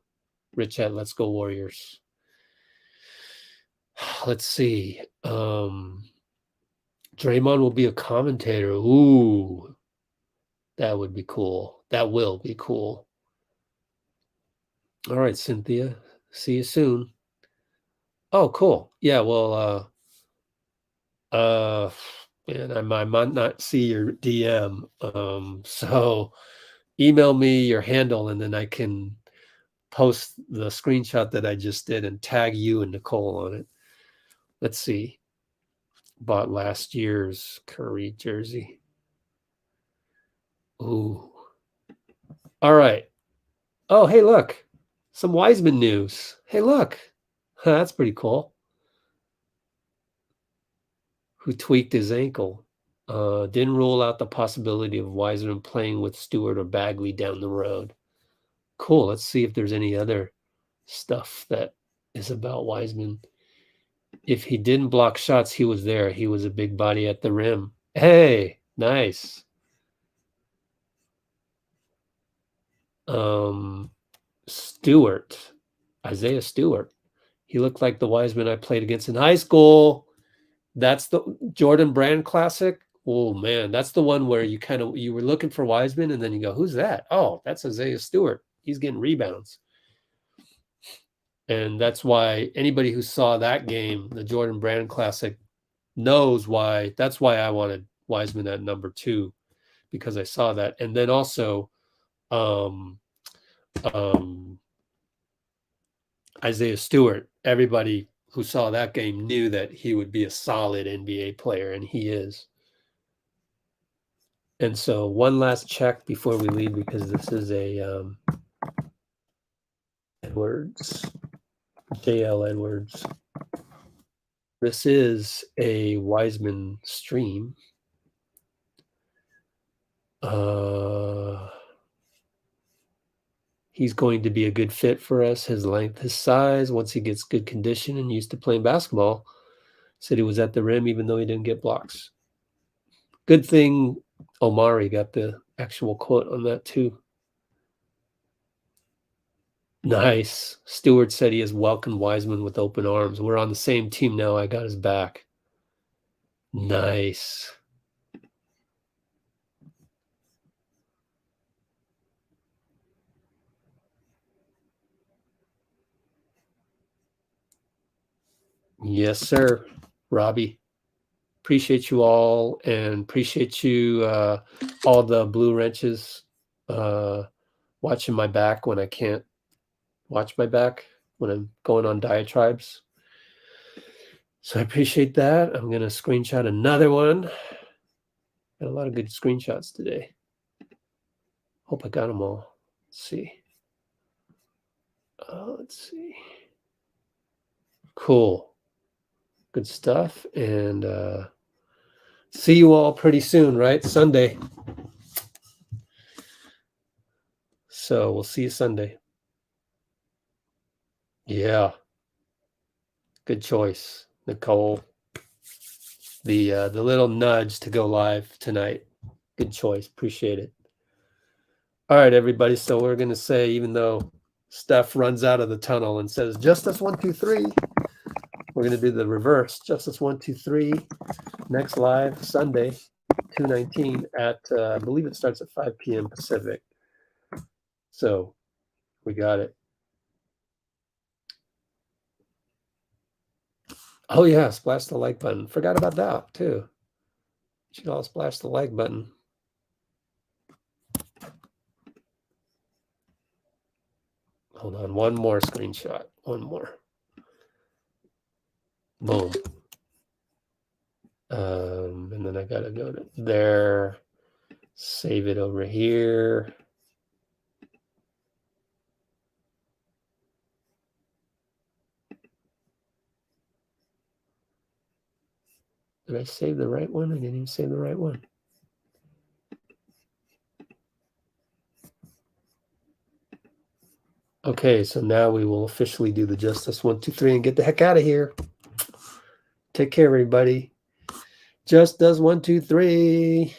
Rich at Let's Go Warriors. Let's see. Draymond will be a commentator. Ooh, that would be cool. That will be cool. All right, Cynthia. See you soon. Oh, cool. Yeah, well, and I might not see your DM. So email me your handle and then I can post the screenshot that I just did and tag you and Nicole on it. Let's see. Bought last year's Curry jersey. Ooh. All right. Oh, hey, look. Some Wiseman news. Hey, look. That's pretty cool. Who tweaked his ankle. Didn't rule out the possibility of Wiseman playing with Stewart or Bagley down the road. Cool. Let's see if there's any other stuff that is about Wiseman. If he didn't block shots, he was there. He was a big body at the rim. Hey, nice. Stewart, Isaiah Stewart. He looked like the Wiseman I played against in high school. That's the Jordan Brand Classic. Oh man, that's the one where you were looking for Wiseman and then you go, who's that? Oh, that's Isaiah Stewart. He's getting rebounds. And that's why anybody who saw that game, the Jordan Brand Classic, knows why. That's why I wanted Wiseman at number 2, because I saw that. And then also Isaiah Stewart, everybody who saw that game knew that he would be a solid NBA player, and he is. And so one last check before we leave, because this is a Edwards, JL Edwards. This is a Wiseman stream. he's going to be a good fit for us. His length, his size, once he gets good condition and used to playing basketball, said he was at the rim even though he didn't get blocks. Good thing Omari got the actual quote on that too. Nice. Stewart said he has welcomed Wiseman with open arms. We're on the same team now. I got his back. Nice. Yes, sir, Robbie. Appreciate you all, and appreciate you all the blue wrenches watching my back when I can't watch my back when I'm going on diatribes. So I appreciate that. I'm going to screenshot another one. Got a lot of good screenshots today. Hope I got them all. Let's see. Let's see. Cool. Good stuff. And see you all pretty soon, right? Sunday. So we'll see you Sunday. Yeah. Good choice, Nicole. The little nudge to go live tonight. Good choice. Appreciate it. All right, everybody. So we're going to say, even though Steph runs out of the tunnel and says, Justice 1, 2, 3, we're going to do the reverse. Justice 1, 2, 3. Next live Sunday, 2/19 at, I believe it starts at 5 p.m. Pacific. So we got it. Oh, yeah. Splash the like button. Forgot about that, too. Should all splash the like button. Hold on. One more screenshot. One more. Boom. And then I got to go to there. Save it over here. Did I save the right one? I didn't even save the right one. Okay, so now we will officially do the Justice 1, 2, 3 and get the heck out of here. Take care, everybody. Just does 1, 2, 3.